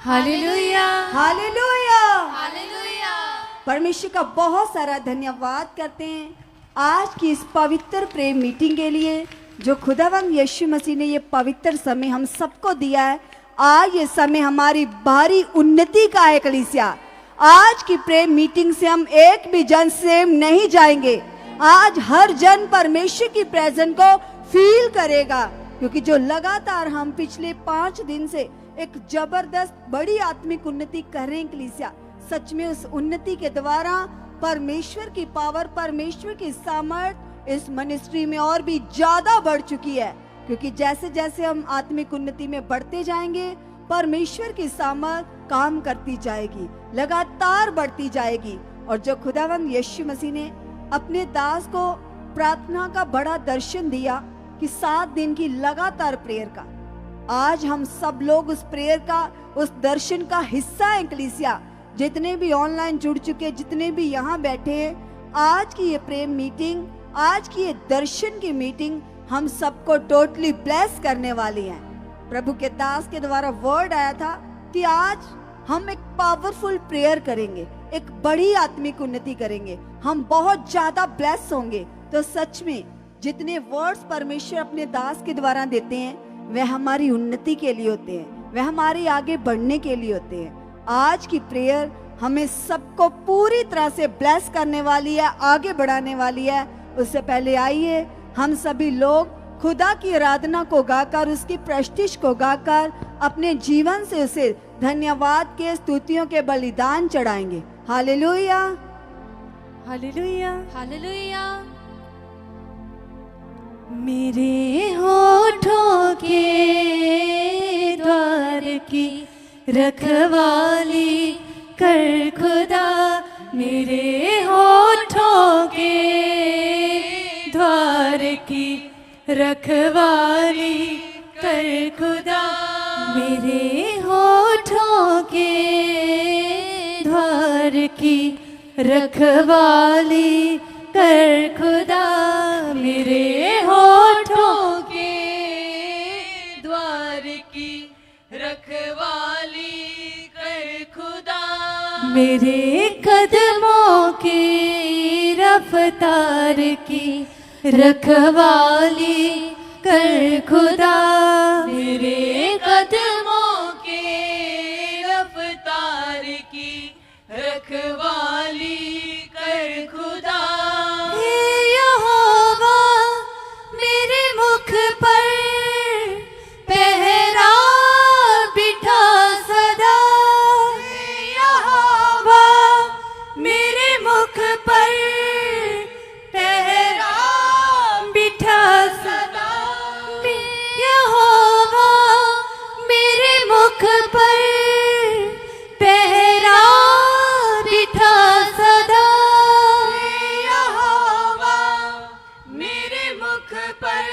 Hallelujah, hallelujah, hallelujah. परमेश्वर का बहुत सारा धन्यवाद करते हैं आज की इस पवित्र प्रेम मीटिंग के लिए जो खुदावंद यीशु मसीह ने ये पवित्र समय हम सबको दिया है। आज ये समय हमारी भारी उन्नति का है कलीसिया। आज की प्रेम मीटिंग से हम एक भी जन से नहीं जाएंगे। आज हर जन परमेश्वर की प्रेजेंस को फील करेगा, क्योंकि जो लगातार हम पिछले 5 दिन से एक जबरदस्त बड़ी आत्मिक उन्नति कर रहे हैं कलीसिया। सच में उस उन्नति के द्वारा परमेश्वर की पावर, परमेश्वर की सामर्थ इस मिनिस्ट्री में और भी ज्यादा बढ़ चुकी है, क्योंकि जैसे जैसे हम आत्मिक उन्नति में बढ़ते जाएंगे परमेश्वर की सामर्थ काम करती जाएगी, लगातार बढ़ती जाएगी। और जो खुदावंद यीशु मसीह ने अपने दास को प्रार्थना का बड़ा दर्शन दिया कि 7 दिन की लगातार प्रेयर का, आज हम सब लोग उस प्रेयर का, उस दर्शन का हिस्सा हैं कलीसिया। जितने भी ऑनलाइन जुड़ चुके, जितने भी यहाँ बैठे हैं, आज की ये प्रेम मीटिंग, आज की ये दर्शन की मीटिंग हम सबको टोटली ब्लेस करने वाली है। प्रभु के दास के द्वारा वर्ड आया था कि आज हम एक पावरफुल प्रेयर करेंगे, एक बड़ी आत्मिक उन्नति करेंगे, हम बहुत ज्यादा ब्लेस होंगे। तो सच में जितने वर्ड्स परमेश्वर अपने दास के द्वारा देते हैं वह हमारी उन्नति के लिए होते हैं, वह हमारे आगे बढ़ने के लिए होते हैं। आज की प्रेयर हमें सबको पूरी तरह से ब्लेस करने वाली है, आगे बढ़ाने वाली है। उससे पहले आइए हम सभी लोग खुदा की आराधना को गाकर, उसकी प्रस्तिश को गाकर अपने जीवन से उसे धन्यवाद के, स्तुतियों के बलिदान चढ़ाएंगे। Hallelujah, hallelujah, hallelujah. मेरे होठों के द्वार की रखवाली कर खुदा, मेरे होठों के द्वार की रखवाली कर खुदा, मेरे होठों के द्वार की रखवाली कर खुदा, मेरे होठों के द्वार की रखवाली कर खुदा, मेरे कदमों की रफ्तार की रखवाली कर खुदा, मेरे कदमों के रफ्तार की रखवाली कर खुदा। हे यहोवा मेरे मुख पर पहरा बिठा सदा, हे यहोवा मेरे मुख पर पहरा बिठा सदा, यहोवा मेरे मुख पर पहरा बिठा सदा, यहोवा मेरे मुख पर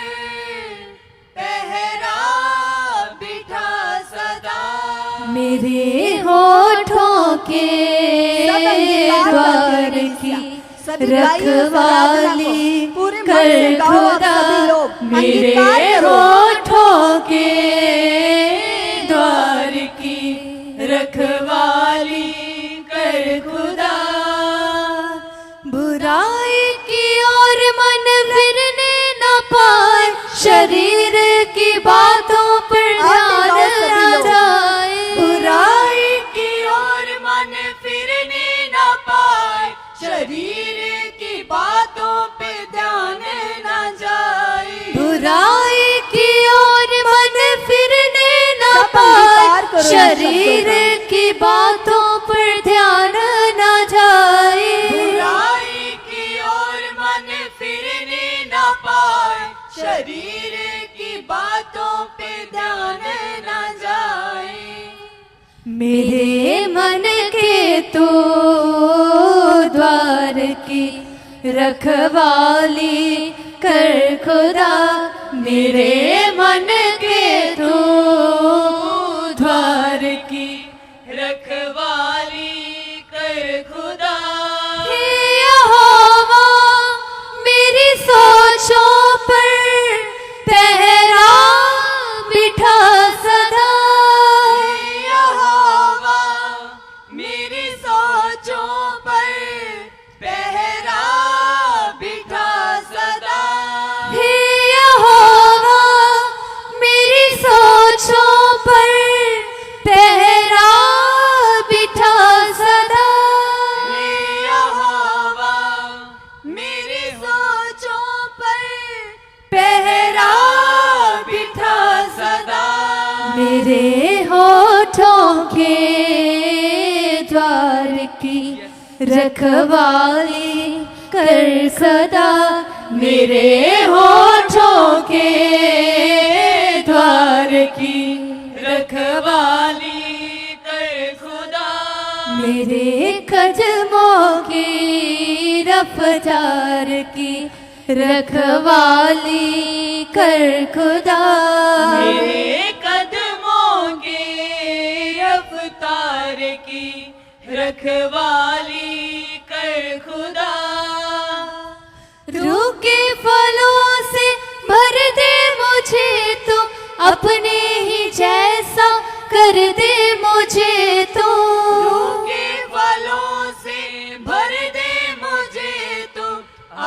पहरा बिठा सदा, मेरे होठों के द्वार की रखवाली कर खुदा, मेरे होठों के द्वार की रखवाली कर खुदा, बुराई की ओर मन फिरने न पाए, शरीर की बातों पर ध्यान न जाए, बुराई की ओर मन फिरने न पाए, शरीर की बातों पे ध्यान न जाए, बुराई की ओर मन फिरने न पाए, शरीर की बातों पर ध्यान न जाए, बुराई की ओर मन फिरने न पाए, शरीर की बातों पे ध्यान न जाए, मेरे मन के तो द्वार की रखवाली कर खुदा, मेरे मन के तो द्वार की रखवाली कर खुदा, हे यहोवा मेरी सोचों पर पहरा बिठा सदा, हे यहोवा की रखवाली कर सदा, मेरे होठों के द्वार की रखवाली कर खुदा, मेरे कदमों की रफ्तार की रखवाली कर खुदा, मेरे कदमों की रफ्तार की रखवाली कर खुदा। रूह के फलों से भर दे मुझे तो, अपने ही जैसा कर दे मुझे तो, रूह के फलों से भर दे मुझे तो,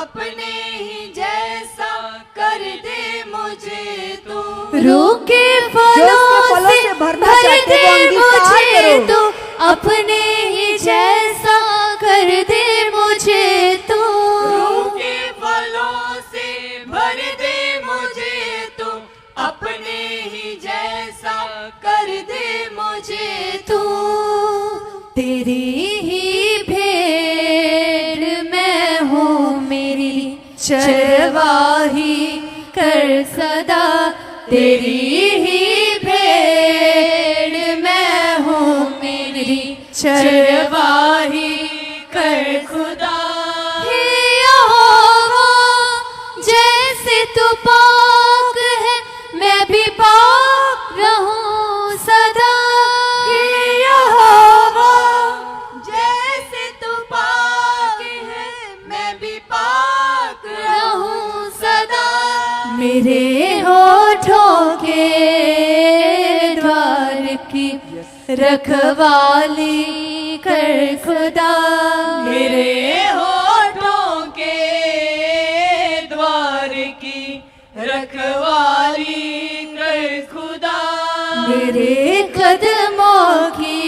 अपने ही जैसा कर दे मुझे तो, रूह के फलों से भरना भर चाहते दे हो अंगीकार मुझे करो। तो, अपने ही जैसा कर दे मुझे तो, रूह के फलों से भर दे मुझे तो, अपने ही जैसा कर दे मुझे तो, तेरी ही भेड़ मैं हूँ मेरी चरवाही कर सदा, तेरी ही भेड़ मैं हूँ मेरी चरवाही कर खुदा। हे यहोवा जैसे तू पाक है, मैं भी पाक रहूं सदा, हे यहोवा जैसे तू पाक है, मैं भी पाक रहूं सदा, मेरे होठों के द्वार की रखवाली कर खुदा, मेरे होठों के द्वार की रखवाली कर खुदा, मेरे कदमों की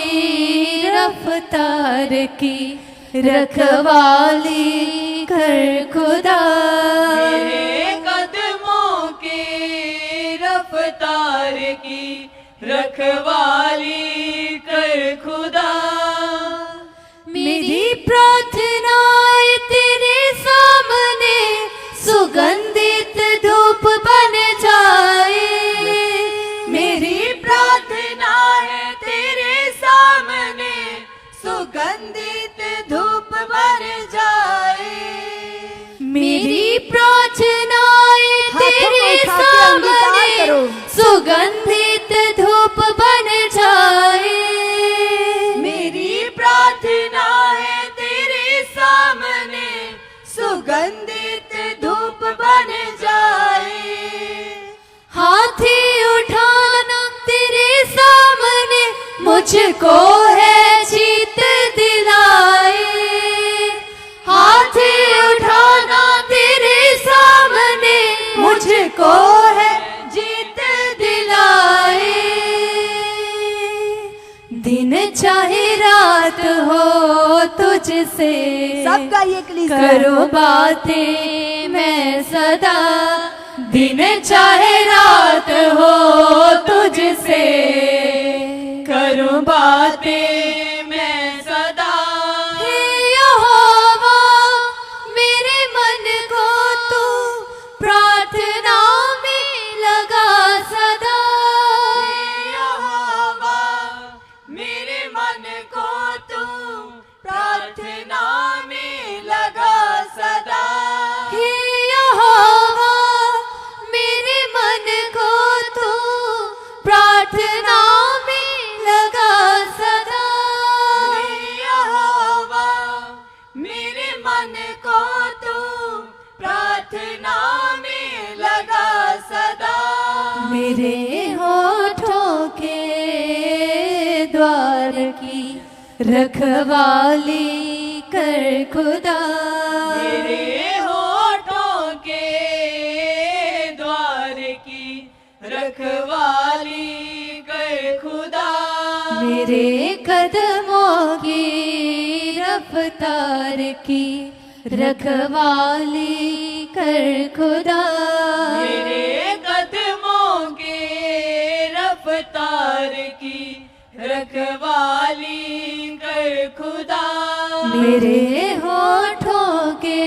रफ्तार की रखवाली कर खुदा, मेरे कदमों की रफ्तार की रखवाली कर खुदा। मेरी प्रार्थनाएं तेरे सामने सुगंधित धूप बन जाए, मेरी प्रार्थना है तेरे सामने सुगंधित धूप बन जाए, मेरी प्रार्थनाएं तेरे सामने सुगंधित धूप बन जाए, मेरी प्रार्थना है तेरे सामने सुगंधित धूप बन जाए, हाथी उठाना तेरे सामने मुझको है जीत दिलाए, हाथी उठाना तेरे सामने मुझको है जीत दिलाए, दिन चाहे रात हो तुझसे सबका ये क्लिस करो बातें मैं सदा, दिन चाहे रात हो तुझसे करो बातें मैं सदा, हे यहोवा मेरे मन को तू प्रार्थना में लगा सदा, हे यहोवा मेरे मन को तू प्रार्थना में लगा सदा, हे यहोवा मेरे मन को तू प्रार्थना में लगा सदा, हे यहोवा मेरे मन को तू प्रार्थना में लगा सदा, मेरे होठों के द्वार की रखवाली कर खुदा, मेरे होठों के द्वार की रखवाली कर खुदा, मेरे कदमों की रफ्तार की रखवाली कर खुदा, मेरे कदमों के रफ्तार की रखवाली कर खुदा। मेरे होठों के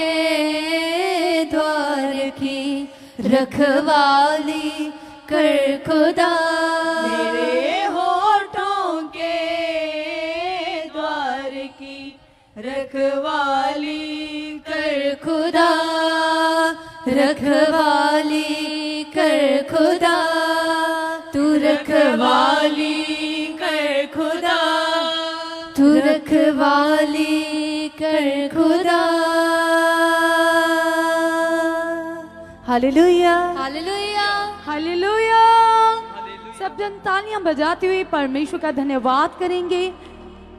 द्वार की रखवाली कर खुदा, मेरे होठों के द्वार की रखवाली कर खुदा, रखवाली कर खुदा, तू रखवाली कर खुदा, तू रखवाली कर खुदा। Hallelujah, hallelujah, hallelujah. सब जन तालियां बजाते हुए परमेश्वर का धन्यवाद करेंगे।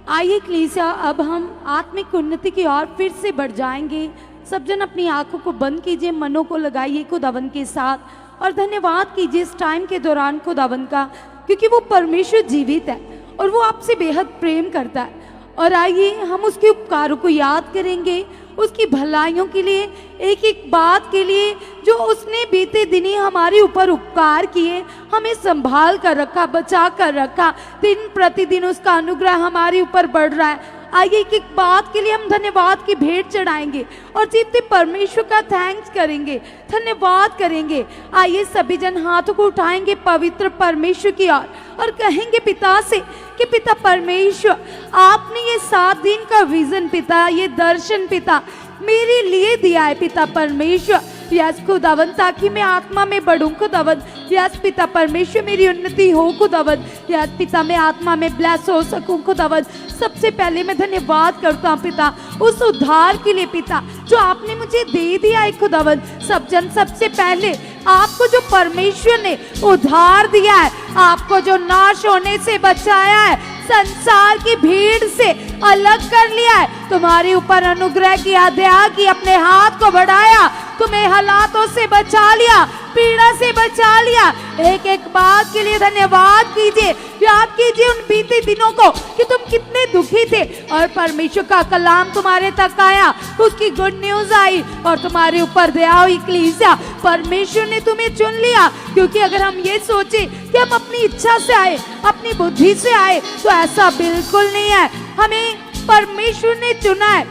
आइए कलीसिया, अब हम आत्मिक उन्नति की ओर फिर से बढ़ जाएंगे। सब जन अपनी आंखों को बंद कीजिए, मनों को लगाइए खुदावन के साथ और धन्यवाद कीजिए इस टाइम के दौरान खुदावन का, क्योंकि वो परमेश्वर जीवित है और वो आपसे बेहद प्रेम करता है। और आइए हम उसके उपकारों को याद करेंगे, उसकी भलाइयों के लिए, एक एक बात के लिए जो उसने बीते दिनी हमारे ऊपर उपकार किए, हमें संभाल कर रखा, बचा कर रखा। दिन प्रतिदिन उसका अनुग्रह हमारे ऊपर बढ़ रहा है। आइए एक एक बात के लिए हम धन्यवाद की भेंट चढ़ाएंगे और जीवते परमेश्वर का थैंक्स करेंगे, धन्यवाद करेंगे। आइए सभी जन हाथों को उठाएंगे पवित्र परमेश्वर की ओर और कहेंगे पिता से कि पिता परमेश्वर, आपने ये 7 दिन का विजन पिता, ये दर्शन पिता मेरे लिए दिया है पिता परमेश्वर। यस खुदावन, ताकि मैं आत्मा में बढ़ूं खुदावन। यस पिता परमेश्वर, मेरी उन्नति हो खुदावन। यस पिता, मैं आत्मा में ब्लेस हो सकूं खुदावन। सबसे पहले मैं धन्यवाद करता हूं पिता उस उद्धार के लिए पिता जो आपने मुझे दे दिया है खुदावन। सब जन, सबसे पहले आपको जो परमेश्वर ने उद्धार दिया है, आपको जो नाश होने से बचाया है, संसार की भीड़ से अलग कर लिया है, तुम्हारे ऊपर अनुग्रह किया, दया की, अपने हाथ को बढ़ाया, तुम्हें हालातों से बचा लिया, पीड़ा से बचा लिया। एक एक बात के लिए धन्यवाद कीजिए, याद कीजिए उन बीते दिनों को कि तुम कितने दुखी थे और परमेश्वर का कलाम तुम्हारे तक आया, उसकी गुड न्यूज आई और तुम्हारे ऊपर दया हुई कलीसिया। परमेश्वर ने तुम्हें चुन लिया, क्योंकि अगर हम ये सोचे कि हम अपनी इच्छा से आए, अपनी बुद्धि से आए, तो ऐसा बिल्कुल नहीं है। हमें परमेश्वर ने चुना है,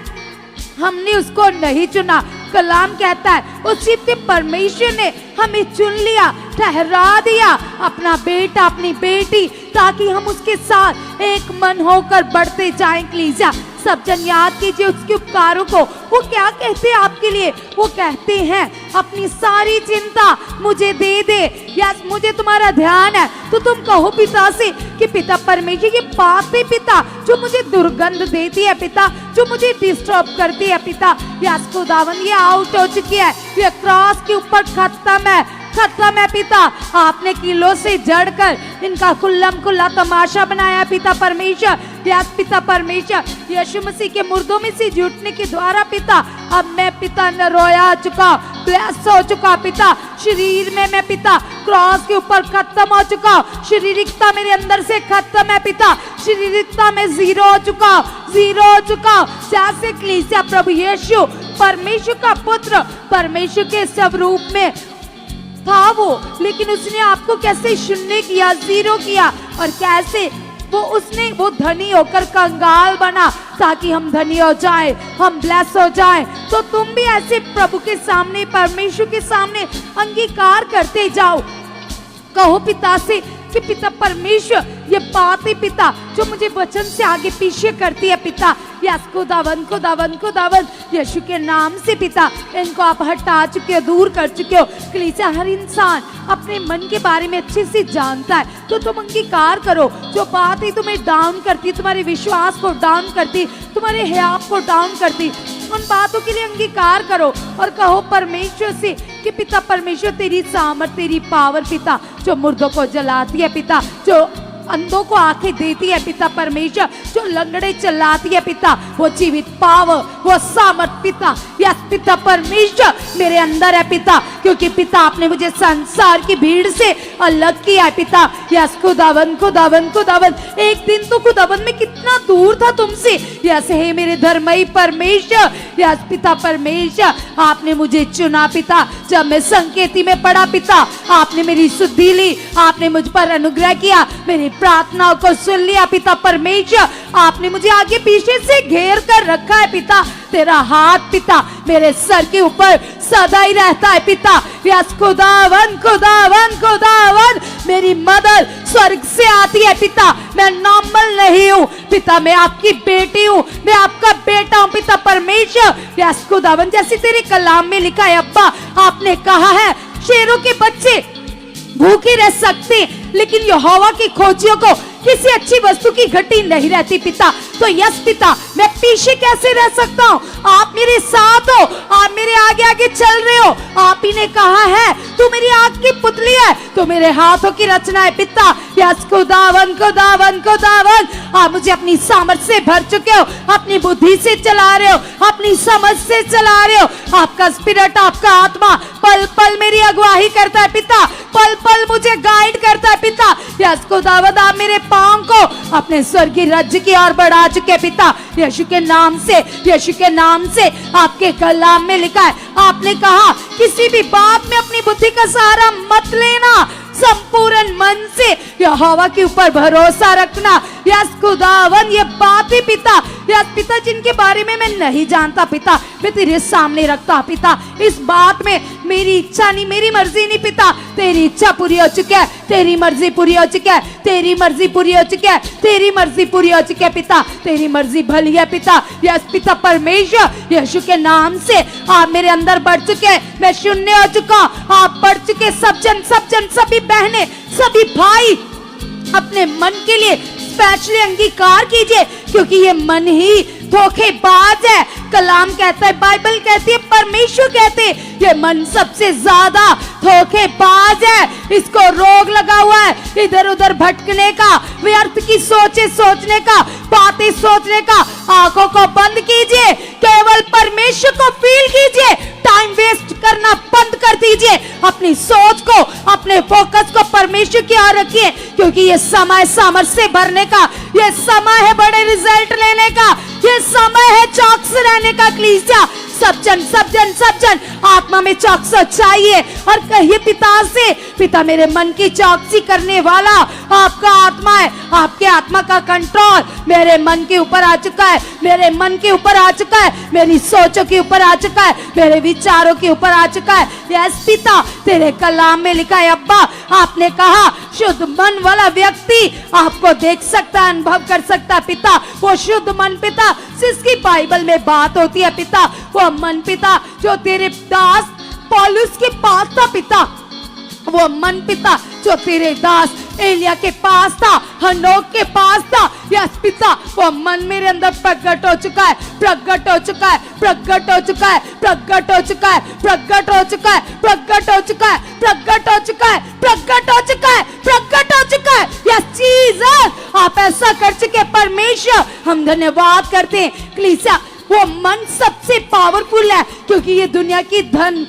हमने उसको नहीं चुना। कलाम कहता है उस जीवते परमेश्वर ने हमें चुन लिया, ठहरा दिया अपना बेटा, अपनी बेटी, ताकि हम उसके साथ एक मन होकर बढ़ते जाएं कलीसिया। सब जन याद कीजिए उसके उपकारों को। वो क्या कहते हैं आपके लिए? वो कहते हैं अपनी सारी चिंता मुझे दे दे। यस, मुझे तुम्हारा ध्यान है, तो तुम कहो पिता से कि पिता परमेश्वर, ये बातें पिता जो मुझे दुर्गंध देती है पिता, जो मुझे डिस्टर्ब करती है पिता, यस खुदावन, ये आउट हो चुकी है, ये क्रॉस के ऊपर खत्म है, खत्म है पिता। आपने किलो से जड़कर इनका खुल्लम खुल्ला तमाशा बनाया पिता परमेश्वर। यस पिता परमेश्वर, यीशु मसीह के मुर्दों में से जुटने के द्वारा पिता अब मैं पिता नरोया चुका, ब्लेस हो चुका पिता। शरीर में मैं पिता क्रॉस के ऊपर खत्म हो चुका, शारीरिकता मेरे अंदर से खत्म है पिता, शारीरिकता में जीरो हो चुका, जीरो हो चुका। जैसे कलीसिया प्रभु यीशु परमेश्वर का पुत्र, परमेश्वर के स्वरूप में था वो, लेकिन उसने आपको कैसे शून्य किया, जीरो किया, और कैसे वो धनी होकर कंगाल बना ताकि हम धनी हो जाए, हम ब्लेस हो जाए। तो तुम भी ऐसे प्रभु के सामने, परमेश्वर के सामने अंगीकार करते जाओ। कहो पिता से कि पिता परमेश्वर, ये बातें पिता जो मुझे वचन से आगे पीछे करती है पिता, यस खुदावन खुदावन खुदावन, यीशु के नाम से पिता इनको आप हटा चुके हो, दूर कर चुके हो। कलीसिया, हर इंसान अपने मन के बारे में अच्छे से जानता है, तो तुम अंगीकार करो जो बातें तुम्हें डाउन करती, तुम्हारे विश्वास को डाउन करती, तुम्हारे हयात को डाउन करती, उन बातों के लिए अंगीकार करो और कहो परमेश्वर से कि पिता परमेश्वर, तेरी सामर्थ, तेरी पावर पिता जो मुर्दों को जलाती है पिता, जो अंधों को आंखें देती है पिता परमेश्वर, जो लंगड़े चलाती है पिता, वो जीवित पावर वो सामर्थ पिता, यस पिता परमेश्वर मेरे अंदर है पिता, क्योंकि पिता आपने मुझे संसार की भीड़ से अलग किया है पिता। यस खुदावन खुदावन खुदावन, एक दिन तो खुदावन में कितना दूर था तुमसे। यस हे मेरे धर्मई परमेश्वर, यस पिता परमेश्वर आपने मुझे चुना पिता। जब मैं संकेती में पड़ा पिता, आपने मेरी शुद्धि ली, आपने मुझ पर अनुग्रह किया, मेरी प्रार्थनाओं को सुन लिया पिता परमेश्वर। आपने मुझे आगे पीछे से घेर कर रखा है पिता। तेरा हाथ पिता मेरे सर के ऊपर सदा ही रहता है पिता। यस खुदावन खुदावन खुदावन, मेरी मदद स्वर्ग से आती है पिता। मैं नॉर्मल नहीं हूँ पिता, मैं आपकी बेटी हूँ, मैं आपका बेटा हूँ पिता परमेश्वर। यस खुदावन, जैसे तेरे कलाम में लिखा है अब्बा, आपने कहा है शेरों के बच्चे भूखे रह सकते, लेकिन यहोवा की खोजियों को किसी अच्छी वस्तु की घटी नहीं रहती पिता। तो यस पिता, मैं पीछे कैसे रह सकता हूँ? आप मेरे साथ हो, आप मेरे आगे आगे चल रहे हो। आप ही ने कहा है तू मेरी आंख की पुतली है, तो मेरे हाथों की रचना है पिता। यस खुदावन खुदावन खुदावन, आप मुझे अपनी सामर्थ से भर चुके हो, अपनी बुद्धि से चला रहे हो, अपनी समझ से चला रहे हो। आपका स्पिरिट, आपका आत्मा पल पल मेरी अगुवाई करता है पिता, पल पल मुझे गाइड करता है पिता। यस खुदावंद, आप मेरे पांव को अपने स्वर्गीय राज्य की ओर बढ़ा चुके पिता। यीशु के नाम से, यीशु के नाम से। आपके कलाम में लिखा है, आपने कहा किसी भी बात में अपनी बुद्धि का सहारा मत लेना, संपूर्ण मन से यहोवा के ऊपर भरोसा रखना। यस खुदावन, ये बात ही पिता, यस पिता जिनके बारे में मैं नहीं जानता पिता, मैं तेरे सामने रखता पिता। इस बात में मेरी इच्छा नहीं, मेरी मर्जी नहीं पिता, तेरी इच्छा पूरी हो चुकी है, तेरी मर्जी पूरी हो चुकी है, तेरी मर्जी पूरी हो चुकी है, तेरी मर्जी पूरी हो चुकी है पिता। तेरी मर्जी भली है पिता। यस पिता परमेश्वर, यीशु के नाम से आप मेरे अंदर बढ़ चुके, मैं शून्य हो चुका, आप बढ़ चुके। सब जन सभी बहनें, सभी भाई अपने मन के लिए स्पेशली अंगीकार कीजिए, क्योंकि ये मन ही धोखेबाज है। कलाम कहता है, बाइबल कहती है, परमेश्वर कहते हैं, ये मन सबसे ज्यादा धोखेबाज है। इसको रोग लगा हुआ है इधर उधर भटकने का, व्यर्थ की सोचे सोचने का, बातें सोचने का। आंखों को बंद कीजिए, केवल परमेश्वर को फील कीजिए, टाइम वेस्ट करना बंद कर दीजिए। अपनी सोच को, अपने फोकस को परमेश्वर की ओर रखिए, क्योंकि ये समय सामर्थ से भरने का, ये समय है बड़े रिजल्ट लेने का, ये समय है चौकस रहने का। कलीसिया सब जन आत्मा में चौकस चाहिए और कहिए पिता से, पिता मेरे मन की चौकसी करने वाला आपका आत्मा है। आपके आत्मा का कंट्रोल मेरे मन के ऊपर आ चुका है, मेरे मन के ऊपर आ चुका है, मेरी सोचों के ऊपर आ चुका है, मेरे विचारों के ऊपर आ चुका है। यस पिता, तेरे कलाम में लिखा है अब्बा, आपने कहा शुद्ध मन वाला व्यक्ति आपको देख सकता है, अनुभव कर सकता है पिता। वो शुद्ध मन पिता जिसकी बाइबल में बात होती है पिता, वो मन पिता जो तेरे दास पौलुस के पास था पिता, वो मन पिता जो तेरे दास एलिया के पास था, हनोक के पास था। यस पिता, वो मन मेरे अंदर प्रकट हो चुका है, प्रकट हो चुका है, प्रकट हो चुका है, प्रकट हो चुका है, प्रकट हो चुका है, प्रकट हो चुका है, प्रकट हो चुका है, प्रकट हो चुका है, प्रकट हो चुका है। यस जीसस, आप ऐसा कर चुके परमेश्वर, हम धन्यवाद करते हैं। कलीसिया, वो मन सबसे पावरफुल है, क्योंकि ये दुनिया की धन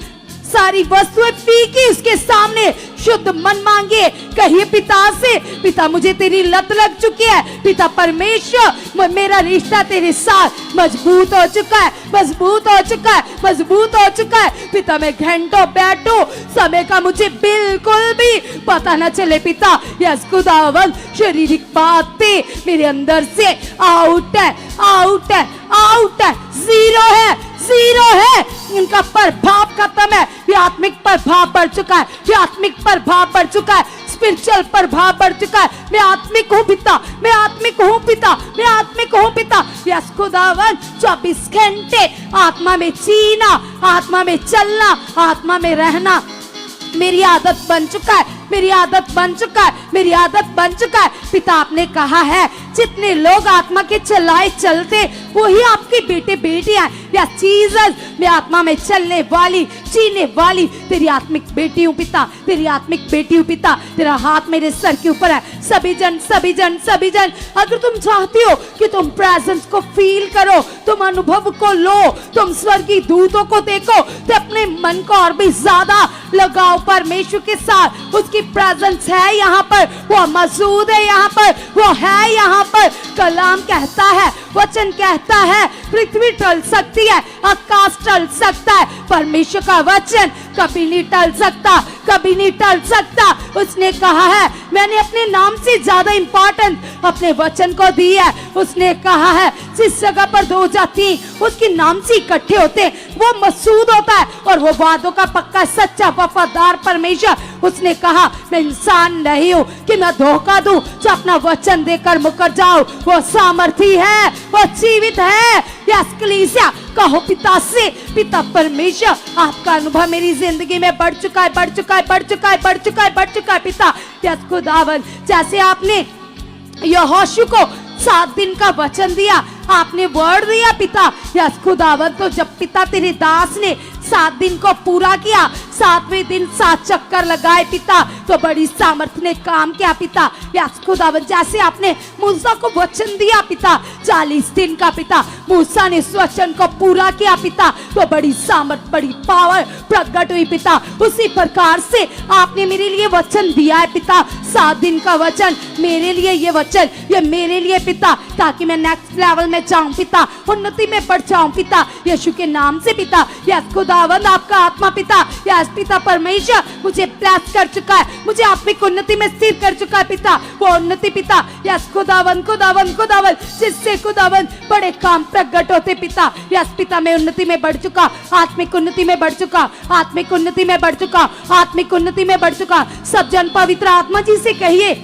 सारी वस्तुएं फीकी उसके सामने। शुद्ध मन मांगे, कहिए पिता से, पिता मुझे तेरी लत लग चुकी है। पिता परमेश्वर, मेरा रिश्ता तेरे साथ मजबूत हो चुका है, मजबूत हो चुका है, मजबूत हो चुका है। पिता मैं घंटों बैठूं, समय का मुझे बिल्कुल भी पता न चले पिता। यस खुदावंद, शारीरिक बातें मेरे अंदर से आउट है, आउट है, आउट है, जीरो है, जीरो है। इनका प्रभाव खत्म है। ये आत्मिक प्रभाव बढ़ चुका है, ये आत्मिक प्रभाव बढ़ चुका है, स्पिरिचुअल प्रभाव बढ़ चुका है। मैं आत्मिक हूँ पिता, मैं आत्मिक हूँ पिता, मैं आत्मिक हूँ पिता। यस खुदावन, 24 घंटे आत्मा में जीना, आत्मा में चलना, आत्मा में रहना मेरी आदत बन चुका है, मेरी आदत बन चुका है, मेरी आदत बन चुका है। पिता आपने कहा है, जितने लोग आत्मा के चलाए चलते वही आपके बेटे बेटियां। या जीसस, मैं आत्मा में चलने वाली जीने वाली तेरी आत्मिक बेटी हूँ पिता, तेरी आत्मिक बेटी हूँ पिता। तेरा हाथ मेरे सर के ऊपर है। सभी जन अगर तुम चाहती हो कि तुम प्रेजेंस को फील करो, तुम अनुभव को लो, तुम स्वर्गीय दूतों को देखो, तो अपने मन को और भी ज्यादा लगाओ परमेश्वर के साथ। उसकी प्रेजेंस है यहाँ पर, वो मौजूद है यहाँ पर, वो है यहाँ पर। कलाम कहता है, वचन कहता है, पृथ्वी टल सकती है, आकाश टल सकता है, परमेश्वर का वचन कभी नहीं टल सकता, कभी नहीं टल सकता। उसने कहा है मैंने अपने नाम से ज्यादा इंपॉर्टेंस अपने वचन को दी है। उसने कहा है जिस जगह पर 2 या 3 उसके नाम से इकट्ठे होते वो मसूद होता है, और वो वादों का पक्का सच्चा वफादार परमेश्वर। उसने कहा मैं इंसान नहीं हूँ कि मैं धोखा दूं, जो अपना वचन देकर मुकर जाओ। वो सामर्थी है, वो जीवित है। यस कलीसिया कहो पिता से, पिता परमेश्वर आपका अनुभव मेरी जिंदगी में बढ़ चुका है, बढ़ चुका है, बढ़ चुका है, बढ़ चुका है, बढ़ चुका है पिता। यस खुदावन, जैसे आपने यहोशू को 7 दिन का वचन दिया, आपने वर्ड दिया पिता। यस खुदावन, तो जब पिता तेरे दास ने 7 दिन को पूरा किया, 7वें दिन 7 चक्कर लगाए पिता, तो बड़ी सामर्थ ने काम किया पिता। यस खुदावन, जैसे आपने मूसा को वचन दिया पिता 40 दिन का पिता, मूसा ने इस वचन को पूरा किया पिता, तो बड़ी सामर्थ, बड़ी पावर प्रकट हुई पिता। उसी प्रकार से आपने मेरे लिए वचन दिया है पिता, 7 दिन का वचन मेरे लिए, ये वचन ये मेरे लिए पिता, ताकि मैं नेक्स्ट लेवल में जाऊं पिता, उन्नति में बढ़ जाऊं पिता, यीशु के नाम से पिता। यस खुदावंद, आपका आत्मा पिता, यस पिता परमेश्वर मुझे ब्लेस कर चुका है, मुझे आत्मिक उन्नति में स्थिर कर चुका है पिता। वो उन्नति पिता, यस खुदावंद, खुदावंद, खुदावंद, जिससे खुदावंद बड़े काम प्रकट होते पिता। यस पिता, मैं उन्नति में बढ़ चुका, आत्मिक उन्नति में बढ़ चुका, आत्मिक उन्नति में बढ़ चुका, आत्मिक उन्नति में बढ़ चुका। सब जन पवित्र आत्मा जी से कहिए,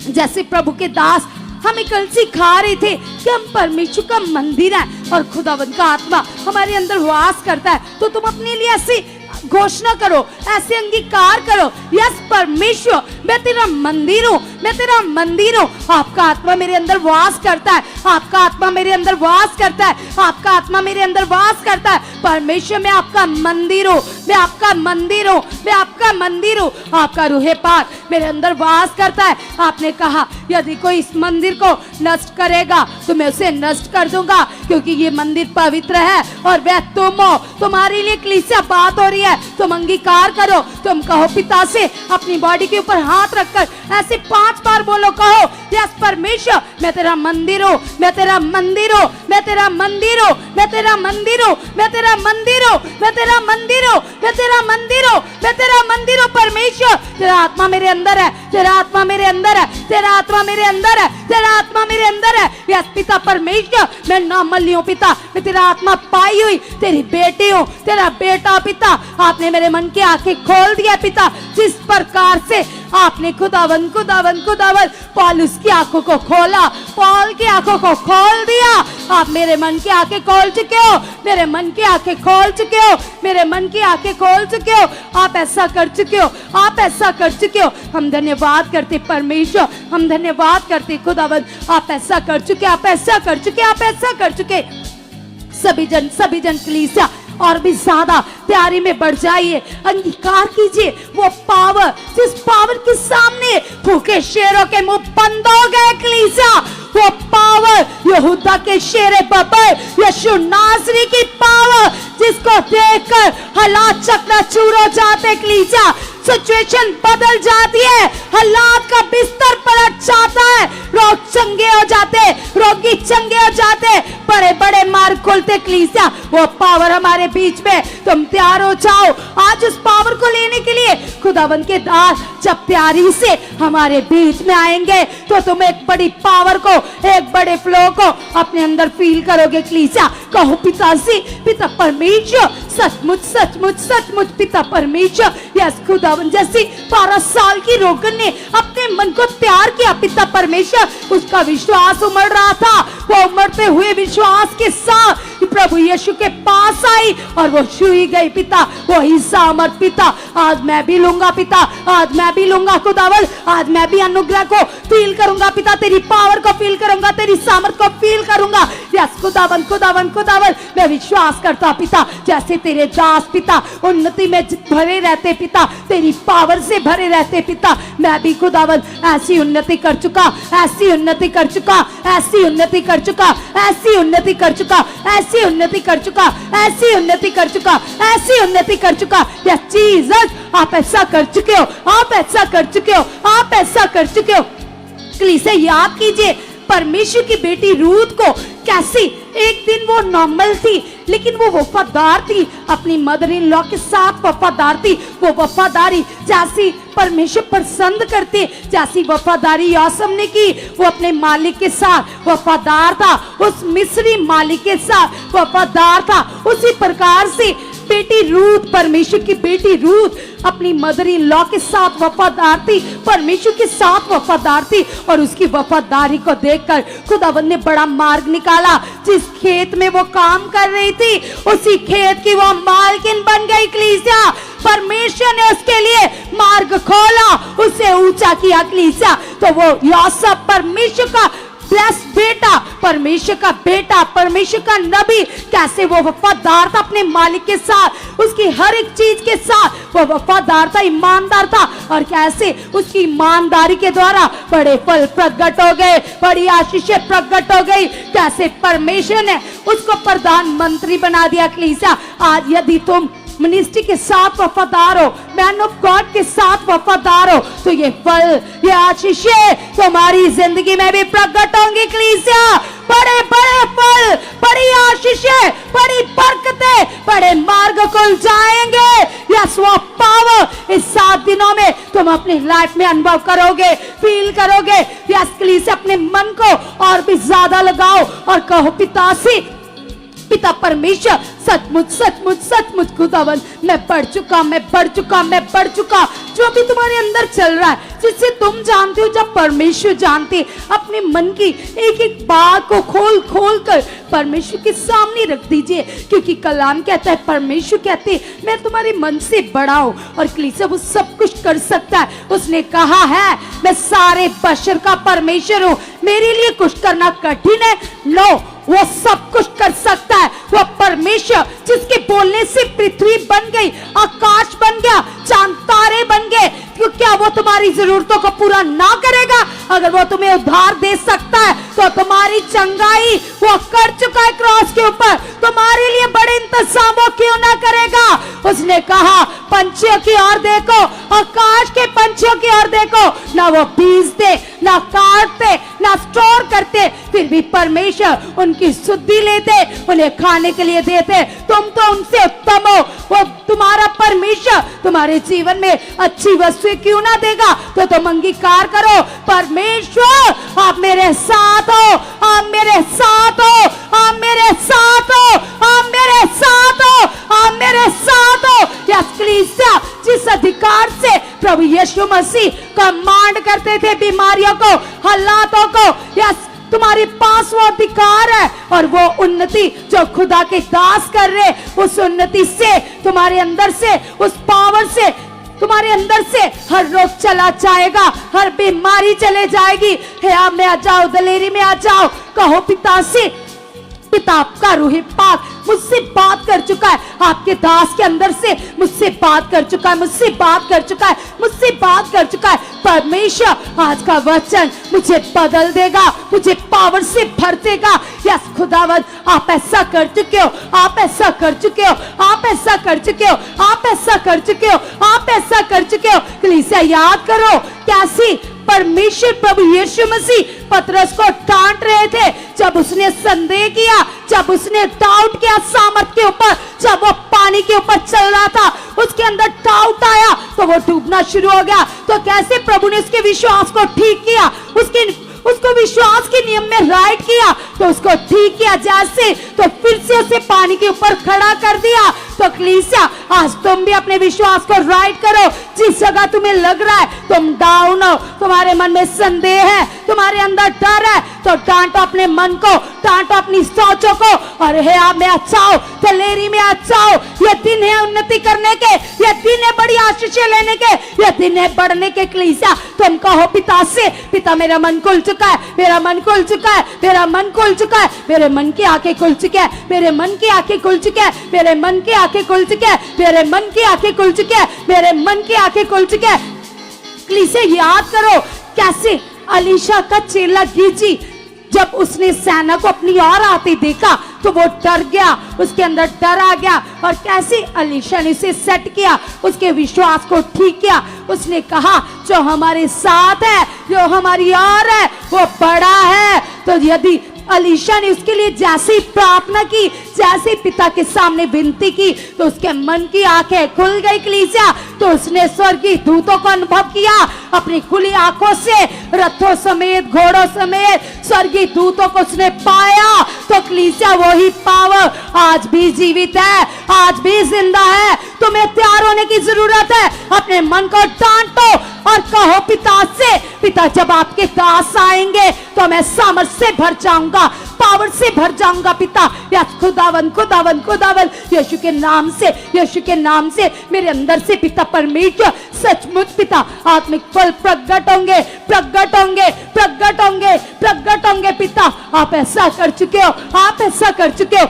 जैसे प्रभु के दास हमें कल सिखा रहे थे कि हम परमेश्वर का मंदिर है और खुदावंद का आत्मा हमारे अंदर वास करता है, तो तुम अपने लिए ऐसी घोषणा करो, ऐसे अंगीकार करो, यस परमेश्वर मैं तेरा मंदिर हूँ, मैं तेरा मंदिर हूँ। आपका आत्मा मेरे अंदर वास करता है, आपका आत्मा मेरे अंदर वास करता है, आपका आत्मा मेरे अंदर वास करता है। परमेश्वर मैं आपका मंदिर हूँ, मैं आपका मंदिर हूँ, मैं आपका मंदिर हूँ। आपका रूहे पाक मेरे अंदर वास करता है। आपने कहा यदि कोई इस मंदिर को नष्ट करेगा तो मैं उसे नष्ट कर दूंगा, क्योंकि ये मंदिर पवित्र है और वह तुम हो। तुम्हारे लिए कलीसिया बात हो रही है, तुम अंगीकार करो, तुम कहो पिता से, अपनी बॉडी के ऊपर हाथ रखकर ऐसे 5 बार बोलो, कहो यस परमेश्वर मैं तेरा मंदिर हूँ, मैं तेरा मंदिर हूँ, मैं तेरा मंदिर हूँ, मैं तेरा मंदिर हूँ, मैं तेरा मंदिर हूँ, मैं तेरा मंदिर हूँ, मैं तेरा मंदिर हूँ, मैं तेरा मंदिर हूँ। परमेश्वर तेरा आत्मा मेरे अंदर है, तेरा आत्मा मेरे अंदर है, तेरा आत्मा मेरे अंदर है, तेरा आत्मा मेरे अंदर है। यस पिता परमेश्वर मैं नामली हूँ पिता, मैं तेरा आत्मा पाई हुई तेरी बेटी हूँ, तेरा बेटा पिता। आपने मेरे मन की आंखें खोल दिया पिता, जिस प्रकार से आपने खुदावंद खुदावंद खुदावंद पौलुस की आंखों को खोला, पौल की आंखों को खोल दिया। आप मेरे मन की आंखें खोल चुके हो, मेरे मन की आंखें खोल चुके हो, मेरे मन की आंखें खोल चुके हो। आप ऐसा कर चुके हो, आप ऐसा कर चुके हो। हम धन्यवाद करते परमेश्वर, हम धन्यवाद करते खुदावंद, आप ऐसा कर चुके, आप ऐसा कर चुके, आप ऐसा कर चुके। सभी जन कलीसिया और भी ज्यादा तैयारी में बढ़ जाइए, अंगीकार कीजिए वो पावर, जिस पावर के सामने भूखे शेरों के मुंह बंद हो गए कलीसिया। वो पावर यहूदा के शेरे बबर यीशु नासरी की पावर, जिसको देखकर हालात चकनाचूर हो जाते कलीसिया, सिचुएशन बदल जाती है, हालात का बिस्तर पलट जाता है, रोग चंगे हो जाते, रोगी चंगे हो जाते, बड़े बड़े मार्ग खुलते कलीसिया। वो पावर हमारे बीच में, तुम तैयार हो जाओ आज उस पावर को लेने के लिए। खुदावंद के दास जब प्यारी से हमारे बीच में आएंगे तो तुम एक बड़ी पावर को, एक बड़े फ्लो को अपने अंदर फील करोगे कलीसिया। कहो पिता से, पिता परमेश्वर सचमुच सचमुच सचमुच पिता परमेश्वर। यस खुदावंद, जैसे 12 साल की रोगन ने अपने मन को तैयार किया पिता परमेश्वर, उसका विश्वास उमड़ रहा था, वो उमड़ते हुए विश्वास के साथ प्रभु यीशु के पास आई और वो छुई गई पिता, वो ही सामर्थ पिता आज मैं भी लूंगा पिता, आज मैं भी लूंगा खुदावन, आज मैं भी अनुग्रह को फील करूंगा पिता, तेरी पावर को फील करूंगा, तेरी सामर्थ को फील करूंगा। यस खुदावन खुदावन खुदावन, मैं विश्वास करता पिता, जैसे तेरे दास पिता उन्नति में भरे रहते पिता, तेरी पावर से भरे रहते पिता, मैं भी खुदावन ऐसी उन्नति कर चुका, ऐसी उन्नति कर चुका, ऐसी उन्नति कर चुका, ऐसी उन्नति कर चुका, ऐसी उन्नति कर चुका, ऐसी उन्नति कर चुका, ऐसी उन्नति कर चुका। यस जीसस, आप ऐसा कर चुके हो, आप ऐसा कर चुके हो, आप ऐसा कर चुके हो। कलीसिया याद कीजिए परमेश्वर की बेटी रूथ को कैसी, एक दिन वो नॉर्मल थी लेकिन वो वफादार थी, अपनी मदर इन लॉ के साथ वफादार थी। वो वफादारी जैसी परमेश्वर पसंद करते, जैसी वफादारी यासम ने की, वो अपने मालिक के साथ वफादार था, उस मिस्री मालिक के साथ वफादार था। उसी प्रकार से बेटी रूथ, परमेश्वर की बेटी रूथ अपनी मदर इन लॉ के साथ वफादार थी, परमेश्वर के साथ वफादार थी, और उसकी वफादारी को देखकर खुदावंद ने बड़ा मार्ग निकाला। जिस खेत में वो काम कर रही थी उसी खेत की वो मालकिन बन गई। कलीसिया परमेश्वर ने उसके लिए मार्ग खोला, उसे ऊंचा किया। कलीसिया तो वो यासब परमेश्वर का ब्लेस बेटा, परमेश्वर का बेटा, परमेश्वर का नबी, कैसे वो वफादार था अपने मालिक के साथ, उसकी हर एक चीज के साथ वो वफादार था, ईमानदार था, और कैसे उसकी ईमानदारी के द्वारा बड़े फल प्रकट हो गए, बड़ी आशीषें प्रकट हो गई। कैसे परमेश्वर ने उसको प्रधानमंत्री बना दिया। कलीसिया आज यदि तुम मिनिस्ट्री के साथ वफादार हो, मैन ऑफ गॉड के साथ वफादार हो, तो ये फल, ये आशीषें तुम्हारी जिंदगी में भी प्रकट होंगी। कलीसिया बड़े बड़े फल, बड़ी आशीषें, बड़ी बरकतें, बड़े मार्ग खुल जाएंगे। यस वो पावर इस 7 दिनों में तुम अपनी लाइफ में अनुभव करोगे, फील करोगे। यस कलीसिया अपने मन को और भी ज्यादा लगाओ और कहो पितासी, पिता परमेश्वर सचमुच सचमुच सचमुच खुदावन, मैं बढ़ चुका, मैं बढ़ चुका, मैं बढ़ चुका। जो भी तुम्हारे अंदर चल रहा है, जिससे तुम जानते हो, जब परमेश्वर जानते, अपने मन की एक एक बात को खोल खोल कर परमेश्वर के सामने रख दीजिए, क्योंकि कलाम कहता है, परमेश्वर कहते हैं मैं तुम्हारे मन से बड़ा हूं, और कलीसिया वो सब कुछ कर सकता है। उसने कहा है मैं सारे बशर का परमेश्वर हूं, मेरे लिए कुछ करना कठिन है? नो, वो सब कुछ कर सकता है। वो परमेश्वर जिसके बोलने से पृथ्वी बन गई, आकाश बन गया, चांद तारे बन गए, तो क्या वो तुम्हारी जरूरतों को पूरा ना करेगा? अगर वो तुम्हें उद्धार दे सकता है तो तुम्हारी चंगाई वो कर चुका है क्रॉस के ऊपर, तुम्हारे लिए बड़े इंतजाम वो क्यों ना करेगा? उसने कहा पंछियों की ओर देखो, आकाश के पंछियों की ओर देखो, ना वो बीजते, ना काटते, ना स्टोर करते, फिर भी परमेश्वर उनकी सुद्धि लेते, उन्हें खाने के लिए देते। तुम तो उनसे उत्तम हो। वो तुम्हारा परमेश्वर तुम्हारे जीवन में अच्छी वस्तुएं क्यों ना देगा? तो तुम अंगीकार करो, परमेश्वर आप मेरे साथ हो, आप मेरे साथ हो, आप मेरे साथ हो, आप मेरे साथ हो, आप मेरे साथ हो। यस कलीसिया जिस अधिकार से प्रभु यीशु मसीह कमांड करते थे बीमारियों को, हालातों को, यस तुम्हारे पास वो अधिकार है, और वो उन्नति जो खुदा के दास कर रहे, उस उन्नति से तुम्हारे अंदर से, उस पावर से तुम्हारे अंदर से हर रोग चला जाएगा, हर बीमारी चले जाएगी। हे में आ जाओ, दलेरी में आ जाओ, कहो पितासी, पिता आपका रूह पाक मुझसे बात कर चुका है, आपके दास के अंदर से मुझसे बात कर चुका है, मुझसे बात कर चुका है, मुझसे बात कर चुका है। परमेश्वर आज का वचन मुझे बदल देगा, मुझे पावर से भर देगा। यस खुदावंद आप ऐसा कर चुके हो, आप ऐसा कर चुके हो, आप ऐसा कर चुके हो, आप ऐसा कर चुके हो, आप ऐसा कर चुके हो। कलीसिया याद करो कैसी परमेश्वर प्रभु यीशु मसीह पतरस को डांट रहे थे, जब उसने संदेह किया, जब उसने डाउट किया सामर्थ के ऊपर, जब वो पानी के ऊपर चल रहा था, उसके अंदर डाउट आया तो वो डूबना शुरू हो गया। तो कैसे प्रभु ने उसके विश्वास को ठीक किया, उसको विश्वास के नियम में राइट किया, तो उसको ठीक किया जैसे, तो फिर से उसे पानी के ऊपर खड़ा कर दिया। तो कलीसिया आज तुम भी अपने विश्वास को राइट करो। जिस जगह तुम्हें लग रहा है तुम डाउन हो, तुम्हारे मन में संदेह है, तुम्हारे अंदर डर है, तो डांटो अपने मन को, डांटो अपनी सोचों को, और हे आप में अच्छा हो, दलेरी में अच्छा हो। ये दिन है उन्नति करने के, ये दिन है बड़ी आशीषें लेने के, ये दिन है बढ़ने के। कलीसिया तुम कहो पिता से, पिता मेरा मन खुल चुका है, मेरा मन खुल चुका है, मेरा मन खुल चुका है, मेरे मन की आंखें खुल चुकी है, मेरे मन की आंखें खुल चुकी है, मेरे मन की आंखें खुल चुकी है, मेरे मन की आंखें खुल चुकी है, मेरे मन की आंखें खुल चुकी है। कलीसिया याद करो कैसे अलीशा का चेला गिजी जब उसने सेना को अपनी ओर आते देखा तो वो डर गया, उसके अंदर डर आ गया। और कैसे अलीशा ने उसे सेट किया, उसके विश्वास को ठीक किया। उसने कहा जो हमारे साथ है, जो हमारी ओर है, वो बड़ा है। तो यदि अलीशा ने उसके लिए जैसे ही प्रार्थना की, जैसे पिता के सामने विनती की, तो उसके मन की आंखें खुल गई। कलीसिया तो उसने स्वर्गीय दूतों को अनुभव किया अपनी खुली आंखों से, रथों समेत, घोड़ों समेत स्वर्गीय दूतों को उसने पाया। तो कलीसिया वही पावर आज भी जीवित है, आज भी जिंदा है। तुम्हें तैयार होने की जरूरत है। अपने मन को डांटो और कहो पिता से, पिता जब आपके दास आएंगे तो मैं सामर्थ्य से भर जाऊंगा, पावर से भर जाऊंगा पिता। या खुदावन खुदावन खुदावन यीशु के नाम से, यीशु के नाम से मेरे अंदर से पिता परमेश्वर सचमुच पिता आत्मिक फल प्रकट होंगे, प्रकट होंगे, प्रकट होंगे, प्रकट होंगे पिता। आप ऐसा कर चुके हो, आप ऐसा कर चुके हो।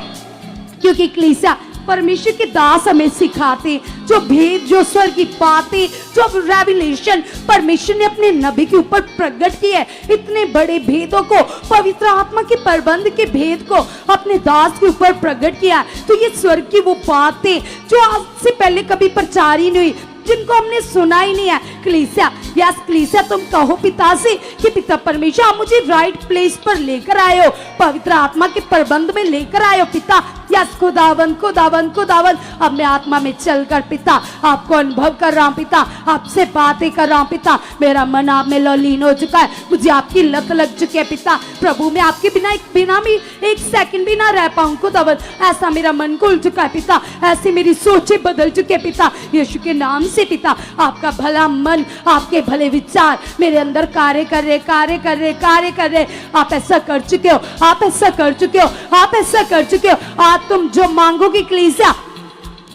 क्योंकि कलीसिया परमेश्वर के दास हमें सिखाते जो भेद, जो स्वर की बातें, जो रेवलेशन परमेश्वर ने अपने नबी के ऊपर प्रकट किए। इतने बड़े भेदों को, पवित्र आत्मा के प्रबंध के भेद को अपने दास के ऊपर प्रकट किया। तो ये स्वर्ग की वो बातें जो आज से पहले कभी प्रचार ही नहीं हुई, जिनको हमने सुना ही नहीं है। कलीसिया यस कलीसिया तुम कहो पिता से कि पिता परमेश्वर आप मुझे राइट प्लेस पर लेकर आए हो, पवित्र आत्मा के प्रबंध में लेकर आए हो पिता। यस खुदावन खुदावन खुदावन अब मैं आत्मा में चलकर पिता आपको अनुभव कर रहा हूँ पिता, आपसे बातें कर रहा हूँ पिता। मेरा मन आप में लीन हो चुका है, मुझे आपकी लत लग चुकी है पिता। प्रभु मैं आपके बिना भी एक सेकंड भी ना रह पाऊँ खुदावन, ऐसा मेरा मन खुल चुका है पिता, ऐसी मेरी सोचें बदल चुके हैं पिता। यीशु के नाम से पिता आपका भला मन, आपके भले विचार मेरे अंदर कार्य कर रहे, कार्य कर रहे, कार्य कर रहे। आप ऐसा कर चुके हो, आप ऐसा कर चुके हो, आप ऐसा कर चुके हो। आज तुम जो मांगोगे कलीसिया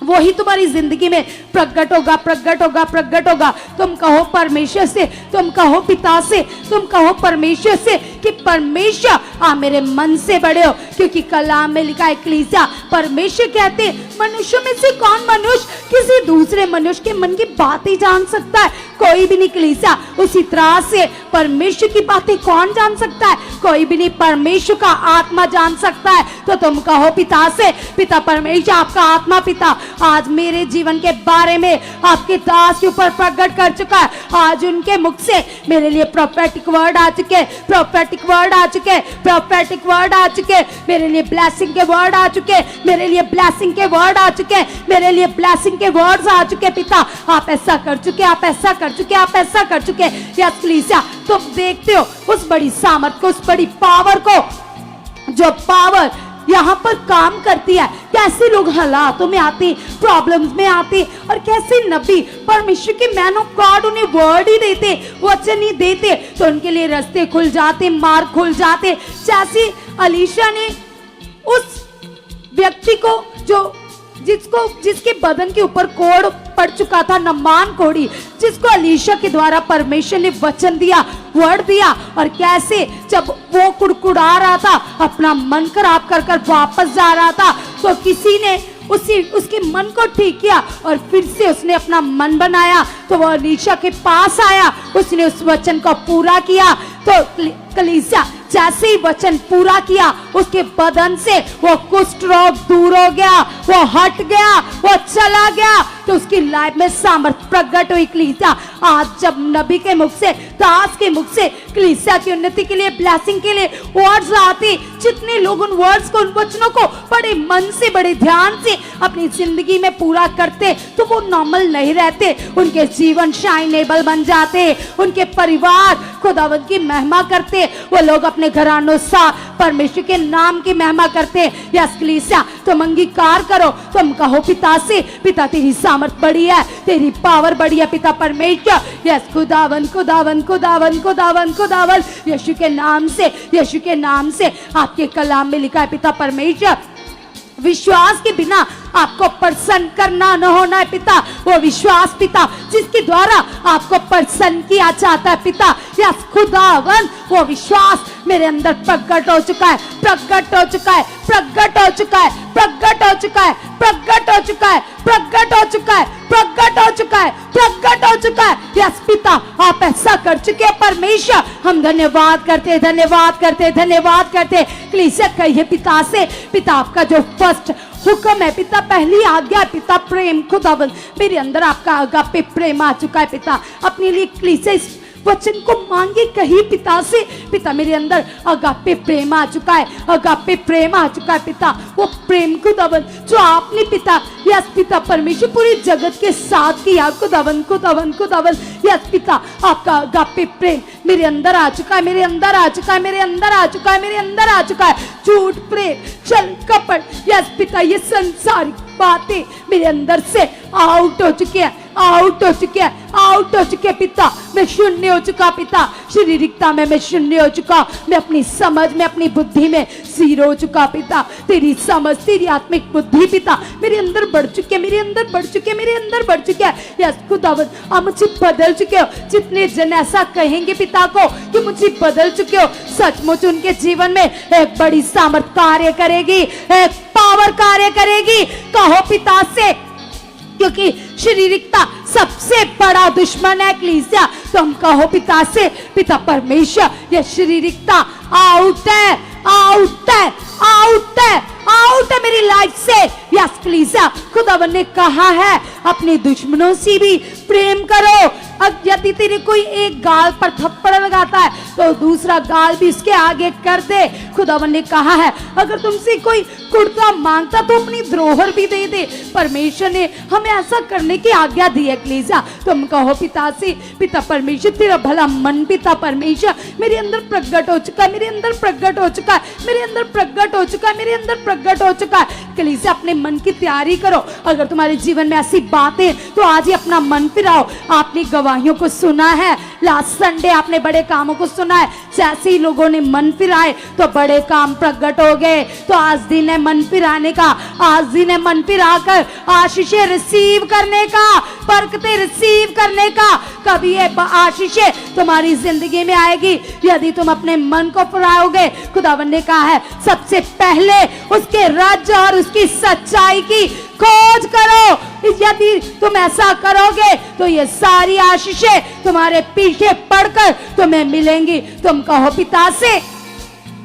वही तुम्हारी जिंदगी में प्रकट होगा, प्रकट होगा, प्रकट होगा। तुम कहो परमेश्वर से, तुम कहो पिता से, तुम कहो परमेश्वर से कि परमेश्वर आप मेरे मन से बड़े हो। क्योंकि कलाम में लिखा है कलीसिया परमेश्वर कहते मनुष्यों में से कौन मनुष्य किसी दूसरे मनुष्य के मन की बातें जान सकता है? कोई भी नहीं कलीसिया। उसी तरह से परमेश्वर की बातें कौन जान सकता है? कोई भी नहीं, परमेश्वर का आत्मा जान सकता है। तो तुम कहो पिता से, पिता परमेश्वर आपका आत्मा पिता आज मेरे जीवन के बारे में आपके दास के ऊपर प्रकट कर चुका है। आज उनके मुख से मेरे लिए प्रोफेटिक वर्ड आ चुके, प्रोफेटिक वर्ड आ चुके, प्रोफेटिक वर्ड आ चुके, मेरे लिए ब्लेसिंग के वर्ड आ चुके, मेरे लिए ब्लेसिंग के वर्ड आ चुके, मेरे लिए ब्लेसिंग के वर्ड्स आ चुके पिता। आप ऐसा कर चुके, आप ऐसा कर चुके, आप ऐसा कर चुके। यस कलीसिया तुम देखते हो उस बड़ी सामर्थ को, उस बड़ी पावर को, जो पावर यहाँ पर काम करती है। कैसे लोग हालातों में आते, प्रॉब्लम्स में आते, और कैसे नबी परमेश्वर के मैन ऑफ गॉड उन्हें वर्ड ही देते, वचन ही देते, तो उनके लिए रास्ते खुल जाते, मार्ग खुल जाते। जैसे अलीशा ने उस व्यक्ति को जिसके बदन के ऊपर कोड़ पड़ चुका था, नमान कोड़ी, जिसको अलीशा के द्वारा परमेश्वर ने वचन दिया, वर्ड दिया, और कैसे जब वो कुड़कुड़ा रहा था, अपना मन खराब कर कर वापस जा रहा था, तो किसी ने उसके मन को ठीक किया और फिर से उसने अपना मन बनाया। तो वो अलीशा के पास आया, उसने उस वचन को पूरा किया। तो कलीसिया जैसे ही वचन पूरा किया, उसके बदन से वो कुष्ठ रोग दूर हो गया, वो हट गया, वो चला गया। तो उसकी लाइफ में सामर्थ्य प्रकट हुई। कलीसिया आज जब नबी के मुख से, दास के मुख से कलीसिया की उन्नति के लिए, ब्लेसिंग के लिए वर्ड्स आते, जितने लोग उन वर्ड्स को, उन वचनों को बड़े मन से, बड़े ध्यान से अपनी जिंदगी में पूरा करते, तो वो नॉर्मल नहीं रहते, उनके जीवन शाइनेबल बन जाते, उनके परिवार खुदावंद की महिमा करते, वो लोग अपने घरानों सा परमेश्वर के नाम की महिमा करते। यस कलीसिया तुम अंगीकार करो, तुम कहो पिता से, पिता तेरी सामर्थ बड़ी है, तेरी पावर बड़ी है पिता परमेश्वर। यस खुदावन खुदावन खुदावन खुदावन खुदावन यीशु के नाम से, यीशु के नाम से। आपके कलाम में लिखा है पिता परमेश्वर विश्वास के बिना आपको प्रसन्न करना न होना है पिता। वो विश्वास पिता जिसके द्वारा आपको प्रसन्न किया जाता है पिता। यस खुदावन, वो विश्वास मेरे अंदर प्रकट हो चुका है, प्रकट हो चुका है, प्रकट हो चुका है, प्रकट हो चुका है, प्रकट हो चुका है, प्रकट हो चुका है, प्रकट हो चुका है, प्रकट हो चुका है। यस पिता, आप ऐसा कर चुके हैं परमेश्वर। हम धन्यवाद करते, धन्यवाद करते, धन्यवाद करते। कलीसिया कहिए पिता से, पिता आपका जो फर्स्ट हुक्म है पिता, पहली आज्ञा है पिता प्रेम। खुदावन मेरे अंदर आपका अगापे प्रेम आ चुका है पिता। अपने लिए कलीसिया इस वचन को मांगे कही पिता से, पिता मेरे अंदर अगापे प्रेम आ चुका है, अगापे प्रेम आ चुका है पिता। वो प्रेम खुदावन जो आपने पिता, यस पिता परमेश्वर पूरी जगत के साथ किया खुदावन, खुदावन, खुदावन। यस पिता, आपका अगापे प्रेम मेरे अंदर आ चुका है, मेरे अंदर आ चुका है, मेरे अंदर आ चुका है, मेरे अंदर आ चुका है। झूठ, प्रेम, छल, कपट, यस पिता ये संसारिक बातें मेरे अंदर से आउट हो चुके हैं, आउट हो चुके हैं, आउट हो चुके हैं पिता। मैं शून्य हो चुका पिता, शारीरिकता में मैं शून्य हो चुका, मैं अपनी समझ में, अपनी बुद्धि में जीरो हो चुका पिता। तेरी समझ, तेरी आत्मिक बुद्धि पिता मेरे अंदर बढ़ चुके, मेरे अंदर बढ़ चुके, मेरे अंदर बढ़ चुके हैं। यस खुदावन, आप मुझे बदल चुके हो। जितने जन ऐसा कहेंगे पिता को कि मुझे बदल चुके हो, सचमुच उनके जीवन में एक बड़ी सामर्थ कार्य करेगी, एक पावर कार्य करेगी। कहो पिता से, क्योंकि शारीरिकता सबसे बड़ा दुश्मन है कलीसिया। तो हम कहो पिता से, पिता परमेश्वर ये शारीरिकता आउट है, आउट है, आउट है, आउट है मेरी लाइफ से। यस कलीसिया, खुदावन ने कहा है अपने दुश्मनों से भी प्रेम करो। अब यदि तेरे कोई एक गाल पर थप्पड़ लगाता है तो दूसरा गाल भी उसके आगे कर दे। खुदावन ने कहा है अगर तुमसे कोई कुर्ता मांगता तो अपनी धरोहर भी दे दे। परमेश्वर ने हमें ऐसा करने की आज्ञा दी है कलीसिया। तुम कहो पिता से, पिता परमेश्वर तेरा भला मन पिता परमेश्वर मेरे अंदर प्रकट हो चुका है, मेरे अंदर प्रकट हो चुका है, मेरे अंदर प्रकट हो चुका है, मेरे अंदर प्रकट हो चुका है। कलीसिया अपने मन की तैयारी करो। अगर तुम्हारे जीवन में ऐसी बातें तो आज ही अपना मन फिराओ। आपने गवाहियों को सुना है, लास्ट संडे आपने बड़े कामों को सुना है। जैसे ही लोगों ने मन फिराए तो बड़े काम प्रकट हो गए। तो आज दिन है मन फिराने का, आज दिन है मन फिराकर आशीषें रिसीव करने का, बरकतें रिसीव करने का। कभी ये आशीषें तुम्हारी जिंदगी में आएगी यदि तुम अपने मन को फिराओगे। खुदावन ने कहा है सबसे पहले उसके राज्य और उसकी सच्चाई की खोज करो। यदि तुम ऐसा करोगे तो ये सारी आशीषें तुम्हारे पीछे पड़कर तुम्हें मिलेंगी। तुम कहो पिता से,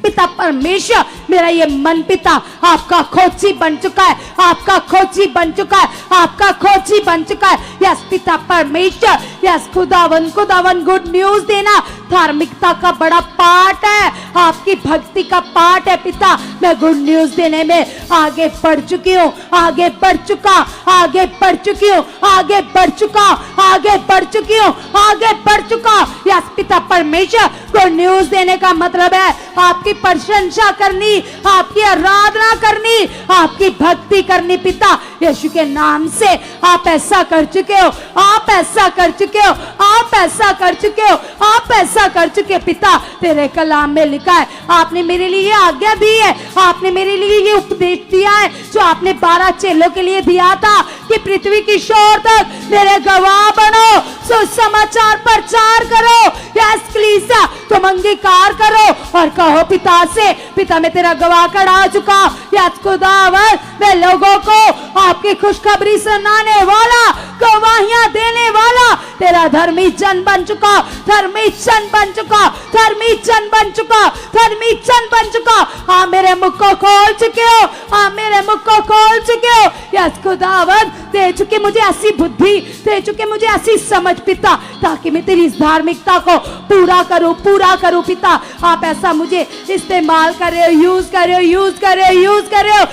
पिता परमेश्वर मेरा ये मन पिता आपका खोजी बन चुका है, आपका खोजी बन चुका है, आपका खोजी बन चुका है। यस पिता परमेश्वर, यस खुदावन, खुदावन गुड न्यूज देना धार्मिकता का बड़ा पार्ट है, आपकी भक्ति का पार्ट है पिता। मैं गुड न्यूज देने में आगे बढ़ चुकी हूँ, आगे बढ़ चुका, आगे बढ़ चुकी हूँ, आगे बढ़ चुका, आगे बढ़ चुकी हूँ, आगे बढ़ चुका। यस पिता परमेश्वर, गुड न्यूज देने का मतलब है आपकी प्रशंसा करनी, आपकी आराधना करनी, आपकी भक्ति करनी पिता। यीशु के नाम से आप ऐसा कर चुके हो, आप ऐसा कर चुके हो, आप ऐसा कर चुके हो, आप ऐसा कर चुके पिता। तेरे कलाम में लिखा है, आपने मेरे लिए आज्ञा दी है, आपने मेरे लिए ये उपदेश दिया है जो आपने 12 चेलों के लिए दिया था कि पृथ्वी की शोर तक मेरे गवाह बनो, सुसमाचार प्रचार करो। यस कलीसिया, तुम अंगीकार करो और कहो पिता से, पिता मैं तेरा गवाह खड़ा चुका। यस खुदावन, मैं लोगों को आपकी खुशखबरी सुनाने वाला, गवाहियां देने वाला तेरा धर्मी जन बन चुका, धर्मी जन बन चुका, धर्मी जन बन चुका, धर्मी जन बन चुका। हाँ मेरे मुख को खोल चुके हो, हाँ मेरे मुख को खोल चुके हो। यस खुदावन, दे चुके मुझे ऐसी बुद्धि, दे चुके मुझे ऐसी समझ पिता, ताकि मैं तेरी इस धार्मिकता को पूरा करूं, पूरा करूं पिता। आप ऐसा मुझे इस्तेमाल कर रहे हो, यूज कर रहे हो, यूज कर रहे हो, यूज कर रहे हो।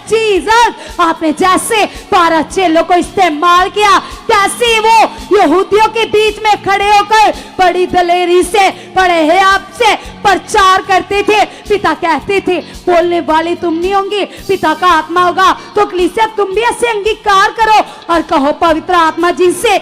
जीसस, आपने जैसे 12 चेलों को इस्तेमाल किया, कैसे वो यहूदियों के बीच में खड़े होकर बड़ी दलेरी से, बड़े हयात से प्रचार करते थे। पिता कहते थे बोलने वाले तुम नहीं होंगे, पिता का आत्मा होगा। तो कलीसिया तुम भी ऐसे अंगीकार करो और कहो पवित्र आत्मा जी से,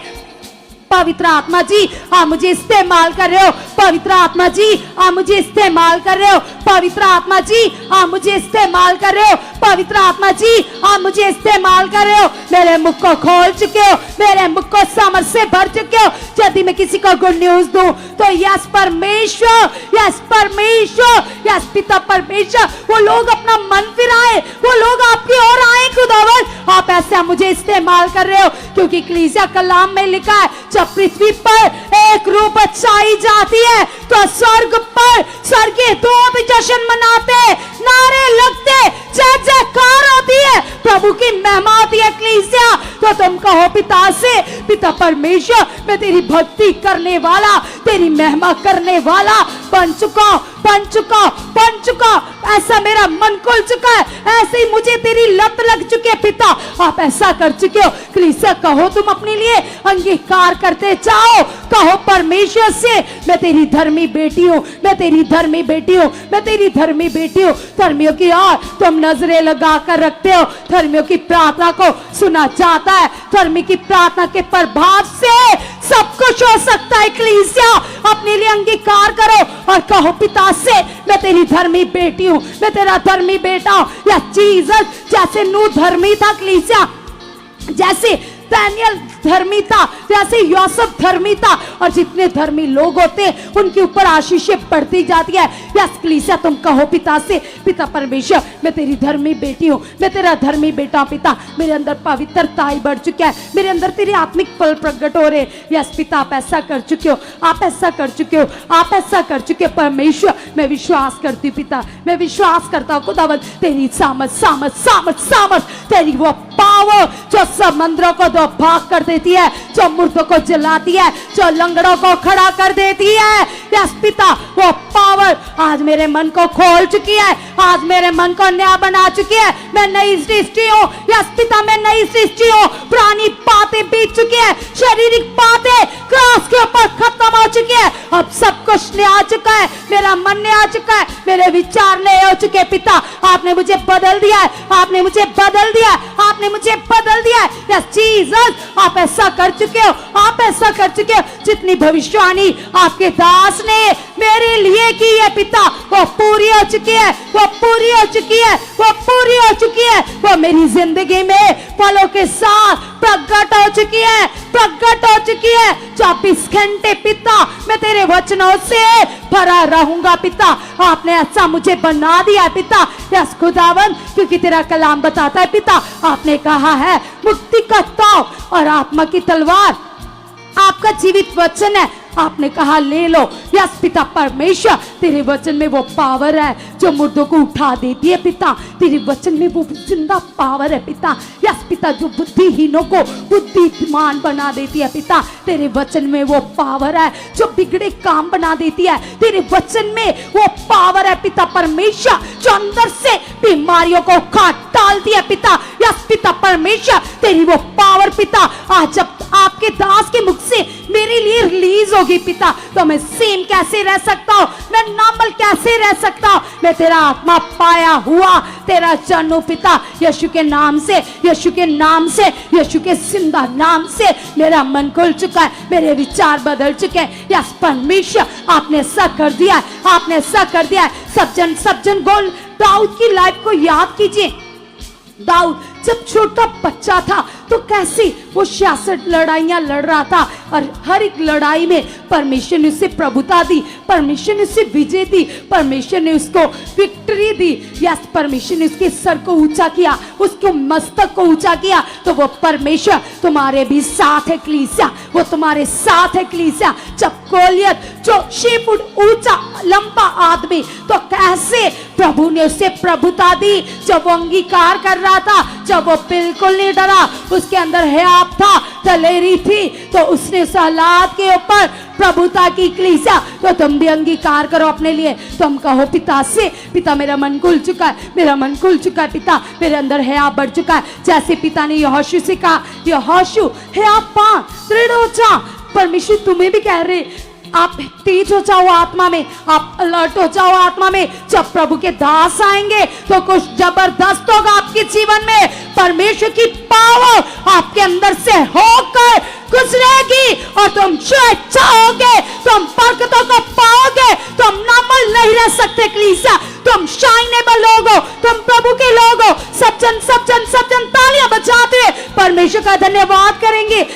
पवित्र आत्मा जी आप मुझे इस्तेमाल कर रहे हो, पवित्र आत्मा जी आप मुझे इस्तेमाल कर रहे हो, पवित्र आत्मा जी आप मुझे इस्तेमाल कर रहे हो, पवित्र आत्मा जी आप मुझे इस्तेमाल कर रहे हो। मेरे मुख को खोल चुके हो, मेरे मुख को सामर्थ से भर चुके हो। यदि मैं किसी को गुड न्यूज दूं तो यस परमेश्वर, यस परमेश्वर, यस पिता परमेश्वर, वो लोग अपना मन फिराए, वो लोग आपकी ओर आए खुदावन। आप ऐसा मुझे इस्तेमाल कर रहे हो, क्योंकि कलीसिया कलाम में लिखा है जब पृथ्वी पर एक रूप छाई जाती है तो स्वर्ग पर स्वर्गीय दूत जश्न मनाते, नारे लगते, जय जयकार होती है, प्रभु की महिमा होती है। कलीसिया तो तुम कहो पिता से, पिता परमेश्वर मैं तेरी भक्ति करने वाला, तेरी महिमा करने वाला बन चुका, बन चुका, बन चुका। ऐसा मेरा मन खुल चुका है, ऐसे ही मुझे तेरी लत लग चुकी है पिता, आप ऐसा कर चुके हो। कलीसिया कहो तुम अपने लिए अंगीकार करते जाओ, कहो परमेश्वर से मैं तेरी धर्मी बेटी हूँ, मैं तेरी धर्मी बेटी हूँ, मैं तेरी धर्मी बेटी हूँ। धर्मियों की ओर तुम नजरें लगा कर रखते हो, धर्मियों की प्रार्थना को सुना जाता है, धर्मी की प्रार्थना के प्रभाव से सब कुछ हो सकता है। कलीसिया अपने लिए अंगीकार करो और कहो पिता से मैं तेरी धर्मी बेटी हूँ, मैं तेरा धर्मी बेटा हूँ। या जीसस जैसे नूह धर्मी था कलीसिया, जैसे दानियल धर्मी था, जैसे यूसुफ धर्मी था, और जितने धर्मी लोग होते हैं उनके ऊपर आशीषें बढ़ती जाती है। यस कलीसिया तुम कहो पिता से, पिता परमेश्वर मैं तेरी धर्मी बेटी हूँ, मैं तेरा धर्मी बेटा हूँ पिता, मेरे अंदर पवित्रता बढ़ चुका है, मेरे अंदर तेरे आत्मिक फल प्रकट हो रहे। यस पिता आप ऐसा कर चुके हो, आप ऐसा कर चुके हो, आप ऐसा कर चुके हो परमेश्वर। मैं विश्वास करती हूँ पिता, मैं विश्वास करता हूँ खुदावंद तेरी सामर्थ, सामर्थ, सामर्थ, सामर्थ, तेरी वो पावर जो समंदरों को दो भाग कर देती है, जो मुर्दों को जलाती है, जो लंगड़ों को खड़ा कर देती है। यस पिता वो पावर आज मेरे मन को खोल चुकी है, आज मेरे मन को नया बना चुकी है। मैं नई सृष्टि हूँ। यस पिता मैं नई सृष्टि हूँ। पुरानी बातें बीत चुकी है, शारीरिक बातें क्रॉस के ऊपर खत्म हो चुकी है, अब सब कुछ नया आ चुका है, मेरा मन नया आ चुका है, मेरे विचार नए हो चुके हैं। पिता आपने मुझे बदल दिया है, आपने मुझे बदल दिया है, आपने मुझे बदल दिया है। यस जीसस आप ऐसा कर चुके हो, आप ऐसा कर चुके हो। जितनी भविष्यवाणी आपके दास ने मेरे लिए की है पिता वो पूरी हो चुकी है, वो पूरी हो चुकी है, वो पूरी हो चुकी है। वो मेरी जिंदगी में फलों के साथ प्रकट हो चुकी है, प्रकट हो चुकी है। 24 घंटे पिता मैं तेरे वचनों से भरा रहूंगा पिता, आपने ऐसा मुझे बना दिया पिता। यस खुदावन क्योंकि तेरा कलाम बताता है पिता, आपने कहा है मुक्ति का ताव और आत्मा की तलवार आपका जीवित वचन है, आपने कहा ले लो। यस पिता परमेश्वर तेरे वचन में वो पावर है जो मुर्दों को उठा देती है पिता, तेरे वचन में वो जिंदा पावर है पिता। यस पिता जो बुद्धिहीनों को बुद्धिमान बना देती है पिता, तेरे वचन में वो पावर है जो बिगड़े काम बना देती है, तेरे वचन में वो पावर है पिता परमेश्वर जो अंदर से बीमारियों को काट डालती है पिता। यस पिता परमेश्वर तेरी वो पावर पिता आज जब आपके दास के मुख से मेरे लिए रिलीज होगी पिता, तो मैं सेम कैसे रह सकता हूँ, मैं नॉर्मल कैसे रह सकता हूँ। मैं तेरा आत्मा पाया हुआ तेरा जन हूँ पिता। यीशु के नाम से, यीशु के नाम से, यीशु के जिंदा नाम से मेरा मन खुल चुका है, मेरे विचार बदल चुके हैं। यस परमेश्वर आपने ऐसा कर दिया है, आपने ऐसा कर दिया है। सब जन गोल दाऊद की लाइफ को याद कीजिए। दाऊद जब छोटा बच्चा था तो कैसे वो 66 लड़ाइयां लड़ रहा था और हर एक लड़ाई में परमेश्वर ने उसे प्रभुता दी, परमेश्वर ने उसे विजय दी, परमेश्वर ने उसको विक्ट्री दी। यस परमेश्वर ने उसके सर को ऊंचा किया, उसको मस्तक को ऊंचा किया। तो वो परमेश्वर तुम्हारे भी साथ है कलीसिया, वो तुम्हारे साथ है कलीसिया। जब गोलियत जो 6 फुट ऊंचा लंबा आदमी, तो कैसे प्रभु ने उसे प्रभुता दी। जब वो अंगीकार कर रहा था, जब वो बिल्कुल नहीं डरा, उसके अंदर हयात था, दलेरी थी, तो उसने उस हालात के ऊपर प्रभुता की कलीसिया। तो तुम भी अंगीकार करो अपने लिए, तुम कहो पिता से, पिता मेरा मन खुल चुका है, मेरा मन खुल चुका है पिता, मेरे अंदर हया बढ़ चुका है। जैसे पिता ने यहोशू से कहा, यहोशू हया पा, दृढ़ हो जा। परमेश्वर तुम्हें भी कह रहे, आप तेज हो जाओ आत्मा में, आप अलर्ट हो जाओ आत्मा में। जब प्रभु के दास आएंगे तो कुछ जबरदस्त होगा आपके जीवन में। परमेश्वर की पावर आपके अंदर से होकर गुजरेगी और तुम जो चाहोगे तुम बरकतों को पाओगे। तुम नॉर्मल नहीं रह सकते कलीसिया, तुम शाइनेबल लोग हो, तुम प्रभु के लोग हो। सब जन तालियां बजाते हुए परमेश्वर का धन्यवाद करेंगे।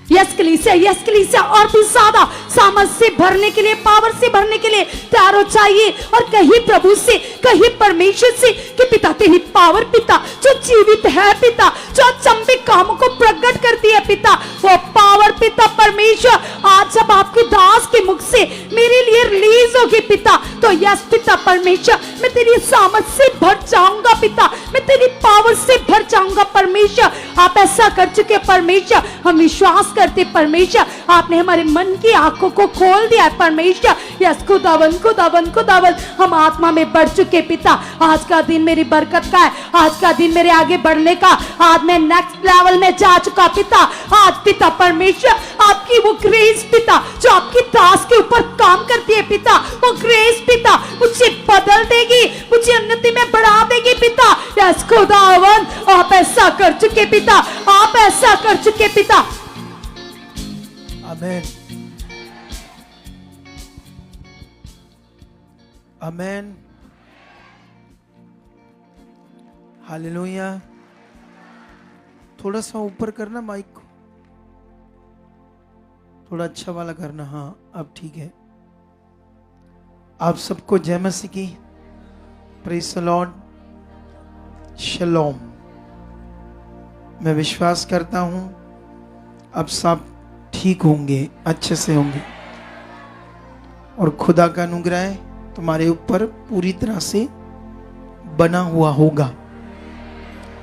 यस कलीसिया और भी ज्यादा सामर्थ से भरने के लिए, पावर से भरने के लिए तैयार हो चाहिए। और कहीं प्रभु से, कहीं परमेश्वर से कि पिता तेरी पावर पिता जो जीवित है पिता, जो अचंभित कामों को प्रकट करती है पिता, वो पावर पिता परमेश्वर आज जब आपके दास के मुख से मेरे लिए रिलीज होगी पिता, तो यस पिता परमेश्वर मैं तेरी सामर्थ से भर जाऊंगा पिता, मैं तेरी पावर से भर जाऊंगा परमेश्वर। आप ऐसा कर चुके परमेश्वर, हम विश्वास करते परमेश्वर, आपने हमारे मन की आंखों को खोल दिया परमेश्वर। यस खुदावन हम आत्मा में बढ़ चुके पिता। आज का दिन मेरी बरकत का है, आज का दिन मेरे आगे बढ़ने का, आज मैं नेक्स्ट लेवल में जा चुका पिता। आज पिता परमेश्वर आपकी वो ग्रेस पिता जो आपकी दास के ऊपर काम करती है पिता, वो ग्रेस पिता मुझे बदल देगी, मुझे उन्नति में बढ़ा देगी पिता। यस खुदावन आप ऐसा कर चुके पिता, आप ऐसा कर चुके पिता। आमेन, आमेन, हालेलुया। थोड़ा सा ऊपर करना माइक को, थोड़ा अच्छा वाला करना। हाँ अब ठीक है। आप सबको जय मसीह की, प्रेज़ द लॉर्ड, शलोम। मैं विश्वास करता हूं अब सब ठीक होंगे, अच्छे से होंगे और खुदा का अनुग्रह तुम्हारे ऊपर पूरी तरह से बना हुआ होगा,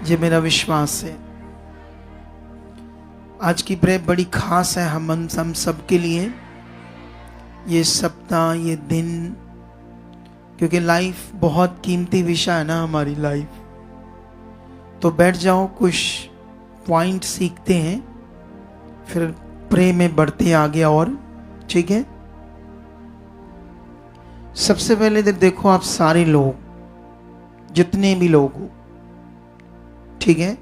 ये मेरा विश्वास है। आज की प्रे बड़ी खास है हम सब के लिए, ये सप्ताह, ये दिन, क्योंकि लाइफ बहुत कीमती विषय है ना हमारी लाइफ। तो बैठ जाओ, कुछ पॉइंट सीखते हैं, फिर प्रे में बढ़ते आगे और, ठीक है। सबसे पहले देखो आप सारे लोग, जितने भी लोग हो, ठीक है,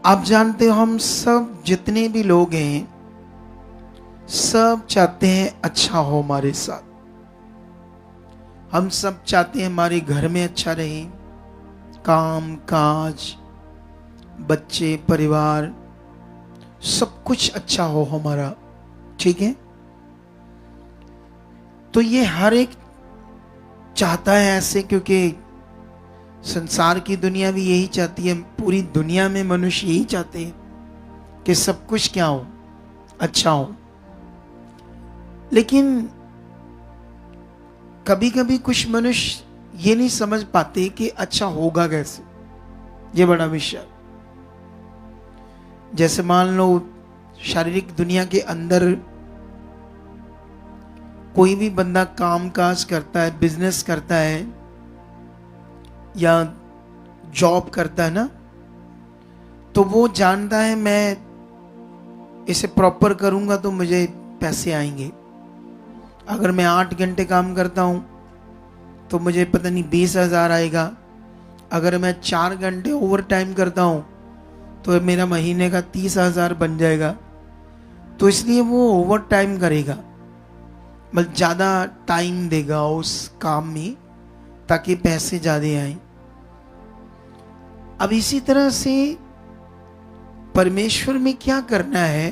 आप जानते हो हम सब जितने भी लोग हैं सब चाहते हैं अच्छा हो हमारे साथ। हम सब चाहते हैं हमारे घर में अच्छा रहे, काम काज, बच्चे, परिवार, सब कुछ अच्छा हो हमारा, ठीक है। तो ये हर एक चाहता है ऐसे, क्योंकि संसार की दुनिया भी यही चाहती है, पूरी दुनिया में मनुष्य यही चाहते हैं कि सब कुछ क्या हो, अच्छा हो। लेकिन कभी कभी कुछ मनुष्य ये नहीं समझ पाते कि अच्छा होगा कैसे, ये बड़ा विषय। जैसे मान लो शारीरिक दुनिया के अंदर कोई भी बंदा काम काज करता है, बिजनेस करता है या जॉब करता है ना, तो वो जानता है मैं इसे प्रॉपर करूंगा तो मुझे पैसे आएंगे। अगर मैं 8 घंटे काम करता हूं तो मुझे पता नहीं 20,000 आएगा। अगर मैं 4 घंटे ओवर टाइम करता हूं तो मेरा महीने का 30,000 बन जाएगा। तो इसलिए वो ओवर टाइम करेगा, मतलब ज़्यादा टाइम देगा उस काम में ताकि पैसे ज़्यादा आए। अब इसी तरह से परमेश्वर में क्या करना है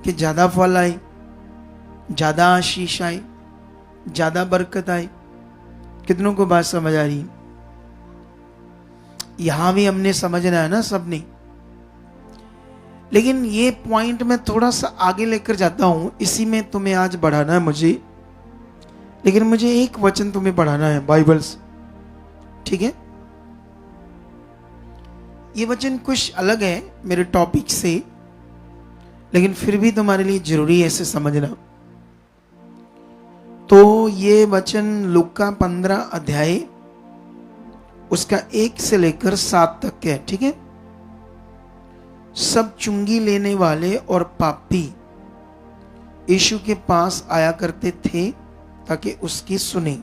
कि ज़्यादा फल आए, ज़्यादा आशीष आए, ज़्यादा बरकत आए। कितनों को बात समझ आ रही? यहां भी हमने समझना है ना सबने। लेकिन ये पॉइंट मैं थोड़ा सा आगे लेकर जाता हूं, इसी में तुम्हें आज बढ़ाना है मुझे। लेकिन मुझे एक वचन तुम्हें पढ़ाना है बाइबल से, ठीक है। ये वचन कुछ अलग है मेरे टॉपिक से, लेकिन फिर भी तुम्हारे लिए जरूरी है इसे समझना। तो ये वचन लूका 15 अध्याय उसका 1 से लेकर 7 तक है, ठीक है। सब चुंगी लेने वाले और पापी यीशु के पास आया करते थे ताकि उसकी सुने।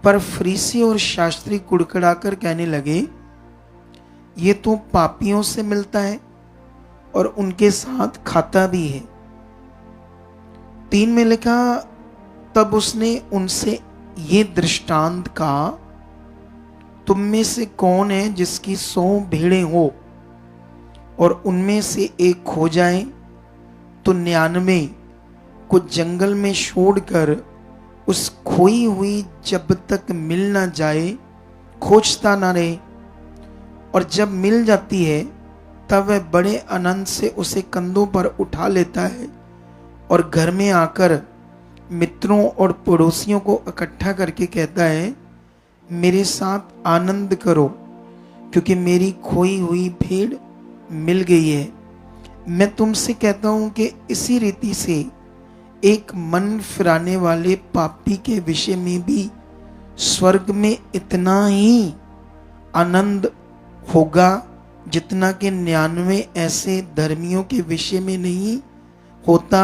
पर फरीसी और शास्त्री कुड़कुड़ाकर कहने लगे, ये तो पापियों से मिलता है और उनके साथ खाता भी है। 3 में लिखा, तब उसने उनसे ये दृष्टांत कहा, तुम में से कौन है जिसकी 100 भेड़ें हो और उनमें से एक खो जाए तो 99 को जंगल में छोड़कर उस खोई हुई जब तक मिल ना जाए खोजता ना रहे, और जब मिल जाती है तब वह बड़े आनंद से उसे कंधों पर उठा लेता है और घर में आकर मित्रों और पड़ोसियों को इकट्ठा करके कहता है, मेरे साथ आनंद करो क्योंकि मेरी खोई हुई भेड़ मिल गई है। मैं तुमसे कहता हूं कि इसी रीति से एक मन फिराने वाले पापी के विषय में भी स्वर्ग में इतना ही आनंद होगा जितना कि 99 ऐसे धर्मियों के विषय में नहीं होता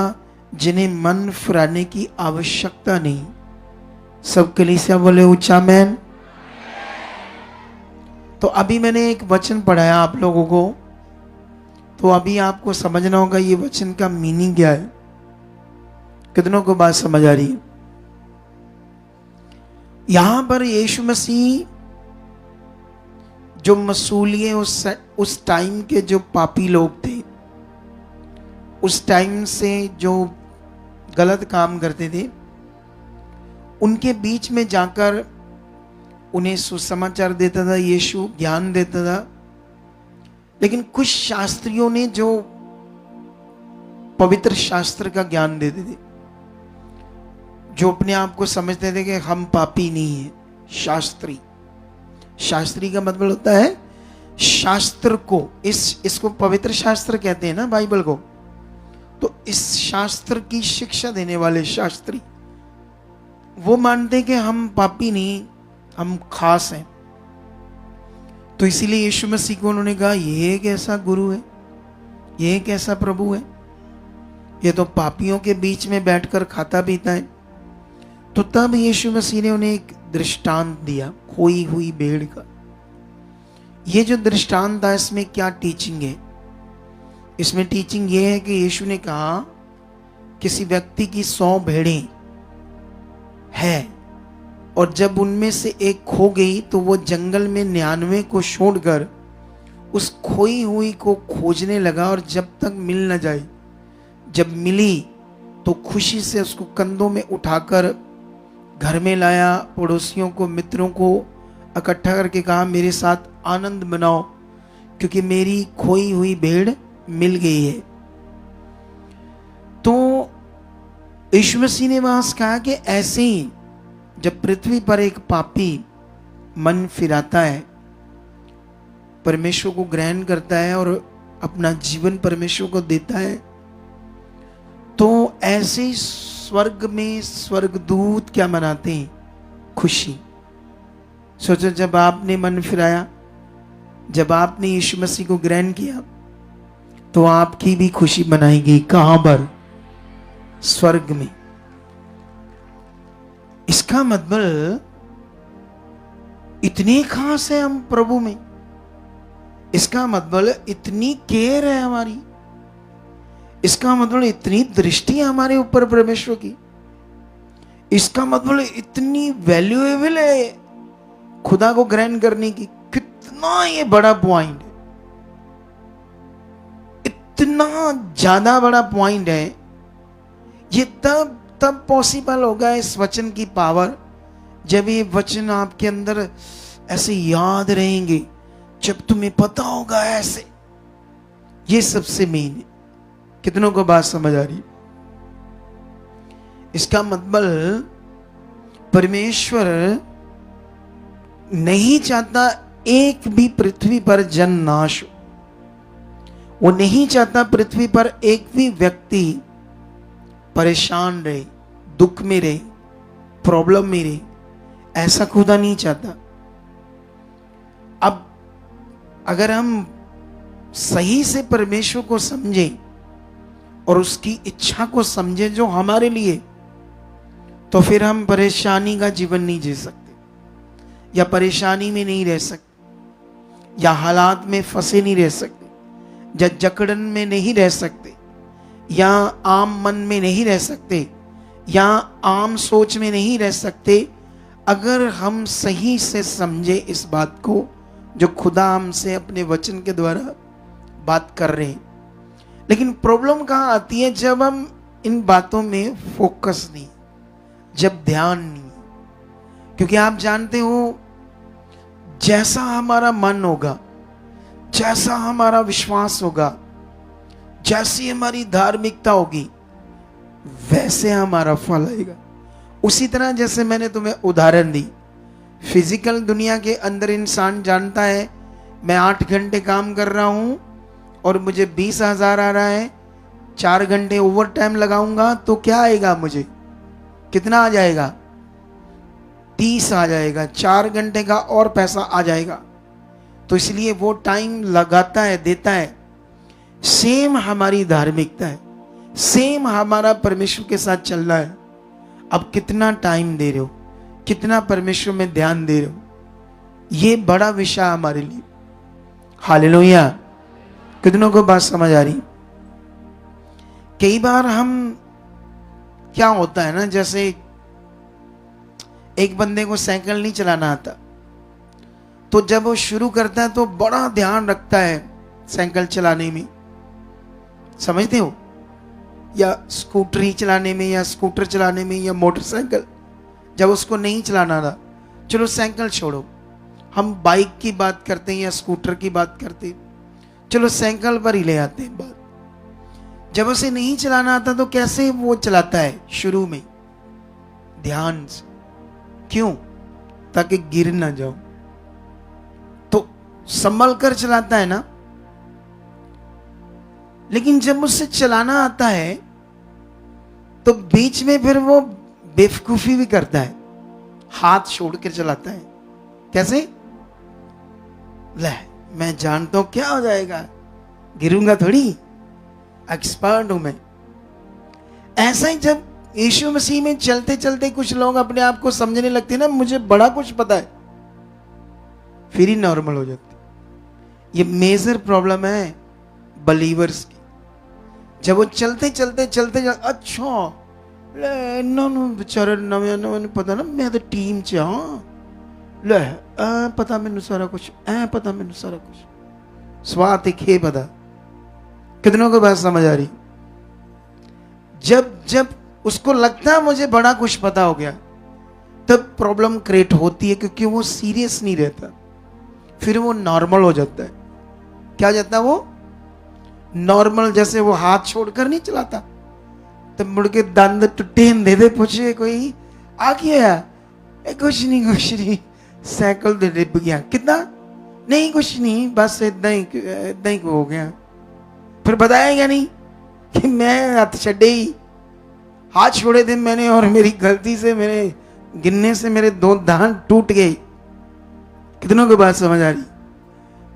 जिन्हें मन फिराने की आवश्यकता नहीं। सब कलीसिया बोले ऊंचा आमीन। तो अभी मैंने एक वचन पढ़ाया आप लोगों को, तो अभी आपको समझना होगा ये वचन का मीनिंग क्या है। कितनों को बात समझ आ रही है? यहां पर यीशु मसीह जो मसूलिये उस टाइम के जो पापी लोग थे, उस टाइम से जो गलत काम करते थे, उनके बीच में जाकर उन्हें सुसमाचार देता था, यीशु ज्ञान देता था। लेकिन कुछ शास्त्रियों ने जो पवित्र शास्त्र का ज्ञान देते थे, जो अपने आप को समझते थे कि हम पापी नहीं हैं, शास्त्री का मतलब होता है शास्त्र को, इसको पवित्र शास्त्र कहते हैं ना बाइबल को। तो इस शास्त्र की शिक्षा देने वाले शास्त्री वो मानते हैं कि हम पापी नहीं, हम खास हैं। तो इसीलिए यीशु मसीह को उन्होंने कहा, ये कैसा गुरु है, ये कैसा प्रभु है, ये तो पापियों के बीच में बैठकर खाता पीता है। तो तब यीशु मसीह ने उन्हें एक दृष्टांत दिया, खोई हुई भेड़ का। ये जो दृष्टांत था, इसमें क्या टीचिंग है? इसमें टीचिंग ये है कि यीशु ने कहा, किसी व्यक्ति की 100 भेड़ें है और जब उनमें से एक खो गई तो वो जंगल में 99 को छोड़कर उस खोई हुई को खोजने लगा, और जब तक मिल न जाए, जब मिली तो खुशी से उसको कंधों में उठाकर घर में लाया, पड़ोसियों को, मित्रों को इकट्ठा करके कहा, मेरे साथ आनंद मनाओ क्योंकि मेरी खोई हुई भेड़ मिल गई है। तो यीशु मसीह ने वहां से कहा कि ऐसे ही जब पृथ्वी पर एक पापी मन फिराता है, परमेश्वर को ग्रहण करता है और अपना जीवन परमेश्वर को देता है, तो ऐसे ही स्वर्ग में स्वर्गदूत क्या मनाते हैं? खुशी। सोचो, जब आपने मन फिराया, जब आपने यीशु मसीह को ग्रहण किया, तो आपकी भी खुशी मनाई गई। कहां पर? स्वर्ग में। इसका मतलब इतने खास है हम प्रभु में, इसका मतलब इतनी केयर है हमारी, इसका मतलब इतनी दृष्टि है हमारे ऊपर परमेश्वर की, इसका मतलब इतनी वैल्यूएबल है खुदा को ग्रहण करने की। कितना ये बड़ा पॉइंट है, इतना ज्यादा बड़ा पॉइंट है। ये तब पॉसिबल होगा इस वचन की पावर, जब ये वचन आपके अंदर ऐसे याद रहेंगे, जब तुम्हें पता होगा ऐसे। ये सबसे मेन है। कितनों को बात समझ आ रही? इसका मतलब परमेश्वर नहीं चाहता एक भी पृथ्वी पर जन नाश हो। वो नहीं चाहता पृथ्वी पर एक भी व्यक्ति परेशान रहे, दुख में रहे, प्रॉब्लम में रहे। ऐसा खुदा नहीं चाहता। अब अगर हम सही से परमेश्वर को समझें और उसकी इच्छा को समझें जो हमारे लिए, तो फिर हम परेशानी का जीवन नहीं जी सकते। या परेशानी में नहीं रह सकते, या हालात में फंसे नहीं रह सकते, या जकड़न में नहीं रह सकते, या आम मन में नहीं रह सकते, या आम सोच में नहीं रह सकते, अगर हम सही से समझे इस बात को जो खुदा हमसे अपने वचन के द्वारा बात कर रहे हैं। लेकिन प्रॉब्लम कहाँ आती है? जब हम इन बातों में फोकस नहीं, जब ध्यान नहीं। क्योंकि आप जानते हो, जैसा हमारा मन होगा, जैसा हमारा विश्वास होगा, जैसी हमारी धार्मिकता होगी, वैसे हमारा फल आएगा। उसी तरह जैसे मैंने तुम्हें उदाहरण दी, फिजिकल दुनिया के अंदर इंसान जानता है मैं 8 घंटे काम कर रहा हूं और मुझे 20,000 आ रहा है, 4 घंटे ओवर टाइम लगाऊंगा तो क्या आएगा? मुझे कितना आ जाएगा? 30 आ जाएगा। 4 घंटे का और पैसा आ जाएगा। तो इसलिए वो टाइम लगाता है, देता है। सेम हमारी धार्मिकता है, सेम हमारा परमेश्वर के साथ चलना है। अब कितना टाइम दे रहे हो, कितना परमेश्वर में ध्यान दे रहे हो, ये बड़ा विषय हमारे लिए। हालेलुया। कितनों को बात समझ आ रही? कई बार हम, क्या होता है ना, जैसे एक बंदे को साइकिल नहीं चलाना आता, तो जब वो शुरू करता है तो बड़ा ध्यान रखता है साइकिल चलाने में, समझते हो? या स्कूटरी चलाने में, या स्कूटर चलाने में, या मोटरसाइकिल। जब उसको नहीं चलाना था, चलो साइकिल छोड़ो, हम बाइक की बात करते हैं या स्कूटर की बात करते हैं, चलो साइकिल पर ही ले आते हैं बात। जब उसे नहीं चलाना आता तो कैसे वो चलाता है? शुरू में ध्यान से। क्यों? ताकि गिर ना जाओ, तो संभल कर चलाता है ना। लेकिन जब उससे चलाना आता है तो बीच में फिर वो बेवकूफी भी करता है, हाथ छोड़ कर चलाता है। कैसे? ले, मैं जानता हूं क्या हो जाएगा, गिरूंगा थोड़ी, एक्सपर्ट हूं मैं। ऐसा ही जब यीशु मसीह में चलते चलते कुछ लोग अपने आप को समझने लगते ना, मुझे बड़ा कुछ पता है, फिर ही नॉर्मल हो जाते। ये मेजर प्रॉब्लम है बलीवर्स की। जब वो चलते चलते चलते अच्छा बेचारे नवे पता ना, मैं तो टीम च हाँ, ले पता मैनू सारा कुछ, पता मैनू सारा कुछ, स्वाद खे पता। कितनों को बात समझ आ रही? जब जब उसको लगता है मुझे बड़ा कुछ पता हो गया, तब प्रॉब्लम क्रिएट होती है, क्योंकि वो सीरियस नहीं रहता, फिर वो नॉर्मल हो जाता है। क्या हो जाता है वो? नॉर्मल। जैसे वो हाथ छोड़कर नहीं चलाता, तब मुड़ के दंद टूटे दे पूछे कोई आ गया, कुछ नहीं, साइकिल दे डिब गया, कितना नहीं, कुछ नहीं, बस इतना ही हो गया। फिर बताएगा नहीं कि मैं हाथ छड़े ही, हाथ छोड़े थे मैंने और मेरी गलती से, मेरे गिनने से मेरे 2 दांत टूट गए। कितनों को बात समझ आ रही?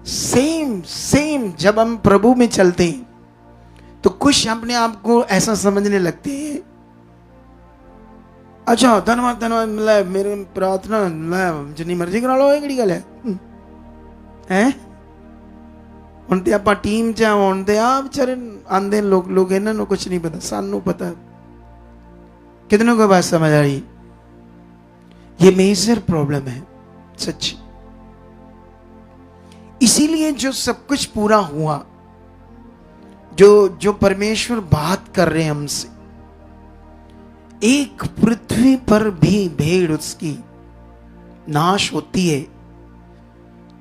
सेम जब हम प्रभु में चलते हैं तो कुछ अपने आप को ऐसा समझने लगते हैं, अच्छा धन्यवाद धन्यवाद, मेरे प्रार्थना जितनी मर्जी करा लो, एक गल है। ਹੁਣ ਤੇ ਆਪਾਂ ਟੀਮ ਚ ਆਉਣ ਤੇ ਆ ਵਿਚਾਰੇ ਆਂਦੇ लोग इन्होंने कुछ नहीं पता, सानू पता। कितनों को बात समझ आ रही? ये मेजर प्रॉब्लम है सच्ची। इसीलिए जो सब कुछ पूरा हुआ, जो परमेश्वर बात कर रहे हैं हमसे, एक पृथ्वी पर भी भेड़ उसकी नाश होती है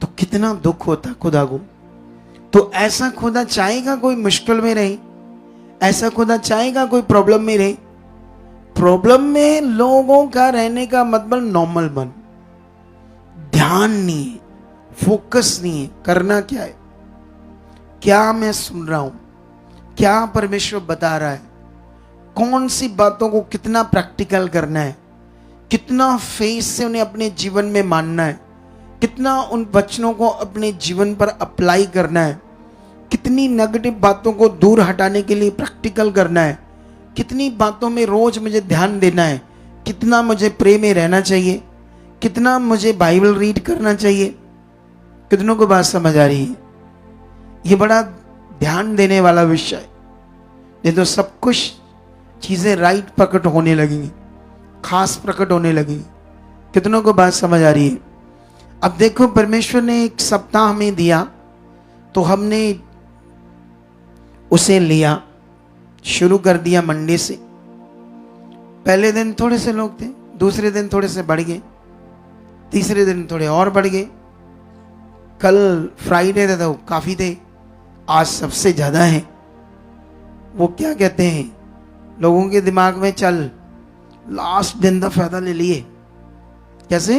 तो कितना दुख होता खुदा को। तो ऐसा खुदा चाहेगा कोई मुश्किल में रहे? ऐसा खुदा चाहेगा कोई प्रॉब्लम में रहे? प्रॉब्लम में लोगों का रहने का मतलब नॉर्मल मन, ध्यान नहीं है, फोकस नहीं है। करना क्या है? क्या मैं सुन रहा हूं? क्या परमेश्वर बता रहा है? कौन सी बातों को कितना प्रैक्टिकल करना है? कितना फेस से उन्हें अपने जीवन में मानना है? कितना उन वचनों को अपने जीवन पर अप्लाई करना है? कितनी नेगेटिव बातों को दूर हटाने के लिए प्रैक्टिकल करना है? कितनी बातों में रोज मुझे ध्यान देना है? कितना मुझे प्रे में रहना चाहिए? कितना मुझे बाइबल रीड करना चाहिए? कितनों को बात समझ आ रही है? ये बड़ा ध्यान देने वाला विषय है। नहीं तो सब कुछ चीजें राइट प्रकट होने लगेंगी, खास प्रकट होने लगेंगी। कितनों को बात समझ आ रही है? अब देखो, परमेश्वर ने एक सप्ताह हमें दिया, तो हमने उसे लिया, शुरू कर दिया मंडे से। पहले दिन थोड़े से लोग थे, दूसरे दिन थोड़े से बढ़ गए, तीसरे दिन थोड़े और बढ़ गए, कल फ्राइडे था तो काफी थे, आज सबसे ज्यादा है। वो क्या कहते हैं, लोगों के दिमाग में चल लास्ट दिन का फायदा ले लिए। कैसे?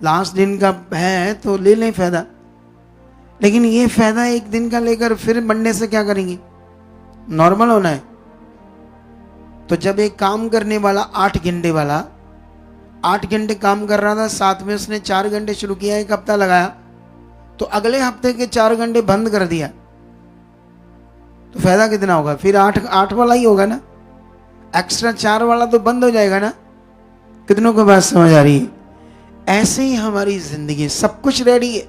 लास्ट दिन का है तो ले लें फायदा, लेकिन ये फायदा एक दिन का लेकर फिर मंडे से क्या करेंगे? नॉर्मल होना है। तो जब एक काम करने वाला 8 घंटे वाला 8 घंटे काम कर रहा था, साथ में उसने 4 घंटे शुरू किया, एक हफ्ता लगाया, तो अगले हफ्ते के 4 घंटे बंद कर दिया, तो फायदा कितना होगा? फिर 8 वाला ही होगा ना, एक्स्ट्रा 4 वाला तो बंद हो जाएगा ना। कितनों को बात समझ आ रही है? ऐसे ही हमारी जिंदगी, सब कुछ रेडी है,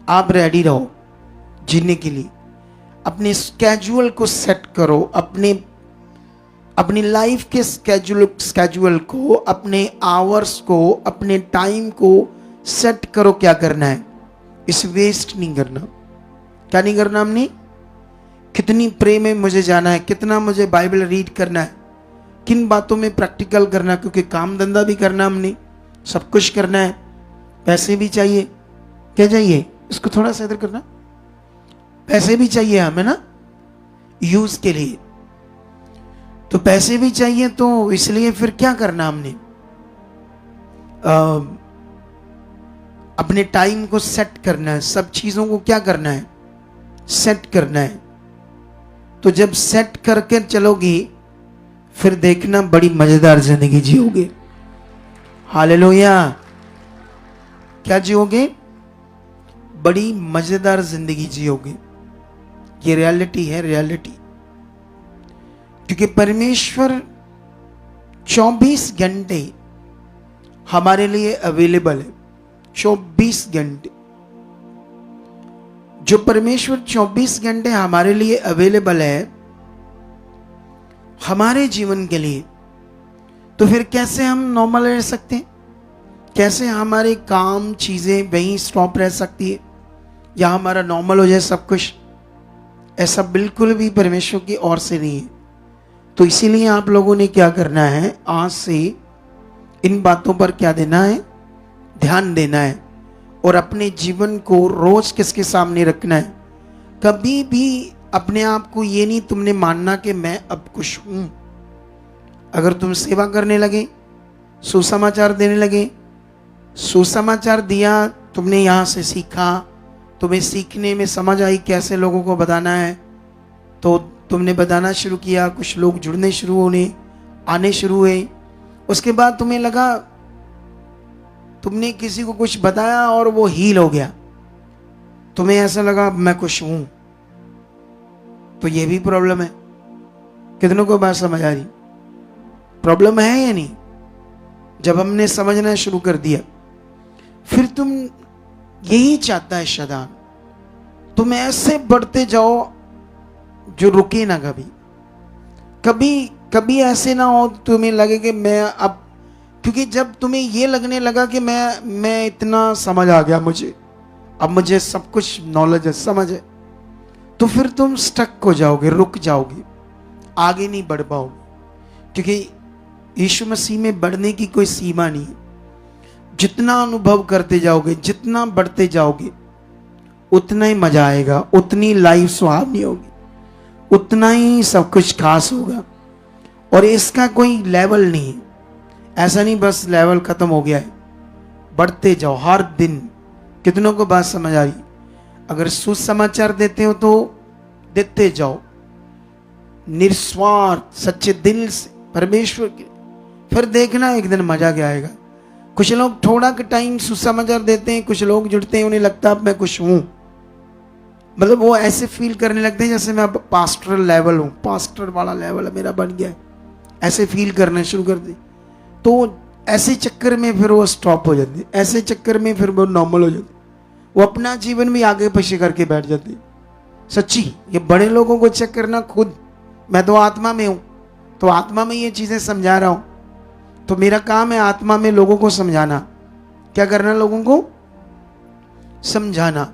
आप रेडी रहो जीने के लिए। अपने स्केड्यूल को सेट करो, अपनी लाइफ के स्केड्यूल को, अपने आवर्स को, अपने टाइम को सेट करो। क्या करना है? इस वेस्ट नहीं करना। क्या नहीं करना हमने? कितनी प्रे में मुझे जाना है, कितना मुझे बाइबल रीड करना है, किन बातों में प्रैक्टिकल करना, क्योंकि काम धंधा भी करना, हमने सब कुछ करना है, पैसे भी चाहिए। क्या चाहिए? इसको थोड़ा सा इधर करना, पैसे भी चाहिए हमें ना यूज के लिए, तो पैसे भी चाहिए, तो इसलिए फिर क्या करना हमने? अपने टाइम को सेट करना है, सब चीजों को क्या करना है? सेट करना है। तो जब सेट करके चलोगी, फिर देखना बड़ी मजेदार जिंदगी जियोगे। हालेलुया। क्या जियोगे? बड़ी मजेदार जिंदगी जियोगे। ये रियलिटी है, रियलिटी। क्योंकि परमेश्वर 24 घंटे हमारे लिए अवेलेबल है। 24 घंटे जो परमेश्वर 24 घंटे हमारे लिए अवेलेबल है हमारे जीवन के लिए, तो फिर कैसे हम नॉर्मल रह सकते हैं? कैसे हमारे काम, चीजें वहीं स्टॉप रह सकती है, या हमारा नॉर्मल हो जाए सब कुछ? ऐसा बिल्कुल भी परमेश्वर की ओर से नहीं है। तो इसीलिए आप लोगों ने क्या करना है, आज से इन बातों पर क्या देना है? ध्यान देना है, और अपने जीवन को रोज किसके सामने रखना है? कभी भी अपने आप को ये नहीं तुमने मानना कि मैं अब खुश हूं। अगर तुम सेवा करने लगे, सुसमाचार देने लगे, सुसमाचार दिया, तुमने यहां से सीखा, तुम्हें सीखने में समझ आई कैसे लोगों को बताना है, तो तुमने बताना शुरू किया, कुछ लोग जुड़ने शुरू आने शुरू हुए। उसके बाद तुम्हें लगा तुमने किसी को कुछ बताया और वो हील हो गया, तुम्हें ऐसा लगा मैं खुश हूं, तो ये भी प्रॉब्लम है। कितनों को बात समझ आ रही? प्रॉब्लम है या नहीं? जब हमने समझना शुरू कर दिया, फिर तुम यही चाहता है शैतान, तुम ऐसे बढ़ते जाओ जो रुके ना कभी ऐसे ना हो तुम्हें लगे कि मैं अब, क्योंकि जब तुम्हें ये लगने लगा कि मैं इतना समझ आ गया, अब मुझे सब कुछ नॉलेज है, समझ है, तो फिर तुम स्टक हो जाओगे, रुक जाओगे, आगे नहीं बढ़ पाओगे। क्योंकि यीशु मसीह में बढ़ने की कोई सीमा नहीं है। जितना अनुभव करते जाओगे, जितना बढ़ते जाओगे, उतना ही मजा आएगा, उतनी लाइफ सुहावनी होगी, उतना ही सब कुछ खास होगा। और इसका कोई लेवल नहीं है, ऐसा नहीं बस लेवल खत्म हो गया है, बढ़ते जाओ हर दिन। कितनों को बात समझ आ रही? अगर सुसमाचार देते हो तो देते जाओ निस्वार्थ सच्चे दिल से परमेश्वर के, फिर देखना एक दिन मजा क्या आएगा। कुछ लोग थोड़ा के टाइम सुसमाचार देते हैं, कुछ लोग जुड़ते हैं, उन्हें लगता है मैं कुछ हूं, मतलब वो ऐसे फील करने लगते हैं जैसे मैं अब पास्टरल लेवल हूं, पास्टर वाला लेवल मेरा बन गया है, ऐसे फील करना शुरू कर दे। तो ऐसे चक्कर में फिर वो स्टॉप हो जाती, ऐसे चक्कर में फिर वो नॉर्मल हो जाती, वो अपना जीवन भी आगे पीछे करके बैठ जाती। सच्ची, ये बड़े लोगों को चेक करना खुद। मैं तो आत्मा में हूं, तो आत्मा में ये चीजें समझा रहा हूं, तो मेरा काम है आत्मा में लोगों को समझाना। क्या करना? लोगों को समझाना।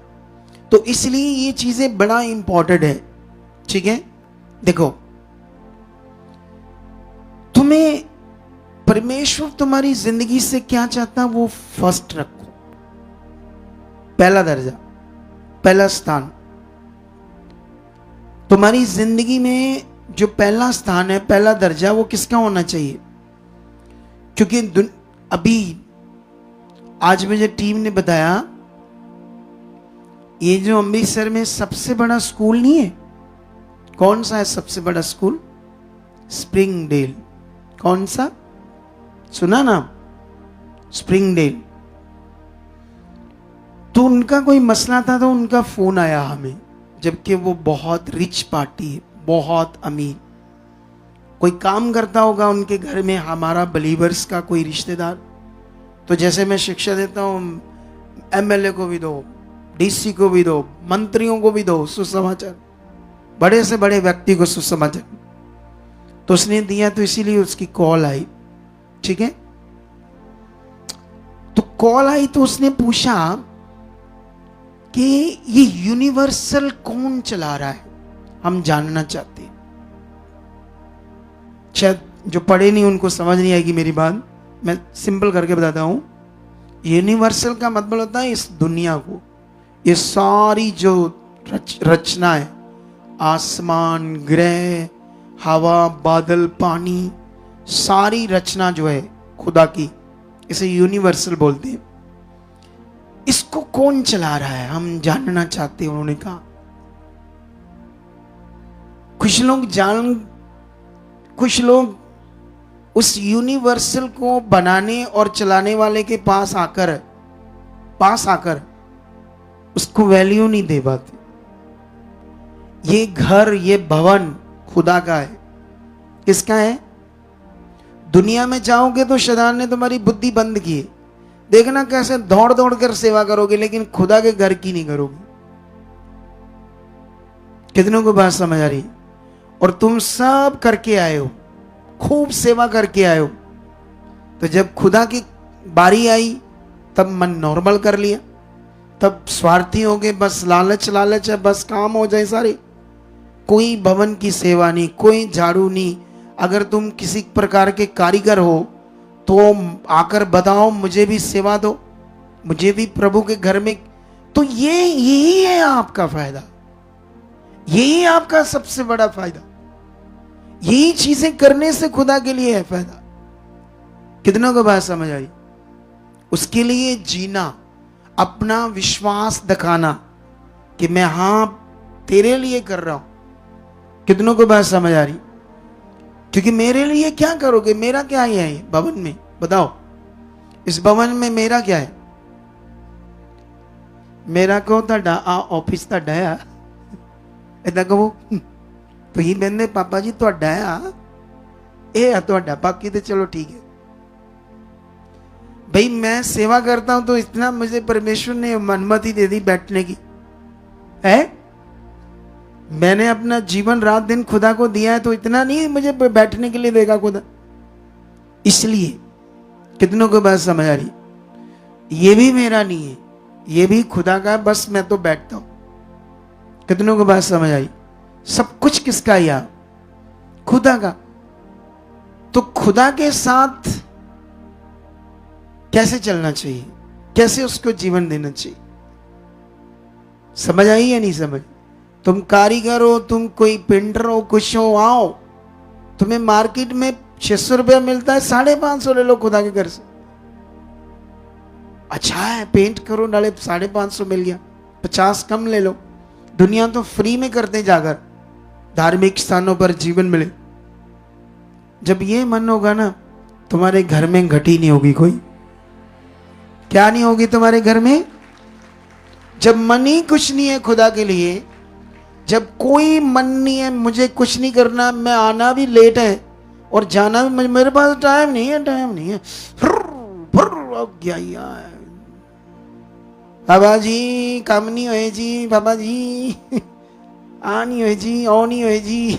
तो इसलिए ये चीजें बड़ा इंपॉर्टेंट है। ठीक है, देखो, तुम्हें परमेश्वर तुम्हारी जिंदगी से क्या चाहता है वो फर्स्ट रखो, पहला दर्जा, पहला स्थान। तुम्हारी जिंदगी में जो पहला स्थान है, पहला दर्जा, वो किसका होना चाहिए? क्योंकि अभी आज मुझे टीम ने बताया, ये जो अमृतसर में सबसे बड़ा स्कूल नहीं है, कौन सा है सबसे बड़ा स्कूल? स्प्रिंगडेल। कौन सा? सुना ना? स्प्रिंगडेल। तो उनका कोई मसला था, तो उनका फोन आया हमें, जबकि वो बहुत रिच पार्टी है, बहुत अमीर, कोई काम करता होगा उनके घर में, हमारा बिलीवर्स का कोई रिश्तेदार। तो जैसे मैं शिक्षा देता हूं, एमएलए को भी दो, डीसी को भी दो, मंत्रियों को भी दो सुसमाचार, बड़े से बड़े व्यक्ति को सुसमाचार। तो उसने दिया, तो इसीलिए उसकी कॉल आई। ठीक है, तो कॉल आई तो उसने पूछा कि ये यूनिवर्सल कौन चला रहा है, हम जानना चाहते हैं। शायद जो पढ़े नहीं उनको समझ नहीं आएगी मेरी बात, मैं सिंपल करके बताता हूं। यूनिवर्सल का मतलब होता है इस दुनिया को, ये सारी जो रचना है, आसमान, ग्रह, हवा, बादल, पानी, सारी रचना जो है खुदा की, इसे यूनिवर्सल बोलते हैं। इसको कौन चला रहा है, हम जानना चाहते हैं, उन्होंने कहा। कुछ लोग उस यूनिवर्सल को बनाने और चलाने वाले के पास आकर उसको वैल्यू नहीं दे पाते। ये घर, ये भवन खुदा का है। किसका है? दुनिया में जाओगे तो शैतान ने तुम्हारी बुद्धि बंद की है, देखना कैसे दौड़ दौड़ कर सेवा करोगे, लेकिन खुदा के घर की नहीं करोगे। कितनों को बात समझ आ रही? और तुम सब करके आए हो, खूब सेवा करके आए हो, तो जब खुदा की बारी आई तब मन नॉर्मल कर लिया, तब स्वार्थी हो गए, बस लालच है, बस काम हो जाए सारे। कोई भवन की सेवा नहीं, कोई झाड़ू नहीं। अगर तुम किसी प्रकार के कारीगर हो तो आकर बताओ, मुझे भी सेवा दो, मुझे भी प्रभु के घर में। तो यही है आपका फायदा, यही आपका सबसे बड़ा फायदा। यही चीजें करने से खुदा के लिए है फायदा। कितनों को बात समझ आई? उसके लिए जीना, अपना विश्वास दिखाना कि मैं हां तेरे लिए कर रहा हूं। कितनों को बात समझ आ रही? क्योंकि मेरे लिए क्या करोगे? मेरा क्या है ये भवन में? बताओ, इस भवन में मेरा क्या है? मेरा कहो ਤੁਹਾਡਾ ਆ ਆਫਿਸ ਤੁਹਾਡਾ ਆ, ਇਦਾਂ ਕਹੋ ਤੁਸੀਂ ਕਹਿੰਦੇ ਪਾਪਾ ਜੀ ਤੁਹਾਡਾ ਆ, ਇਹ ਆ ਤੁਹਾਡਾ, बाकी तो चलो ठीक है। भाई मैं सेवा करता हूं तो इतना मुझे परमेश्वर ने अनुमति दे दी बैठने की है। मैंने अपना जीवन रात दिन खुदा को दिया है, तो इतना नहीं मुझे बैठने के लिए देगा खुदा। इसलिए कितनों को बात समझ आ रही? ये भी मेरा नहीं है, ये भी खुदा का है, बस मैं तो बैठता हूं। कितनों को बात समझ आई? सब कुछ किसका? या खुदा का। तो खुदा के साथ कैसे चलना चाहिए, कैसे उसको जीवन देना चाहिए? समझ आई या नहीं समझ? तुम कारीगर हो, तुम कोई पेंटर हो, कुछ हो, आओ, तुम्हें मार्केट में 600 रुपया मिलता है, 550 ले लो खुदा के घर से। अच्छा है, पेंट करो, नाले 550 मिल गया, 50 कम ले लो। दुनिया तो फ्री में करते जाकर, धार्मिक स्थानों पर जीवन मिले। जब ये मन होगा ना, तुम्हारे घर में घटी नहीं होगी कोई। क्या नहीं होगी तुम्हारे घर में? जब मन ही कुछ नहीं है खुदा के लिए, जब कोई मन नहीं है, मुझे कुछ नहीं करना, मैं आना भी लेट है और जाना भी, मेरे पास टाइम नहीं है, थक गया यार, बाबा जी काम नहीं होए जी, बाबा जी आ नहीं होए जी, ओ नहीं होए जी,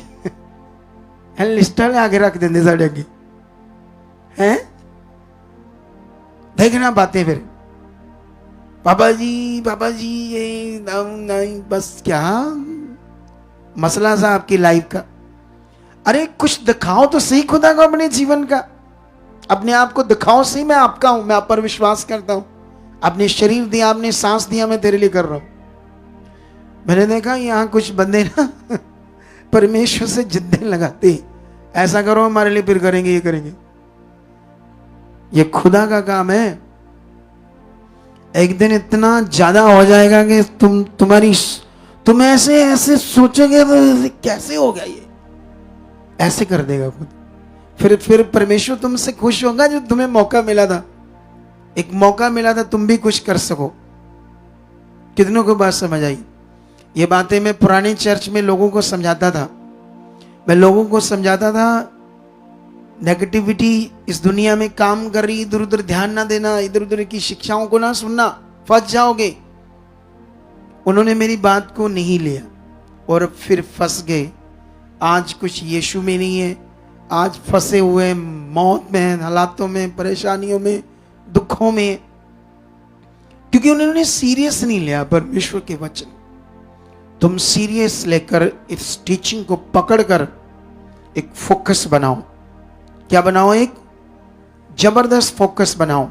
लिस्टा ले आगे रख देंगे साढ़े अगे हैं। देखना बातें फिर, बाबा जी ये नहीं, बस क्या मसला सा आपकी लाइफ का। अरे कुछ दिखाओ तो सही खुदा को अपने जीवन का, अपने आप को दिखाओ सही, मैं आपका हूं, मैं आप पर विश्वास करता हूं, आपने शरीर दिया, आपने सांस दिया, मैं तेरे लिए कर रहा हूं। मैंने देखा यहाँ कुछ बंदे ना परमेश्वर से जिद्दें लगाते, ऐसा करो हमारे लिए, फिर करेंगे, ये करेंगे। ये खुदा का काम है। एक दिन इतना ज्यादा हो जाएगा कि तुम ऐसे ऐसे सोचोगे तो कैसे हो गया ये, ऐसे कर देगा खुद। फिर परमेश्वर तुमसे खुश होगा जो तुम्हें मौका मिला था, एक मौका मिला था तुम भी कुछ कर सको। कितनों को बात समझ आई? ये बातें मैं पुराने चर्च में लोगों को समझाता था, मैं लोगों को समझाता था नेगेटिविटी इस दुनिया में काम कर रही, इधर उधर ध्यान ना देना, इधर उधर की शिक्षाओं को ना सुनना, फंस जाओगे। उन्होंने मेरी बात को नहीं लिया और फिर फंस गए। आज कुछ यीशु में नहीं है, आज फंसे हुए मौत में, हालातों में, परेशानियों में, दुखों में, क्योंकि उन्होंने सीरियस नहीं लिया परमेश्वर के वचन। तुम सीरियस लेकर इस टीचिंग को पकड़कर एक फोकस बनाओ। क्या बनाओ? एक जबरदस्त फोकस बनाओ,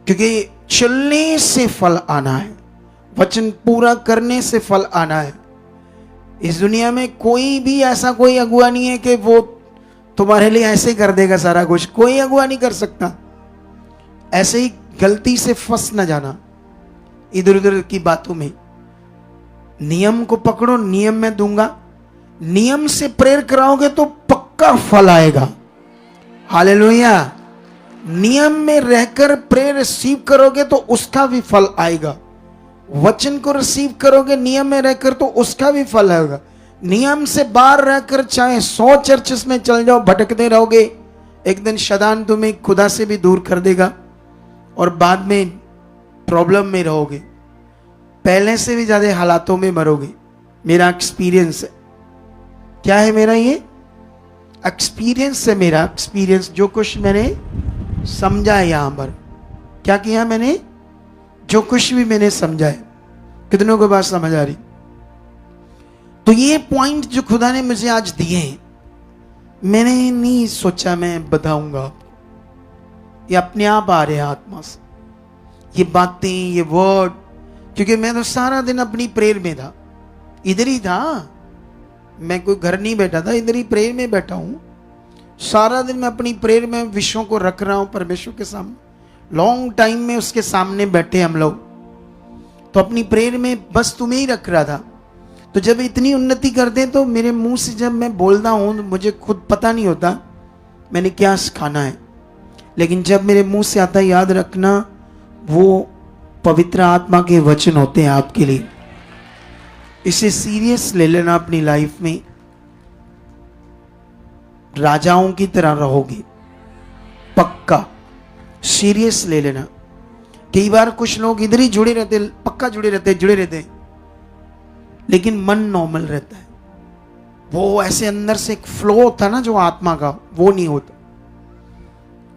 क्योंकि चलने से फल आना है, वचन पूरा करने से फल आना है। इस दुनिया में कोई भी ऐसा कोई अगुआ नहीं है कि वो तुम्हारे लिए ऐसे कर देगा सारा कुछ, कोई अगुआ नहीं कर सकता। ऐसे ही गलती से फंस ना जाना इधर उधर की बातों में। नियम को पकड़ो, नियम मैं दूंगा, नियम से प्रेयर कराओगे तो पक्का फल आएगा। हालेलुया। नियम में रहकर प्रेयर रिसीव करोगे तो उसका भी फल आएगा। वचन को रिसीव करोगे नियम में रहकर तो उसका भी फल आएगा। नियम से बाहर रहकर चाहे 100 चर्चेस में चल जाओ, भटकते रहोगे, एक दिन शैतान तुम्हें खुदा से भी दूर कर देगा और बाद में प्रॉब्लम में रहोगे, पहले से भी ज्यादा हालातों में मरोगे। मेरा एक्सपीरियंस है। क्या है मेरा? ये एक्सपीरियंस है, मेरा एक्सपीरियंस। जो कुछ मैंने समझा है यहां पर, क्या किया मैंने, जो कुछ भी मैंने समझा है। कितनों को बात समझ आ रही? तो ये पॉइंट जो खुदा ने मुझे आज दिए हैं, मैंने नहीं सोचा मैं बताऊंगा आपको, ये अपने आप आ रहे हैं आत्मा से, ये बातें, ये वर्ड, क्योंकि मैं तो सारा दिन अपनी प्रेयर में था, इधर ही था, मैं कोई घर नहीं बैठा था, इधर ही प्रेयर में बैठा हूं। सारा दिन मैं अपनी प्रेयर में विषयों को रख रहा हूं परमेश्वर के सामने। लॉन्ग टाइम में उसके सामने बैठे हम लोग, तो अपनी प्रेयर में बस तुम्हें ही रख रहा था। तो जब इतनी उन्नति करते हैं तो मेरे मुंह से जब मैं बोलता हूं मुझे खुद पता नहीं होता मैंने क्या सिखाना है, लेकिन जब मेरे मुंह से आता है, याद रखना वो पवित्र आत्मा के वचन होते हैं आपके लिए। इसे सीरियस ले लेना अपनी लाइफ में, राजाओं की तरह रहोगे, पक्का सीरियस ले लेना। कई बार कुछ लोग इधर ही जुड़े रहते, पक्का जुड़े रहते, लेकिन मन नॉर्मल रहता है। वो ऐसे अंदर से एक फ्लो होता ना जो आत्मा का, वो नहीं होता।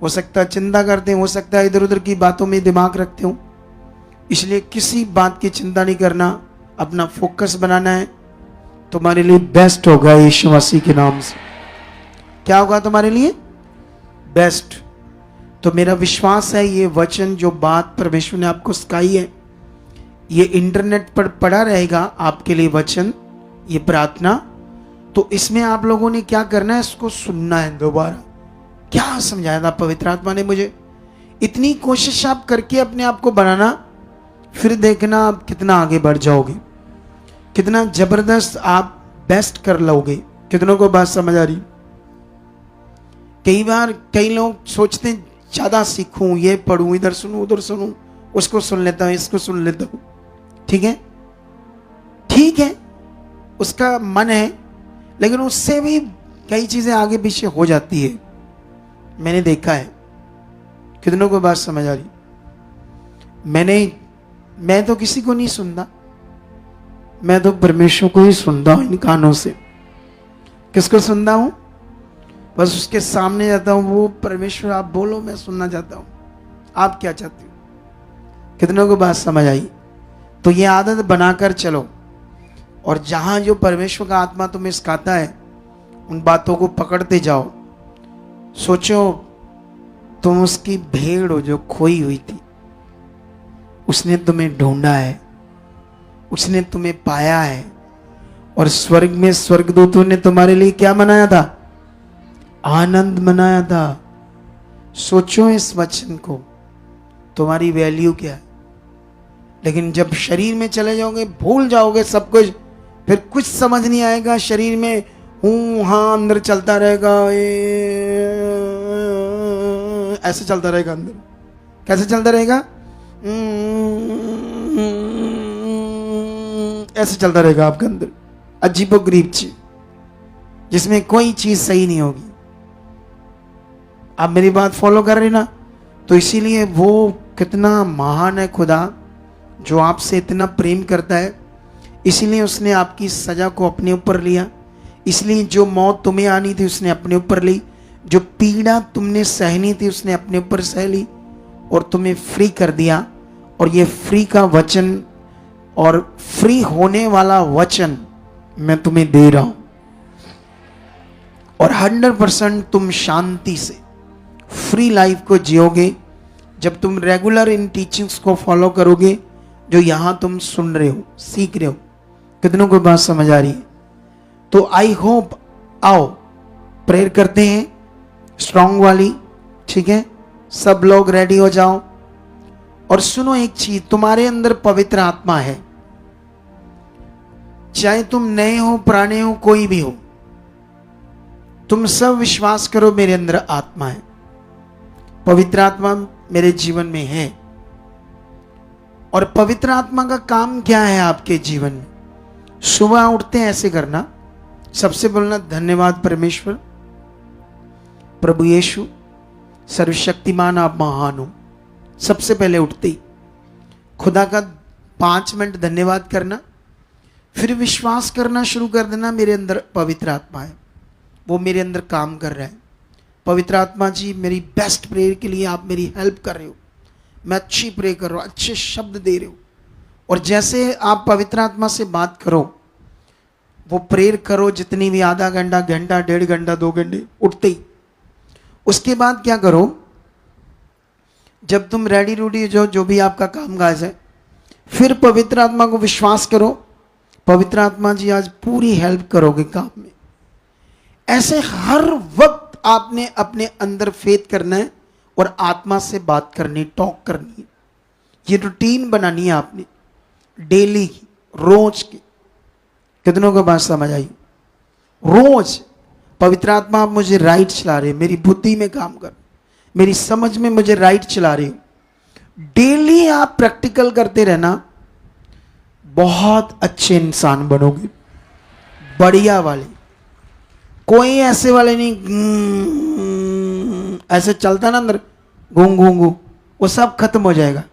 हो सकता है चिंता करते हैं, हो सकता है इधर उधर की बातों में दिमाग रखते हो, इसलिए किसी बात की चिंता नहीं करना, अपना फोकस बनाना है। तुम्हारे लिए बेस्ट होगा यीशु मसीह के नाम से। क्या होगा तुम्हारे लिए? बेस्ट। तो मेरा विश्वास है ये वचन, जो बात परमेश्वर ने आपको सिखाई है, ये इंटरनेट पर पड़ा रहेगा आपके लिए वचन, ये प्रार्थना। तो इसमें आप लोगों ने क्या करना है, इसको सुनना है दोबारा। क्या समझाया था पवित्र आत्मा ने मुझे, इतनी कोशिश आप करके अपने आप को बनाना, फिर देखना आप कितना आगे बढ़ जाओगे, कितना जबरदस्त आप बेस्ट कर लोगे। कितनों को बात समझ आ रही? कई बार कई लोग सोचते हैं ज्यादा सीखूं, ये पढ़ूं, इधर सुनूं, उधर सुनूं, उसको सुन लेता हूं, इसको सुन लेता हूं। ठीक है, ठीक है, उसका मन है, लेकिन उससे भी कई चीजें आगे पीछे हो जाती है। मैंने देखा है कितनों को बात समझ आ रही? मैं तो किसी को नहीं सुनता, मैं तो परमेश्वर को ही सुनता हूं इन कानों से। किसको सुनता हूं? बस उसके सामने जाता हूं, वो परमेश्वर आप बोलो, मैं सुनना चाहता हूं, आप क्या चाहते हो? कितनों को बात समझ आई? तो ये आदत बनाकर चलो, और जहां जो परमेश्वर का आत्मा तुम्हें सिखाता है उन बातों को पकड़ते जाओ। सोचो तुम उसकी भेड़ हो जो खोई हुई थी, उसने तुम्हें ढूंढा है, उसने तुम्हें पाया है, और स्वर्ग में स्वर्गदूतों ने तुम्हारे लिए क्या मनाया था? आनंद मनाया था। सोचो इस वचन को, तुम्हारी वैल्यू क्या है। लेकिन जब शरीर में चले जाओगे भूल जाओगे सब कुछ, फिर कुछ समझ नहीं आएगा। शरीर में हूं हाँ अंदर चलता रहेगा, ऐसे चलता रहेगा अंदर। कैसे चलता रहेगा? ऐसे चलता रहेगा आपके अंदर, अजीबोगरीब चीज, जिसमें कोई चीज सही नहीं होगी। आप मेरी बात फॉलो कर रहे ना? तो इसीलिए वो कितना महान है खुदा, जो आपसे इतना प्रेम करता है। इसीलिए उसने आपकी सजा को अपने ऊपर लिया। इसलिए जो मौत तुम्हें आनी थी उसने अपने ऊपर ली, जो पीड़ा तुमने सहनी थी उसने अपने ऊपर सह ली, और तुम्हें फ्री कर दिया। और ये फ्री का वचन और फ्री होने वाला वचन मैं तुम्हें दे रहा हूं, और 100% तुम शांति से फ्री लाइफ को जियोगे जब तुम रेगुलर इन टीचिंग्स को फॉलो करोगे, जो यहां तुम सुन रहे हो, सीख रहे हो। कितनों को बात समझ आ रही है? तो आई होप, आओ प्रेयर करते हैं स्ट्रॉन्ग वाली, ठीक है? सब लोग रेडी हो जाओ। और सुनो एक चीज, तुम्हारे अंदर पवित्र आत्मा है। चाहे तुम नए हो पुराने हो कोई भी हो, तुम सब विश्वास करो मेरे अंदर आत्मा है, पवित्र आत्मा मेरे जीवन में है। और पवित्र आत्मा का काम क्या है आपके जीवन में? सुबह उठते हैं ऐसे करना, सबसे बोलना धन्यवाद परमेश्वर, प्रभु यीशु सर्वशक्तिमान आप महान हो। सबसे पहले उठते ही खुदा का 5 मिनट धन्यवाद करना, फिर विश्वास करना शुरू कर देना मेरे अंदर पवित्र आत्मा है, वो मेरे अंदर काम कर रहा है। पवित्र आत्मा जी मेरी बेस्ट प्रेयर के लिए आप मेरी हेल्प कर रहे हो, मैं अच्छी प्रे कर रहा हूँ, अच्छे शब्द दे रहे हो। और जैसे आप पवित्र आत्मा से बात करो, वो प्रेयर करो जितनी भी, आधा घंटा, घंटा, 1.5 घंटा, 2 घंटे, उठते ही। उसके बाद क्या करो, जब तुम रेडी रूडी जो भी आपका काम काज है, फिर पवित्र आत्मा को विश्वास करो, पवित्र आत्मा जी आज पूरी हेल्प करोगे काम में। ऐसे हर वक्त आपने अपने अंदर फेथ करना है और आत्मा से बात करनी, टॉक करनी है। ये रूटीन बनानी है आपने, डेली की, रोज की। कितनों को बात समझ आई? रोज पवित्र आत्मा आप मुझे राइट चला रहे, मेरी बुद्धि में काम कर, मेरी समझ में मुझे राइट चला रहे हो। डेली आप प्रैक्टिकल करते रहना, बहुत अच्छे इंसान बनोगे, बढ़िया वाले। कोई ऐसे वाले नहीं ऐसे चलता ना अंदर घूंग घूंगू, वो सब खत्म हो जाएगा।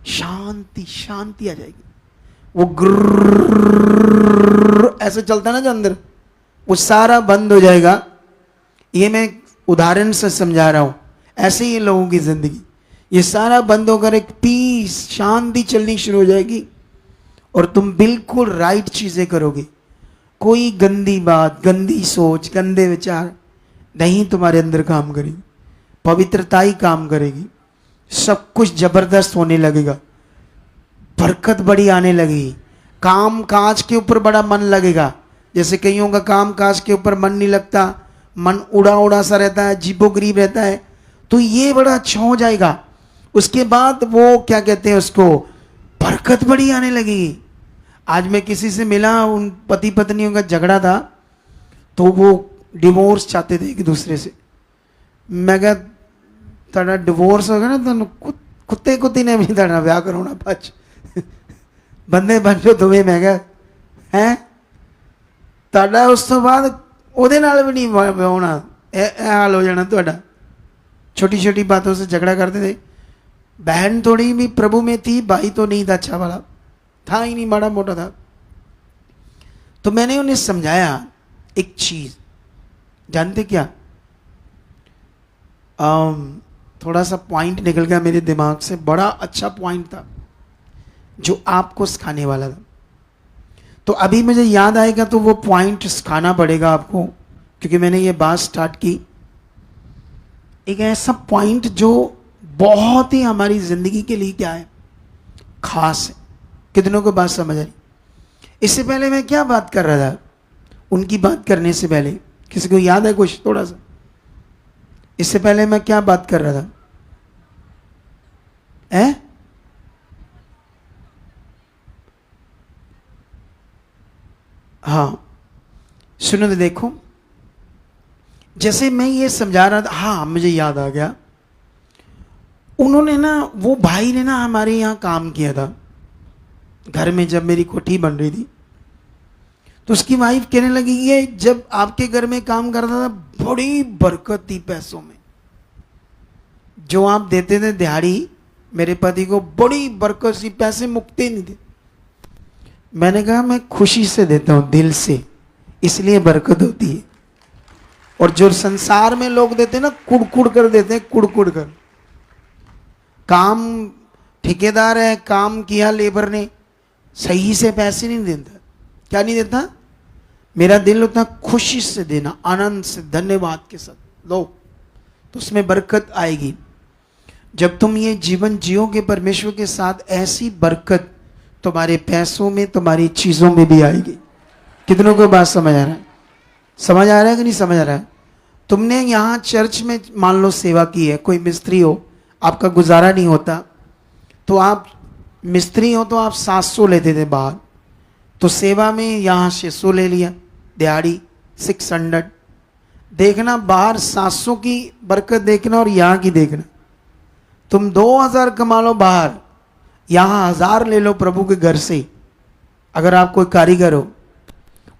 शांति शांति आ जाएगी। वो ऐसे चलता ना जो अंदर, वो सारा बंद हो जाएगा। ये मैं उदाहरण से समझा रहा हूं। ऐसे ही लोगों की जिंदगी, ये सारा बंद होकर एक पीस, शांति चलनी शुरू हो जाएगी, और तुम बिल्कुल राइट चीजें करोगे। कोई गंदी बात, गंदी सोच, गंदे विचार नहीं तुम्हारे अंदर काम करेगी, पवित्रता ही काम करेगी। सब कुछ जबरदस्त होने लगेगा, बरकत बड़ी आने लगेगी, काम काज के ऊपर बड़ा मन लगेगा। जैसे कईयों का काम काज के ऊपर मन नहीं लगता, मन उड़ा उड़ा सा रहता है, अजीबोगरीब रहता है, तो ये बड़ा अच्छा हो जाएगा। उसके बाद वो क्या कहते हैं उसको, बरकत बड़ी आने लगेगी। आज मैं किसी से मिला, उन पति पत्नियों का झगड़ा था, तो वो डिवोर्स चाहते थे एक दूसरे से। मैं कहा तेरा डिवोर्स हो गया ना, तो कुत्ते कुत्ती ने भी तेरा विआह कराना पच बंदे बन जो तुम्हें। मैं कहा है ਤੁਹਾਡਾ ਉਸ ਤੋਂ ਬਾਅਦ ਉਹਦੇ ਨਾਲ ਵੀ ਨਹੀਂ ਹੋਣਾ, ਇਹ ਹਾਲ ਹੋ ਜਾਣਾ ਤੁਹਾਡਾ। छोटी छोटी बातों से झगड़ा करते थे। बहन थोड़ी भी प्रभु में थी, भाई तो नहीं था अच्छा वाला, था ही नहीं, बड़ा मोटा था। तो मैंने उन्हें समझाया एक चीज, जानते क्या, थोड़ा सा पॉइंट निकल गया मेरे दिमाग से, बड़ा अच्छा पॉइंट था जो आपको सिखाने वाला था। तो अभी मुझे याद आएगा तो वो पॉइंट सिखाना पड़ेगा आपको, क्योंकि मैंने ये बात स्टार्ट की। एक ऐसा पॉइंट जो बहुत ही हमारी जिंदगी के लिए क्या है, खास है। कितनों को बात समझ आई? इससे पहले मैं क्या बात कर रहा था, उनकी बात करने से पहले किसी को याद है कुछ थोड़ा सा? इससे पहले मैं क्या बात कर रहा था? हाँ सुनो तो देखो, जैसे मैं ये समझा रहा था, हाँ मुझे याद आ गया। उन्होंने ना, वो भाई ने ना हमारे यहाँ काम किया था घर में, जब मेरी कोठी बन रही थी। तो उसकी वाइफ कहने लगी कि जब आपके घर में काम करता था बड़ी बरकत थी पैसों में, जो आप देते थे दिहाड़ी मेरे पति को, बड़ी बरकत सी, पैसे मुकते नहीं थे। मैंने कहा मैं खुशी से देता हूं, दिल से, इसलिए बरकत होती है। और जो संसार में लोग देते हैं ना, कुड़कुड़ कर देते हैं, कुड़कुड़ कर। काम ठेकेदार है, काम किया लेबर ने, सही से पैसे नहीं देता। क्या नहीं देता? मेरा दिल उतना खुशी से देना, आनंद से, धन्यवाद के साथ लो, तो उसमें बरकत आएगी। जब तुम ये जीवन जियोगे परमेश्वर के साथ, ऐसी बरकत तुम्हारे पैसों में, तुम्हारी चीजों में भी आएगी। कितनों को बात समझ आ रहा है? समझ आ रहा है कि नहीं समझ आ रहा है? तुमने यहाँ चर्च में मान लो सेवा की है, कोई मिस्त्री हो, आपका गुजारा नहीं होता, तो आप मिस्त्री हो तो आप 700 लेते थे बाहर, तो सेवा में यहाँ 600 ले लिया, दिहाड़ी 600। देखना बाहर 700 की बरकत देखना और यहाँ की देखना। तुम 2000 कमा लो बाहर, यहाँ 1000 ले लो प्रभु के घर से, अगर आप कोई कारीगर हो,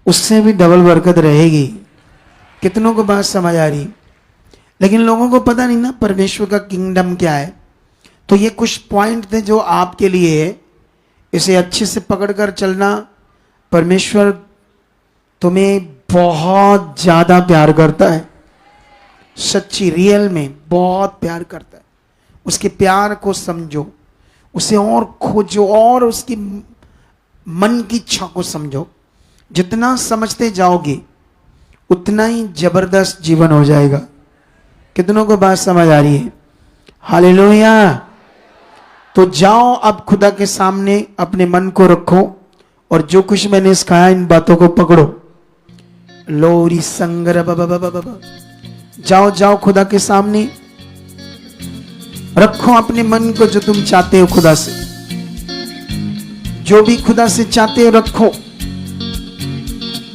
उससे भी डबल बरकत रहेगी। कितनों को बात समझ आ रही? लेकिन लोगों को पता नहीं ना परमेश्वर का किंगडम क्या है। तो ये कुछ पॉइंट थे जो आपके लिए है, इसे अच्छे से पकड़कर चलना। परमेश्वर तुम्हें बहुत ज्यादा प्यार करता है, सच्ची रियल में बहुत प्यार करता है। उसके प्यार को समझो, उसे और खोजो, और उसकी मन की इच्छा को समझो। जितना समझते जाओगे उतना ही जबरदस्त जीवन हो जाएगा। कितनों को बात समझ आ रही है? हालेलुया। तो जाओ अब खुदा के सामने अपने मन को रखो, और जो कुछ मैंने सिखाया इन बातों को पकड़ो। लोरी संगर बाबा, जाओ जाओ खुदा के सामने रखो अपने मन को, जो तुम चाहते हो खुदा से, जो भी खुदा से चाहते हो रखो।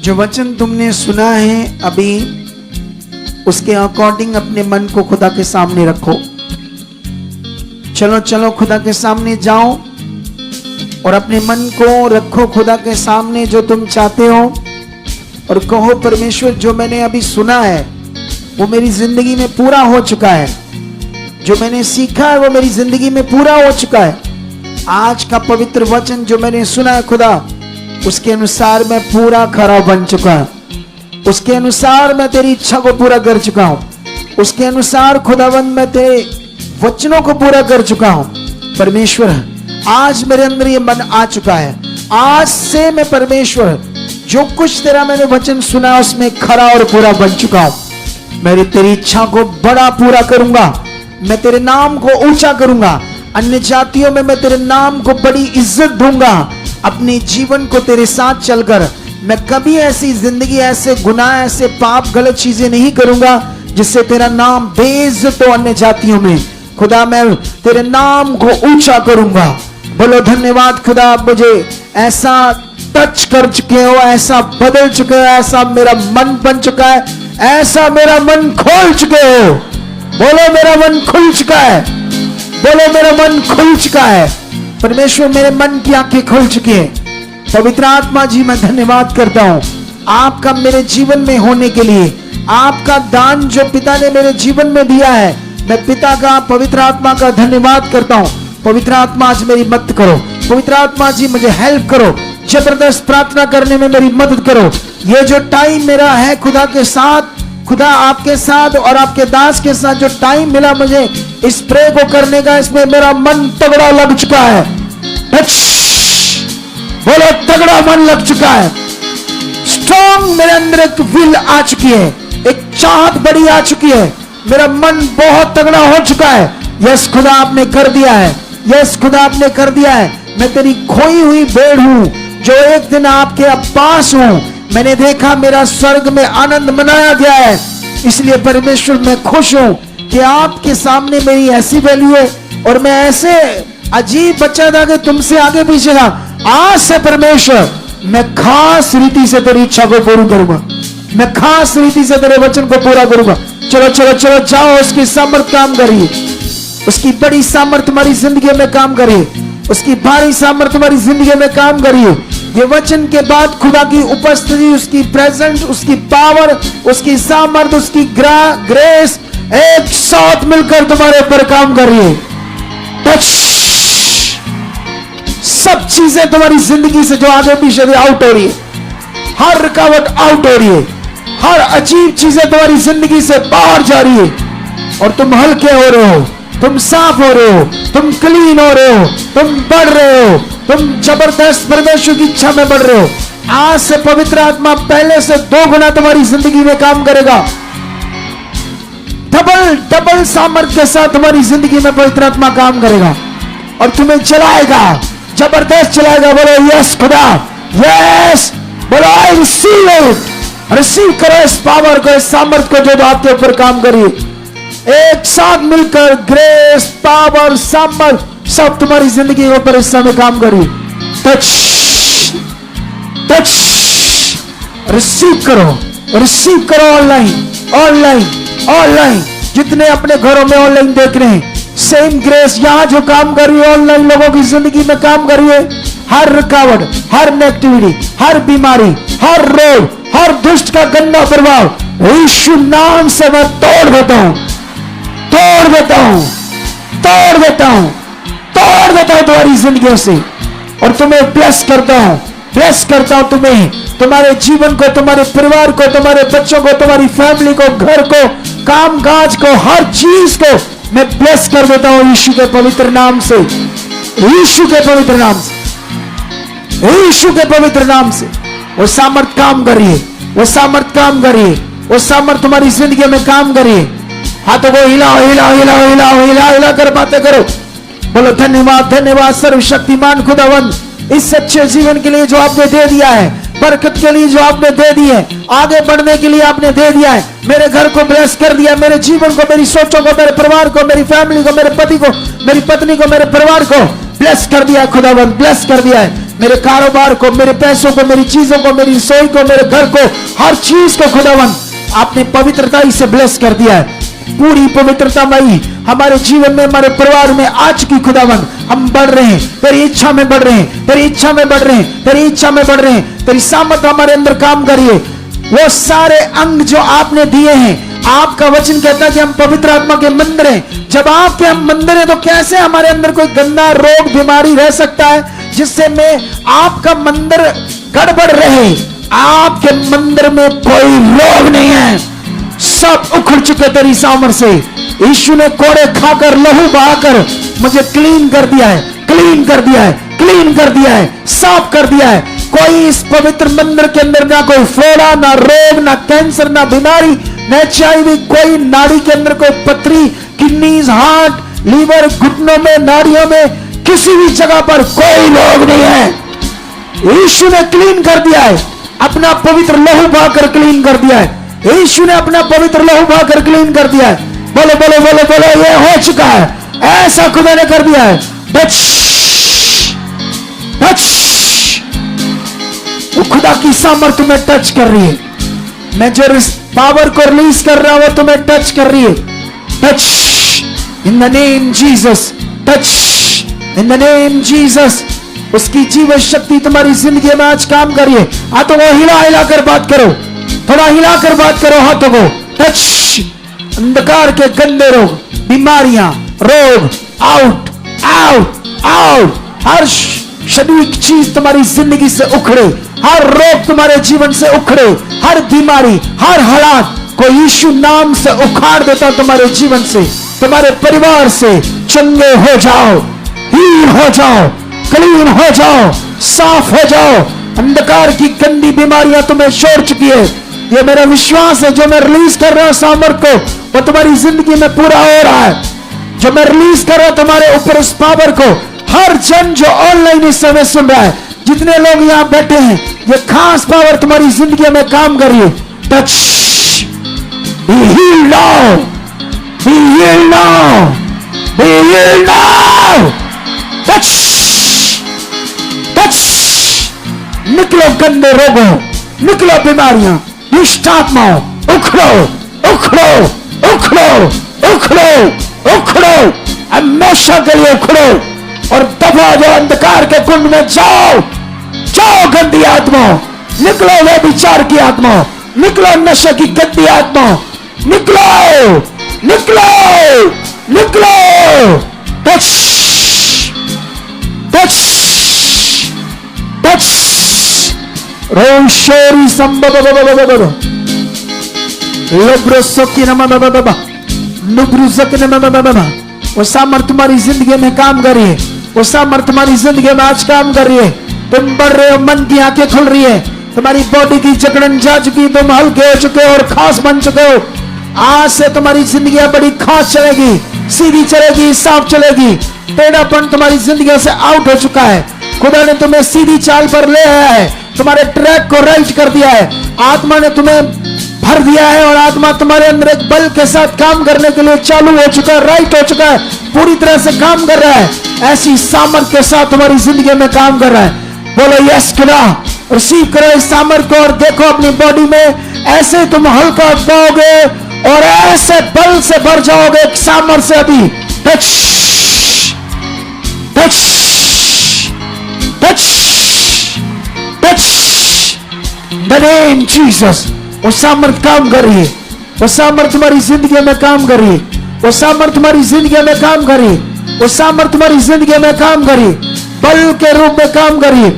जो वचन तुमने सुना है अभी, उसके अकॉर्डिंग अपने मन को खुदा के सामने रखो। चलो चलो खुदा के सामने जाओ और अपने मन को रखो खुदा के सामने, जो तुम चाहते हो, और कहो परमेश्वर जो मैंने अभी सुना है वो मेरी जिंदगी में पूरा हो चुका है, जो मैंने सीखा है वो मेरी जिंदगी में पूरा हो चुका है। आज का पवित्र वचन जो मैंने सुना है खुदा, उसके अनुसार मैं पूरा खरा बन चुका हूं। उसके अनुसार मैं तेरी इच्छा को पूरा कर चुका हूं। उसके अनुसार खुदावंद मैं तेरे वचनों को पूरा कर चुका हूं। परमेश्वर आज मेरे अंदर ये मन आ चुका है। आज से मैं परमेश्वर जो कुछ तेरा मैंने वचन सुना उसमें खरा और पूरा बन चुका हूं। मैं तेरी इच्छा को बड़ा पूरा करूंगा, मैं तेरे नाम को ऊंचा करूंगा, अन्य जातियों में मैं तेरे नाम को बड़ी इज्जत दूंगा। अपने जीवन को तेरे साथ चलकर मैं कभी ऐसी जिंदगी, ऐसे गुनाह, ऐसे पाप, गलत चीजें नहीं करूंगा जिससे तेरा नाम बेइज्जत हो अन्य जातियों में। खुदा मैं तेरे नाम को ऊंचा करूंगा। बोलो धन्यवाद खुदा, मुझे ऐसा टच कर चुके हो, ऐसा बदल चुके हो, ऐसा मेरा मन बन चुका है, ऐसा मेरा मन खोल चुके हो। बोलो मेरा मन खुल चुका है, बोलो मेरा मन खुल चुका है। परमेश्वर मेरे मन की आंखें खुल चुकी है। पवित्र आत्मा जी मैं धन्यवाद करता हूं आपका मेरे जीवन में होने के लिए। आपका दान जो पिता ने मेरे जीवन में दिया है, मैं पिता का, पवित्र आत्मा का धन्यवाद करता हूँ। पवित्र आत्मा आज मेरी मदद करो। पवित्र आत्मा जी मुझे हेल्प करो, जबरदस्त प्रार्थना करने में मेरी मदद करो। ये जो टाइम मेरा है खुदा के साथ, खुदा आपके साथ और आपके दास के साथ जो टाइम मिला मुझे इस प्रे को करने का, इसमें मेरा मन तगड़ा लग चुका है। बोलो, तगड़ा मन लग चुका है। स्ट्रॉन्ग मेरे अंदर एक विल आ चुकी है, एक चाहत बड़ी आ चुकी है। मेरा मन बहुत तगड़ा हो चुका है। यस खुदा आपने कर दिया है, यस खुदा आपने कर दिया है। मैं तेरी खोई हुई भेड़ हूं जो एक दिन आपके पास हूं। मैंने देखा मेरा स्वर्ग में आनंद मनाया गया है, इसलिए परमेश्वर मैं खुश हूं कि आपके सामने मेरी ऐसी वैल्यू है और मैं ऐसे अजीब बच्चा था कि तुमसे आगे पीछे था। आज से परमेश्वर मैं खास रीति से तेरी इच्छा को पूरी करूंगा, मैं खास रीति से तेरे वचन को पूरा करूंगा। चलो चलो चलो जाओ, उसकी सामर्थ काम करिए, उसकी बड़ी सामर्थ तुम्हारी जिंदगी में काम करिए, उसकी भारी सामर्थ तुम्हारी जिंदगी में काम करिए। ये वचन के बाद खुदा की उपस्थिति, उसकी प्रेजेंस, उसकी पावर, उसकी सामर्थ, उसकी ग्रेस एक साथ मिलकर तुम्हारे ऊपर काम करिए। टच, सब चीजें तुम्हारी जिंदगी से जो आगे पीछे आउट हो रही है, हर रुकावट आउट हो रही है, हर अजीब चीजें तुम्हारी जिंदगी से बाहर जा रही है और तुम हल्के हो रहे हो, तुम साफ हो रहे हो, तुम क्लीन हो रहे हो, तुम बढ़ रहे हो, तुम जबरदस्त परमेश्वर की इच्छा में बढ़ रहे हो। आज से पवित्र आत्मा पहले से 2 गुना तुम्हारी जिंदगी में काम करेगा। डबल सामर्थ्य के साथ तुम्हारी जिंदगी में पवित्र आत्मा काम करेगा और तुम्हें चलाएगा, जबरदस्त चलाएगा। बोलो यस खुदा, यस। बोलो आई रिसीव इट। रिसीव करो इस पावर को, इस सामर्थ्य को जो आपके ऊपर काम करिए। एक साथ मिलकर ग्रेस, पावर, सामर्थ सब तुम्हारी जिंदगी के ऊपर इस समय काम करिए। टच टच, रिसीव करो ऑनलाइन ऑनलाइन ऑनलाइन। जितने अपने घरों में ऑनलाइन देख रहे हैं, सेम ग्रेस यहां जो काम कर रही है ऑनलाइन लोगों की जिंदगी में काम कर रही है। हर रुकावट, हर नेगेटिविटी, हर बीमारी, हर रोग, हर दुष्ट का गंदा प्रभाव यीशु नाम से मैं तोड़ देता हूं, तोड़ देता हूं, तोड़ देता हूं, तोड़ देता हूं तुम्हारी जिंदगी से और तुम्हें ब्लेस करता हूं, ब्लेस करता हूं तुम्हें, तुम्हारे जीवन को, तुम्हारे परिवार को, तुम्हारे बच्चों को, तुम्हारी फैमिली को, घर को, काम काज को, हर चीज को मैं ब्लेस कर देता हूं यीशु के पवित्र नाम से, यीशु के पवित्र नाम से, यीशु के पवित्र नाम से। वो सामर्थ काम करिए, वो सामर्थ काम करिए, वो सामर्थ तुम्हारी जिंदगी में काम करिए। हाथों को हिलाओ हिलाओ हिलाओ हिलाओ हिला हिला कर बातें करो। बोलो धन्यवाद धन्यवाद सर्वशक्तिमान खुदावंद, इस सच्चे जीवन के लिए जो आपने दे दिया है, बरकत के लिए जो आपने दे दी है, आगे बढ़ने के लिए आपने दे दिया है। मेरे घर को ब्लेस कर दिया, मेरे जीवन को, मेरी सोचों को, मेरे परिवार को, मेरी फैमिली को, मेरे पति को, मेरी पत्नी को, मेरे परिवार को ब्लेस कर दिया है खुदावंद, ब्लेस कर दिया है। मेरे कारोबार को, मेरे पैसों को, मेरी चीजों को, मेरी रसोई को, मेरे घर को, हर चीज को खुदावंद आपने पवित्रता ही से ब्लेस कर दिया है। पूरी पवित्रता मई हमारे जीवन में, हमारे परिवार में आ चुकी खुदावंद। हम बढ़ रहे हैं, तेरी इच्छा में बढ़ रहे हैं, तेरी इच्छा में बढ़ रहे हैं, तेरी इच्छा में बढ़ रहे हैं। तेरी सामर्थ हमारे अंदर काम करिए। वो सारे अंग जो आपने दिए हैं, आपका वचन कहता है कि हम पवित्र आत्मा के मंदिर हैं। जब आपके हम मंदिर हैं तो कैसे हमारे अंदर कोई गंदा रोग बीमारी रह सकता है जिससे मैं आपका मंदिर गड़बड़ रहे? आपके मंदिर में कोई रोग नहीं है, सब उखड़ चुके तेरी सामर्थ से। यीशु ने कोड़े खाकर, लहू बहाकर मुझे क्लीन कर दिया है, क्लीन कर दिया है, क्लीन कर दिया है, साफ कर दिया है। कोई इस पवित्र मंदिर के अंदर ना कोई फोड़ा, ना रोग, ना कैंसर, ना बीमारी, न HIV, कोई नाड़ी के अंदर कोई पथरी, किडनीज, हार्ट, लीवर, घुटनों में, नाड़ियों में, किसी भी जगह पर कोई रोग नहीं है। यीशु ने क्लीन कर दिया है, अपना पवित्र लहू बहाकर क्लीन कर दिया है। यीशु ने अपना पवित्र लहू बहाकर क्लीन कर दिया है। बोलो बोलो बोलो बोलो, ये हो चुका है, ऐसा खुदा ने कर दिया है। टच टच, वो खुदा की सामर्थ तुम्हें टच कर रही है। मैं जो पावर को रिलीज कर रहा हूं तुम्हें टच कर रही है। Touch in the name Jesus, touch in the name Jesus. उसकी जीवन शक्ति तुम्हारी जिंदगी में आज काम करिए। हाथों को हिला हिला कर बात करो, थोड़ा हिला कर बात करो हाथों को। टच, अंधकार के गंदे रोग, बीमारियां, रोग आउट आउट आउट। हर शारीरिक चीज तुम्हारी जिंदगी से उखड़े, हर रोग तुम्हारे जीवन से उखड़े, हर बीमारी, हर हालात को यीशु नाम से उखाड़ देता तुम्हारे जीवन से, तुम्हारे परिवार से। चंगे हो जाओ, हील हो जाओ, क्लीन हो जाओ, साफ हो जाओ। अंधकार की गंदी बीमारियां तुम्हें छोड़ चुकी है। ये मेरा विश्वास है, जो मैं रिलीज कर रहा हूं सामर्थ को, वो तुम्हारी जिंदगी में पूरा हो रहा है। जो मैं रिलीज कर रहा हूं तुम्हारे ऊपर उस पावर को, हर जन जो ऑनलाइन इस समय सुन रहा है, जितने लोग यहां बैठे हैं, ये खास पावर तुम्हारी जिंदगी में काम कर रही है। Touch, be healed now, be healed now, be healed now. Touch, touch, निकलो गंदे रोगों, निकलो बीमारियां, दुष्ट आत्माओं, उखड़ो उखड़ो उखड़ो उखड़ो उखड़ो, हमेशा के लिए उखड़ो और दबा जाओ अंधकार के कुंड में। जाओ जाओ गंदी आत्माओं, निकलो व्यभिचार की आत्माओं, निकलो नशे की गंदी आत्माओं, निकलो निकलो निकलो। टच टच टच, रोशोरी संबब लोब्रोसोकी नमबबबबा नुब्रुजक नमबबबबा। वो सामर्थ तुम्हारी जिंदगी में काम कर रही है, वो सामर्थ तुम्हारी जिंदगी में आज काम कर रही है। तुम बढ़ रहे हो, मन की आंखें खुल रही है, तुम्हारी बॉडी की जकड़न जा चुकी, तुम हल्के हो चुके हो और खास बन चुके हो। आज से तुम्हारी जिंदगी बड़ी खास चलेगी, सीधी चलेगी, साफ चलेगी। टेढ़ापन तुम्हारी जिंदगी से आउट हो चुका है। खुदा ने तुम्हें सीधी चाल पर ले आया है, तुम्हारे ट्रैक को राइट कर दिया है। आत्मा ने तुम्हें भर दिया है और आत्मा तुम्हारे अंदर एक बल के साथ काम करने के लिए चालू हो चुका है, राइट हो चुका है, पूरी तरह से काम कर रहा है। ऐसी सामर्थ के साथ तुम्हारी जिंदगी में काम कर रहा है। बोलो यस खुदा, रिसीव करो इस सामर्थ को और देखो अपनी बॉडी में ऐसे तुम हल्का पाओगे और ऐसे बल से भर जाओगे सामर्थ से। अभी touch touch touch touch, the name Jesus. वो सामर्थ काम कर रही है, वो सामर्थ तुम्हारी जिंदगी में काम कर रही है, वो सामर्थ तुम्हारी जिंदगी में काम कर रही है, वो सामर्थ तुम्हारी जिंदगी में काम कर रही है, बल के रूप में काम कर रही है।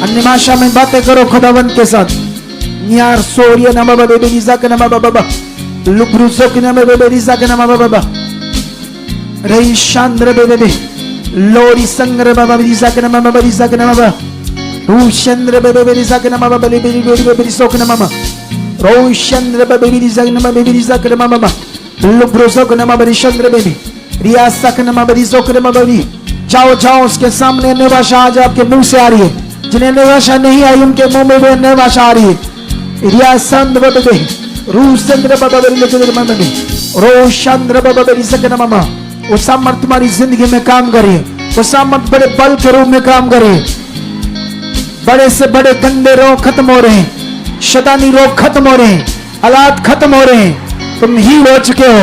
अन्य भाषा में बातें करो खुदावंत के साथ। नियार सोरिया नमा बेबे निजा के नमा बाबा लुब्रुसो के नमा बेबे निजा के नमा बाबा रही शांद्र बेबे लोरी संग्र बाबा निजा के नमा बाबा निजा के नमा बाबा रूशंद्र बेबे निजा के नमा बाबा बेबे बेबे निसो के नमा रोशंद्र बेबे निजा के नमा बेबे निजा के नमा बाबा लुब्रुसो के नमा बेबे शंद्र बेबे रियासा के नमा बेबे निसो के नमा बेबे। जाओ जाओ उसके सामने नई भाषा आज आपके मुंह से आ रही है। जिन्हें नई भाषा नहीं आई उनके मुंह में भी नई भाषा आ रही है। रियासंद्र बेबे रूशंद्र बाबा बेबे बेबे रोशंद्र बाबा बेबे सकना मामा। वो सामर्थ तुम्हारी जिंदगी में काम करे, वो सामर्थ बड़े बल के रूप में काम करे। बड़े से बड़े गंदे रोग खत्म हो रहे हैं, शैतानी रोग खत्म हो रहे हैं, हालात खत्म हो रहे हैं। तुम हील हो चुके हो,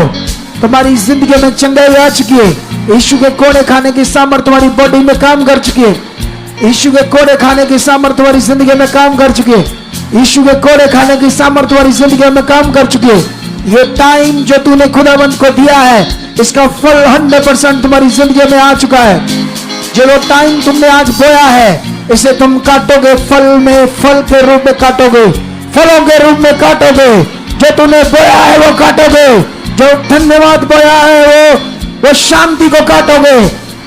तुम्हारी जिंदगी में चंगाई आ चुकी है। यीशु के कोड़े खाने की सामर्थ तुम्हारी बॉडी में काम कर चुकी है। यीशु के कोड़े खाने की सामर्थ तुम्हारी जिंदगी में काम कर चुकी है। यीशु के कोड़े खाने की सामर्थ तुम्हारी जिंदगी में काम कर चुकी है। ये टाइम जो तूने खुदावंत को दिया है, इसका फल 100% तुम्हारी जिंदगी में आ चुका है। जो टाइम तुमने आज बोया है, इसे तुम काटोगे, फल में, फल के रूप में काटोगे, फलों के रूप में काटोगे। जो तूने बोया है वो काटोगे, जो धन्यवाद बोया है वो शांति को काटोगे,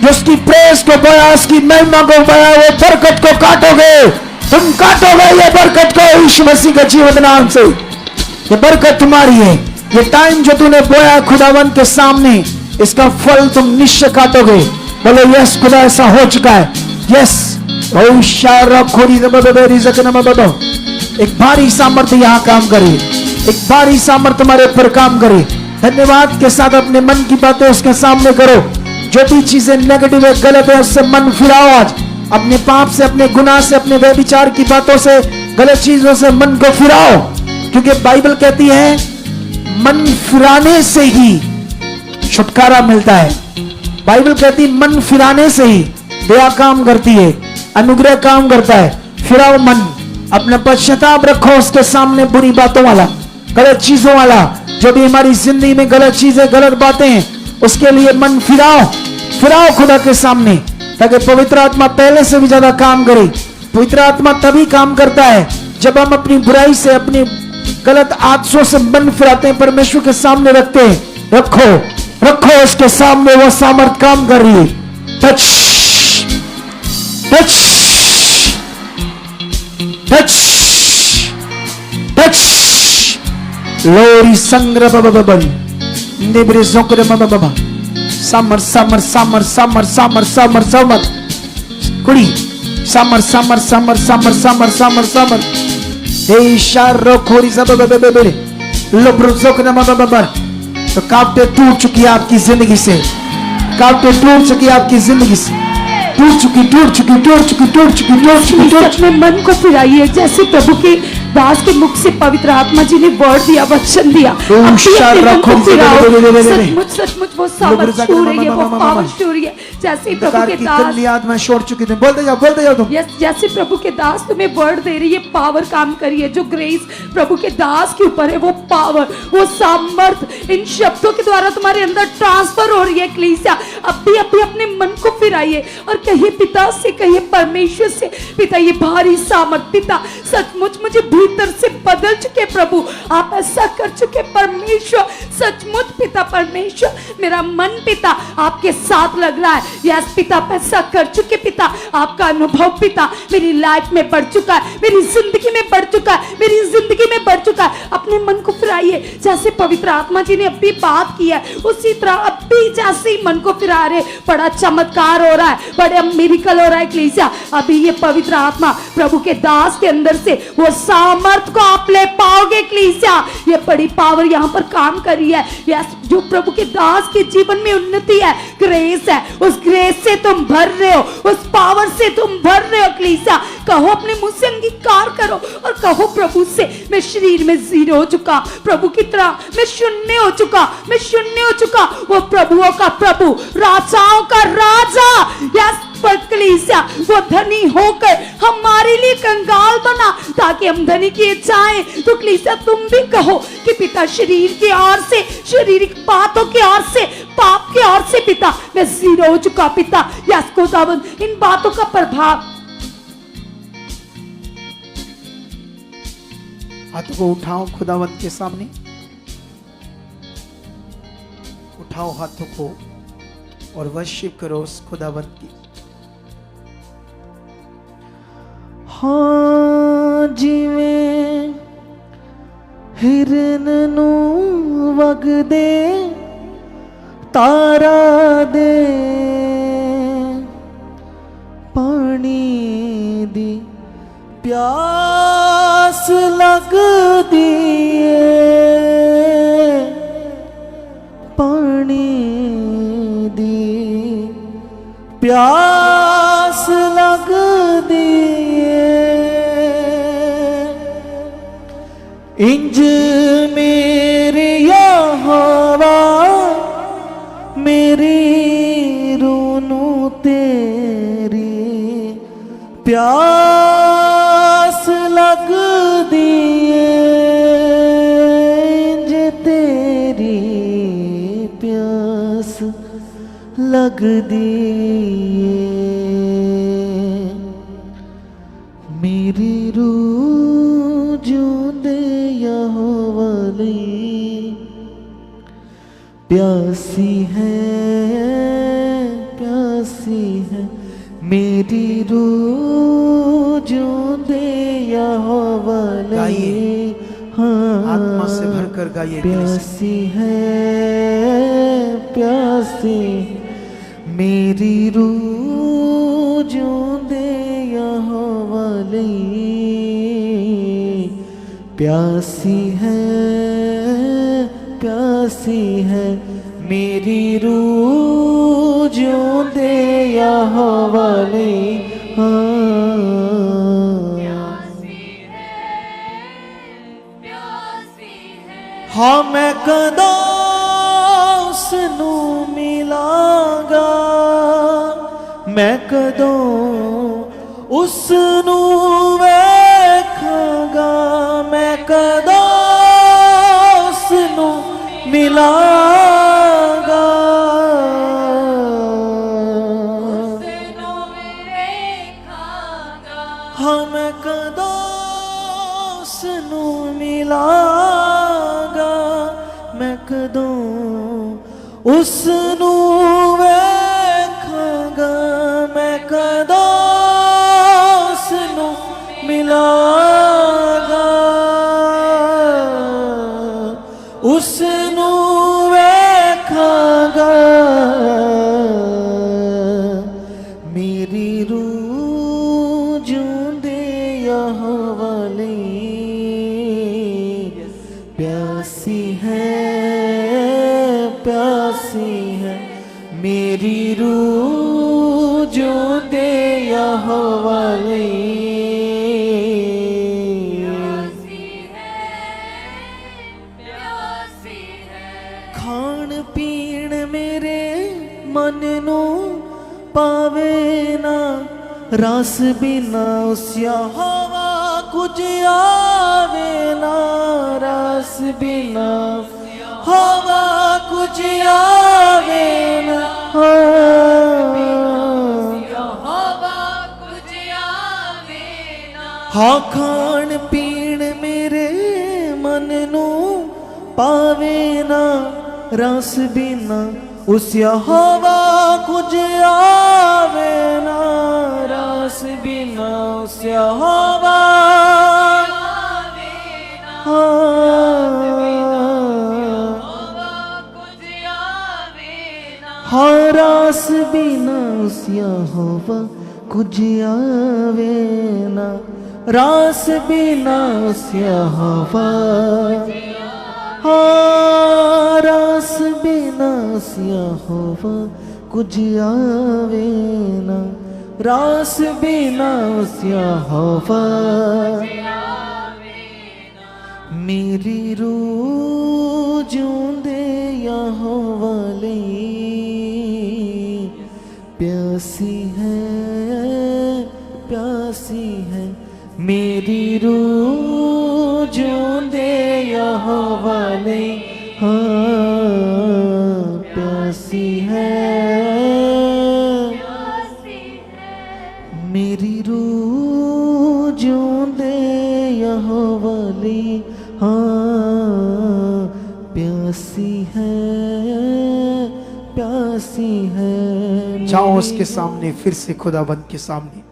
जो उसकी प्रेस को बोया, उसकी महिमा को बोया, वो बरकत को काटोगे। तुम काटोगे ये बरकत को यीशु मसीह के जीवन नाम से। ये बरकत तुम्हारी है। ये टाइम जो तूने बोया खुदावंत के सामने, इसका फल तुम निश्चय काटोगे। बोलो यस खुदा, ऐसा हो चुका है। यस एक भारी सामर्थ्य यहाँ काम करे, एक भारी सामर्थ्य तुम्हारे ऊपर काम करे। धन्यवाद के साथ अपने मन की बातें उसके सामने करो। जो भी चीजें नेगेटिव है, गलत है, उससे मन फिराओ। आज अपने पाप से, अपने गुनाह से, अपने व्यभिचार की बातों से, गलत चीजों से मन को फिराओ। क्योंकि बाइबल कहती है मन फिराने से ही छुटकारा मिलता है। बाइबल कहती है मन फिराने से ही दया काम करती है, अनुग्रह काम करता है। फिराओ मन, अपना पश्चाताप रखो उसके सामने, बुरी बातों वाला, गलत चीजों वाला, जो भी हमारी जिंदगी में गलत चीजें, गलत बातें हैं, उसके लिए मन फिराओ खुदा के सामने, ताकि पवित्र आत्मा पहले से भी ज्यादा काम करे। पवित्र आत्मा तभी काम करता है जब हम अपनी बुराई से, अपनी गलत आदतों से मन फिराते हैं, परमेश्वर के सामने रखते हैं। रखो उसके सामने, वो सामर्थ काम कर रही है। टच टच टच टच लोरी संग्रह बबन निब्रे जोकर बबा समर समर समर समर समर समर समर कुड़ी समर समर समर समर समर समर समर हे शारो खोरी सब बबे लोब्रो जोकर बबा। तो कांटे टूट चुकी है आपकी जिंदगी से, कांटे टूट चुकी है आपकी जिंदगी से, टूट चुकी। अपने मन को फिराइए, जैसे प्रभु के दास के मुख से पवित्र आत्मा जी ने वर्ड दिया, वचन दिया। सचमुच वो सामर्थ छू रही है, वो पावर छू रही है, जैसे प्रभु के दास याद में छोड़ चुकी थी। बोलते जाओ तुम। यस, जैसे प्रभु के दास तुम्हें वर्ड दे रही है, पावर काम करिए। जो ग्रेस प्रभु के दास के ऊपर है, वो पावर, वो सामर्थ इन शब्दों के द्वारा तुम्हारे अंदर ट्रांसफर हो रही है। कलीसिया अभी अपने मन को फिराइए और कहिए पिता से, कहिए परमेश्वर से, पिता ये भारी सामर्थ, पिता सचमुच मुझे भीतर से बदल चुके प्रभु, आप ऐसा कर चुके परमेश्वर, सचमुच पिता परमेश्वर, मेरा मन पिता आपके साथ लग रहा है। यस पिता, आप ऐसा कर चुके पिता, आपका अनुभव पिता मेरी लाइफ में बढ़ चुका है, मेरी जिंदगी में बढ़ चुका है, मेरी जिंदगी में बढ़ चुका है। अपने मन को फिराइए, जैसे पवित्र आत्मा जी ने अभी बात की है, उसी तरह अभी जैसे ही मन को फिरा रहे, बड़ा चमत्कार हो रहा है, बड़े मिरेकल हो रहा है। कलीसिया अभी ये पवित्र आत्मा प्रभु के दास के अंदर से वो सामर्थ को आप ले पाओगे। कलीसिया ये बड़ी पावर यहाँ पर काम कर रही है। यस, जो प्रभु के दास के जीवन में उन्नति है, ग्रेस है, उस ग्रेस से तुम भर रहे हो, उस पावर से तुम भर रहे हो। कलीसिया कहो, अपने मुंह से अंगीकार करो और कहो प्रभु से, मैं शरीर में जीरो हो चुका, प्रभु की तरह मैं शून्य हो चुका, मैं शून्य हो चुका। वो प्रभुओं का प्रभु, राजाओं का राजा, यस पर कलीसिया वो धनी होकर हमारे लिए कंगाल बना ताकि हम धनी किए जाएं। तो कलीसिया तुम भी कहो कि पिता शरीर की ओर से, शारीरिक बातों की ओर से, पाप की ओर से पिता मैं जीरो हो चुका पिता। यस खुदावन, इन बातों का प्रभाव। हाथों को उठाओ खुदावंत के सामने, उठाओ हाथों को और वर्शिप करो उस खुदावंत की। हाँ जिवें हिरन नू वगदे तारा दे पानी दी प्यास लगदी है, पानी दी प्यास लगदी इंज मेरे यहोवा मेरी रूनू तेरी प्यास लग दिए, इंज तेरी प्यास लग दिए, मेरी रूह जूंदे यहोवा प्यासी है, प्यासी है, मेरी रूह जूंदे यहोवा हाँ आत्मा से भरकर गाइए, प्यासी है, प्यासी मेरी रूह जूंदे यहोवा प्यासी है, प्यासी है, मेरी रूह जूंदे यहोवा हाँ मैं कदों उसनू मिलांगा, मैं कदों उसनू वेखांगा, मैं कदों उसनू मिलागा हाँ मैं कदों उसनू मिलागा मैं कदों उसनू वेखांगा मैं कदों उसनू मिलागा उसनू वेखांगा मेरी रूह जूंदे यहोवा लई प्यासी है मेरी रूह जूंदे यहोवा लई खान पीण मेरे मन नू पावे ना रस बिना उस यहोवा कुछ आवे ना रस बिना हवा कुछ आवे ना हाँ खान पीण मेरे मन नू पावे ना रस बिना उस यहोवा कुछ आवे ना रस बिना उस यहोवा हाँ रस बिना उस यहोवा कुछ आवे ना रस बिना उस यहोवा हाँ रस बिना उस यहोवा कुछ आवे ना रस बिना उस यहोवा मेरी रूह जूंदे यहोवा लई प्यासी है मेरी रूह जूंदे यहोवा लई हाँ प्यासी है मेरी रूह जूंदे यहोवा लई हाँ प्यासी है जाओ उसके सामने, फिर से खुदाबंद के सामने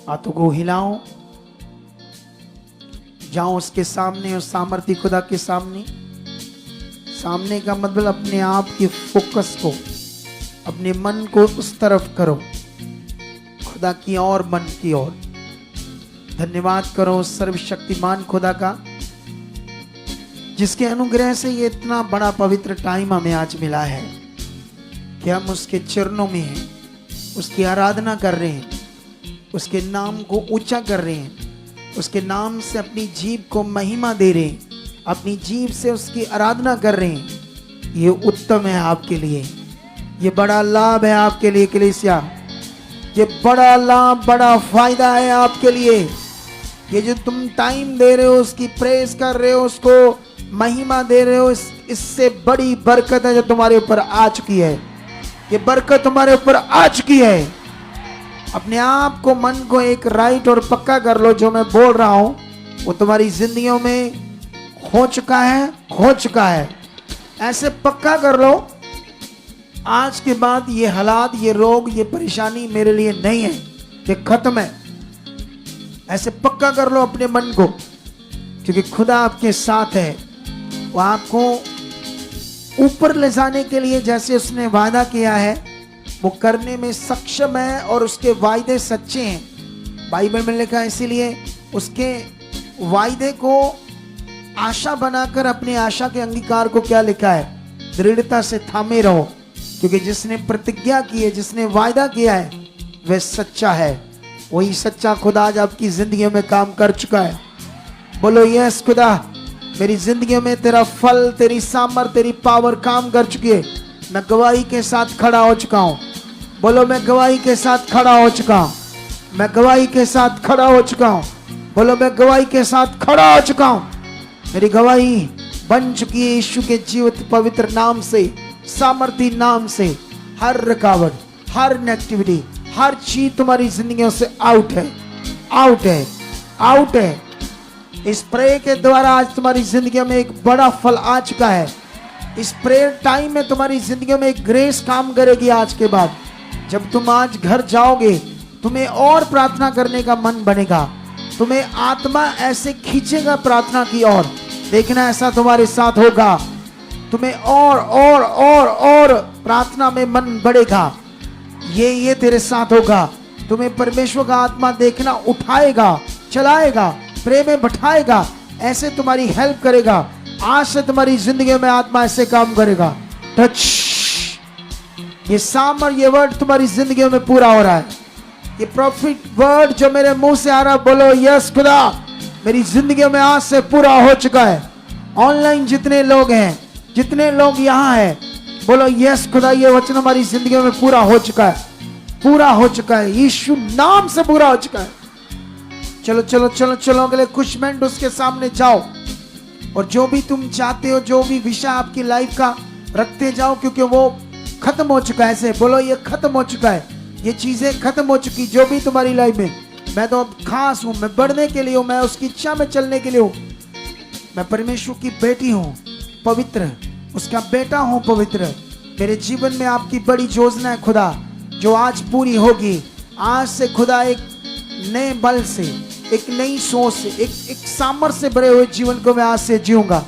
हाथों को हिलाओ, जाओ उसके सामने और सामर्थी खुदा के सामने। सामने का मतलब अपने आप के फोकस को, अपने मन को उस तरफ करो, खुदा की ओर, मन की ओर। धन्यवाद करो सर्वशक्तिमान खुदा का, जिसके अनुग्रह से ये इतना बड़ा पवित्र टाइम हमें आज मिला है कि हम उसके चरणों में हैं, उसकी आराधना कर रहे हैं, उसके नाम को ऊंचा कर रहे हैं, उसके नाम से अपनी जीभ को महिमा दे रहे हैं, अपनी जीभ से उसकी आराधना कर रहे हैं। ये उत्तम है आपके लिए, ये बड़ा लाभ है आपके लिए कलीसिया, ये बड़ा लाभ, बड़ा फायदा है आपके लिए। ये जो तुम टाइम दे रहे हो, उसकी प्रेज कर रहे हो, उसको महिमा दे रहे हो, इससे बड़ी बरकत है जो तुम्हारे ऊपर आ चुकी है। ये बरकत तुम्हारे ऊपर आ चुकी है। अपने आप को, मन को एक राइट और पक्का कर लो, जो मैं बोल रहा हूं वो तुम्हारी जिंदगियों में हो चुका है, हो चुका है। ऐसे पक्का कर लो, आज के बाद ये हालात, ये रोग, ये परेशानी मेरे लिए नहीं है, ये खत्म है। ऐसे पक्का कर लो अपने मन को, क्योंकि खुदा आपके साथ है। वो आपको ऊपर ले जाने के लिए जैसे उसने वादा किया है वो करने में सक्षम है, और उसके वायदे सच्चे हैं। बाइबल में लिखा है, इसीलिए उसके वायदे को आशा बनाकर अपनी आशा के अंगीकार को क्या लिखा है, दृढ़ता से थामे रहो, क्योंकि जिसने प्रतिज्ञा की है, जिसने वायदा किया है, वह सच्चा है। वही सच्चा खुदा आज आपकी जिंदगी में काम कर चुका है। बोलो यस खुदा, मेरी जिंदगी में तेरा फल, तेरी सामर्थ, तेरी पावर काम कर चुकी है। मैं गवाही के साथ खड़ा हो चुका हूँ। बोलो मैं गवाही के साथ खड़ा हो चुका हूँ, मैं गवाही के साथ खड़ा हो चुका हूँ। बोलो मैं गवाही के साथ खड़ा हो चुका हूँ। मेरी गवाही बन चुकी है यीशु के जीवित पवित्र नाम से, सामर्थी नाम से। हर रुकावट, हर नेगेटिविटी, हर चीज तुम्हारी जिंदगियों से आउट है, आउट है, आउट है। इस प्रे के द्वारा आज तुम्हारी जिंदगी में एक बड़ा फल आ चुका है। इस प्रेयर टाइम में तुम्हारी जिंदगी में एक ग्रेस काम करेगी। आज के बाद जब तुम आज घर जाओगे, तुम्हें और प्रार्थना करने का मन बनेगा, तुम्हें आत्मा ऐसे खींचेगा प्रार्थना की ओर। देखना ऐसा तुम्हारे साथ होगा, तुम्हें और प्रार्थना में मन बढ़ेगा। ये तेरे साथ होगा। तुम्हें परमेश्वर का आत्मा देखना उठाएगा, चलाएगा, प्रेम में बैठाएगा, ऐसे तुम्हारी हेल्प करेगा। आज से तुम्हारी जिंदगी में आत्मा ऐसे काम करेगा। टच, ये सामर, ये वर्ड तुम्हारी जिंदगी में पूरा हो रहा है। ये प्रॉफिट वर्ड जो मेरे मुंह से आ रहा, बोलो यस खुदा, मेरी जिंदगी में आज से पूरा हो चुका है। ऑनलाइन जितने लोग हैं, जितने लोग यहाँ हैं, बोलो यस खुदा, ये वचन हमारी जिंदगी में पूरा हो चुका है, पूरा हो चुका है, यीशु नाम से पूरा हो चुका है। चलो चलो चलो चलो, अगले कुछ मिनट उसके सामने जाओ और जो भी तुम चाहते हो, जो भी विषय आपकी लाइफ का रखते जाओ, क्योंकि वो खत्म हो चुका है। ऐसे बोलो, ये खत्म हो चुका है, ये चीजें खत्म हो चुकी, जो भी तुम्हारी लाइफ में। मैं तो अब खास हूं, मैं बढ़ने के लिए हूं, मैं उसकी इच्छा में चलने के लिए हूं। मैं परमेश्वर की बेटी हूं, पवित्र, उसका बेटा हूं, पवित्र। मेरे जीवन में आपकी बड़ी योजना है खुदा, जो आज पूरी होगी। आज से खुदा एक नए बल से, एक नई सोच से, एक सामर्थ्य से भरे हुए जीवन को मैं आज से जीऊंगा।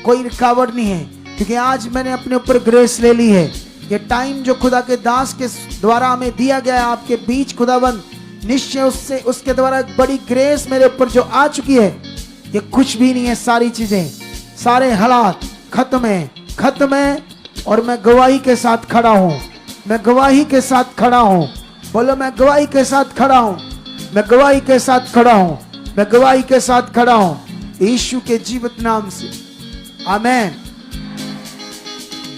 कोई रुकावट नहीं है, क्योंकि आज मैंने अपने ऊपर ग्रेस ले ली है। ये टाइम जो खुदा के दास के द्वारा हमें दिया गया है आपके बीच, खुदाबंद निश्चय उससे, उसके द्वारा एक बड़ी ग्रेस मेरे ऊपर जो आ चुकी है। ये कुछ भी नहीं है, सारी चीजें, सारे हालात खत्म है, खत्म है। और मैं गवाही के साथ खड़ा हूं, मैं गवाही के साथ खड़ा हूं। बोलो, मैं गवाही के साथ खड़ा हूं, मैं गवाही के साथ खड़ा हूं, मैं गवाही के साथ खड़ा हूं, यीशु के जीवित नाम से, आमीन।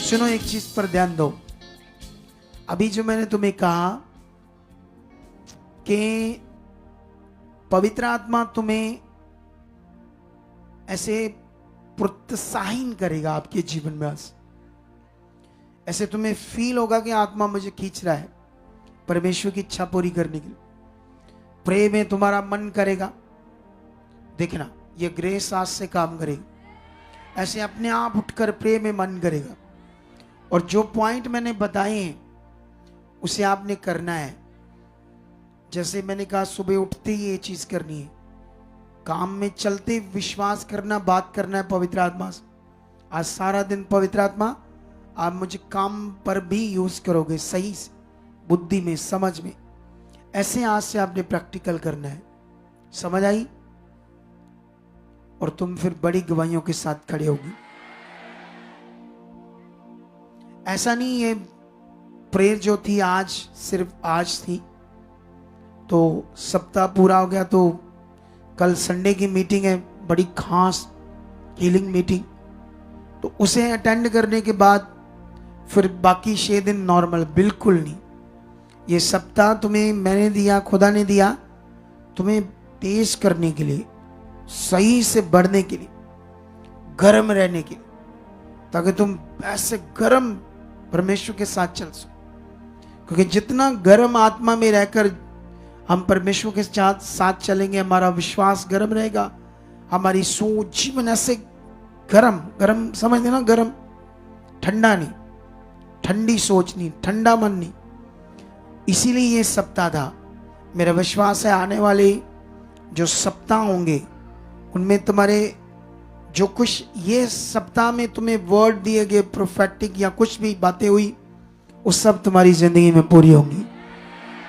सुनो, एक चीज पर ध्यान दो। अभी जो मैंने तुम्हें कहा कि पवित्र आत्मा तुम्हें ऐसे प्रोत्साहन करेगा आपके जीवन में। ऐसे तुम्हें फील होगा कि आत्मा मुझे खींच रहा है परमेश्वर की इच्छा पूरी करने के लिए। प्रे में तुम्हारा मन करेगा। देखना, ये ग्रेस आज से काम करेगी। ऐसे अपने आप उठकर प्रे में मन करेगा। और जो पॉइंट मैंने बताए हैं उसे आपने करना है। जैसे मैंने कहा, सुबह उठते ही ये चीज करनी है, काम में चलते विश्वास करना, बात करना है पवित्र आत्मा से। आज सारा दिन पवित्र आत्मा आप मुझे काम पर भी यूज करोगे, सही से, बुद्धि में, समझ में। ऐसे आज से आपने प्रैक्टिकल करना है। समझ आई? और तुम फिर बड़ी गवाहियों के साथ खड़े होगी। ऐसा नहीं है प्रेयर जो थी आज सिर्फ आज थी, तो सप्ताह पूरा हो गया तो कल संडे की मीटिंग है, बड़ी खास हीलिंग मीटिंग, तो उसे अटेंड करने के बाद फिर बाकी 6 दिन नॉर्मल। बिल्कुल नहीं। ये सप्ताह तुम्हें मैंने दिया, खुदा ने दिया तुम्हें तेज करने के लिए, सही से बढ़ने के लिए, गर्म रहने के लिए, ताकि तुम ऐसे गर्म परमेश्वर के साथ चल सको। क्योंकि जितना गर्म आत्मा में रहकर हम परमेश्वर के साथ चलेंगे, हमारा विश्वास गर्म रहेगा, हमारी सोच, जीवन ऐसे गर्म गर्म, समझ लेना, गर्म, ठंडा नहीं, ठंडी सोच नहीं, ठंडा मन नहीं। इसीलिए ये सप्ताह था। मेरा विश्वास है आने वाले जो सप्ताह होंगे उनमें तुम्हारे जो कुछ ये सप्ताह में तुम्हें वर्ड दिए गए, प्रोफेटिक या कुछ भी बातें हुई, वो सब तुम्हारी जिंदगी में पूरी होंगी।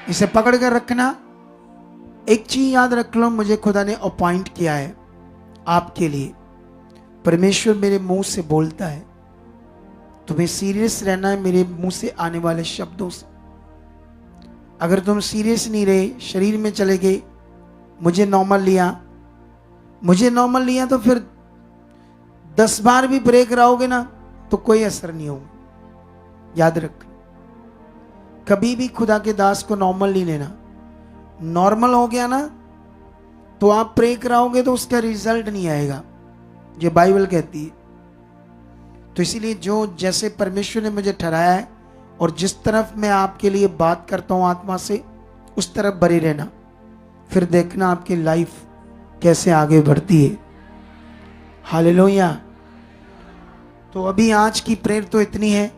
इसे पकड़ कर रखना। एक चीज याद रख लो, मुझे खुदा ने अपॉइंट किया है आपके लिए। परमेश्वर मेरे मुंह से बोलता है, तुम्हें सीरियस रहना है मेरे मुंह से आने वाले शब्दों से। अगर तुम सीरियस नहीं रहे, शरीर में चले गए, मुझे नॉर्मल लिया तो फिर 10 बार भी ब्रेक रहोगे ना तो कोई असर नहीं होगा। याद रख, कभी भी खुदा के दास को नॉर्मल नहीं लेना। नॉर्मल हो गया ना तो आप प्रे कराओगे तो उसका रिजल्ट नहीं आएगा। ये बाइबल कहती है। तो इसीलिए जो जैसे परमेश्वर ने मुझे ठहराया है और जिस तरफ मैं आपके लिए बात करता हूँ आत्मा से, उस तरफ बने रहना, फिर देखना आपकी लाइफ कैसे आगे बढ़ती है। हालेलुया। तो अभी आज की प्रेयर तो इतनी है,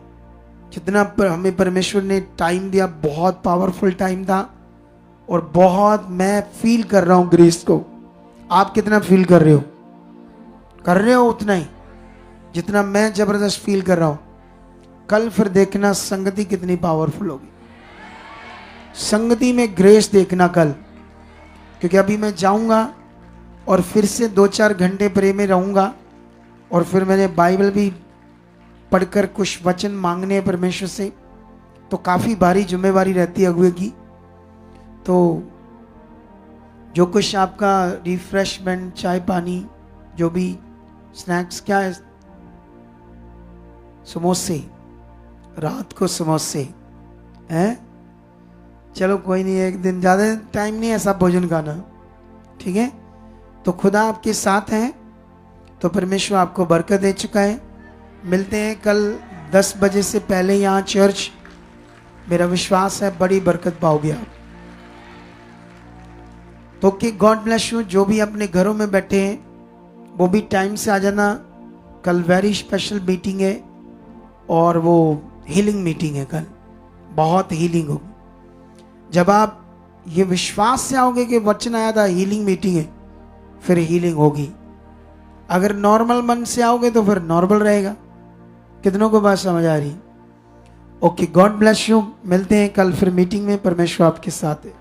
जितना हमें परमेश्वर ने टाइम दिया, बहुत पावरफुल टाइम था और बहुत मैं फील कर रहा हूँ ग्रेस को। आप कितना फील कर रहे हो? कर रहे हो उतना ही जितना मैं जबरदस्त फील कर रहा हूँ। कल फिर देखना संगति कितनी पावरफुल होगी, संगति में ग्रेस देखना कल, क्योंकि अभी मैं जाऊंगा और फिर से 2-4 घंटे प्रेयर में रहूंगा और फिर मैंने बाइबल भी पढ़कर कुछ वचन मांगने हैं परमेश्वर से, तो काफ़ी भारी जिम्मेवारी रहती है अगुए की। तो जो कुछ आपका रिफ्रेशमेंट, चाय पानी, जो भी स्नैक्स, क्या है, समोसे, रात को समोसे हैं, चलो कोई नहीं, एक दिन, ज़्यादा टाइम नहीं ऐसा भोजन खाना, ठीक है। तो खुदा आपके साथ हैं, तो परमेश्वर आपको बरकत दे चुका है। मिलते हैं कल 10 बजे से पहले यहाँ चर्च। मेरा विश्वास है बड़ी बरकत पाओगे आप। तो कि गॉड ब्लेस यू। जो भी अपने घरों में बैठे हैं वो भी टाइम से आ जाना। कल वेरी स्पेशल मीटिंग है और वो हीलिंग मीटिंग है। कल बहुत हीलिंग होगी। जब आप ये विश्वास से आओगे कि वचन आया था हीलिंग मीटिंग है, फिर हीलिंग होगी। अगर नॉर्मल मन से आओगे तो फिर नॉर्मल रहेगा। कितनों को बात समझ आ रही? Okay, God bless you. मिलते हैं कल फिर मीटिंग में। परमेश्वर आपके साथ है।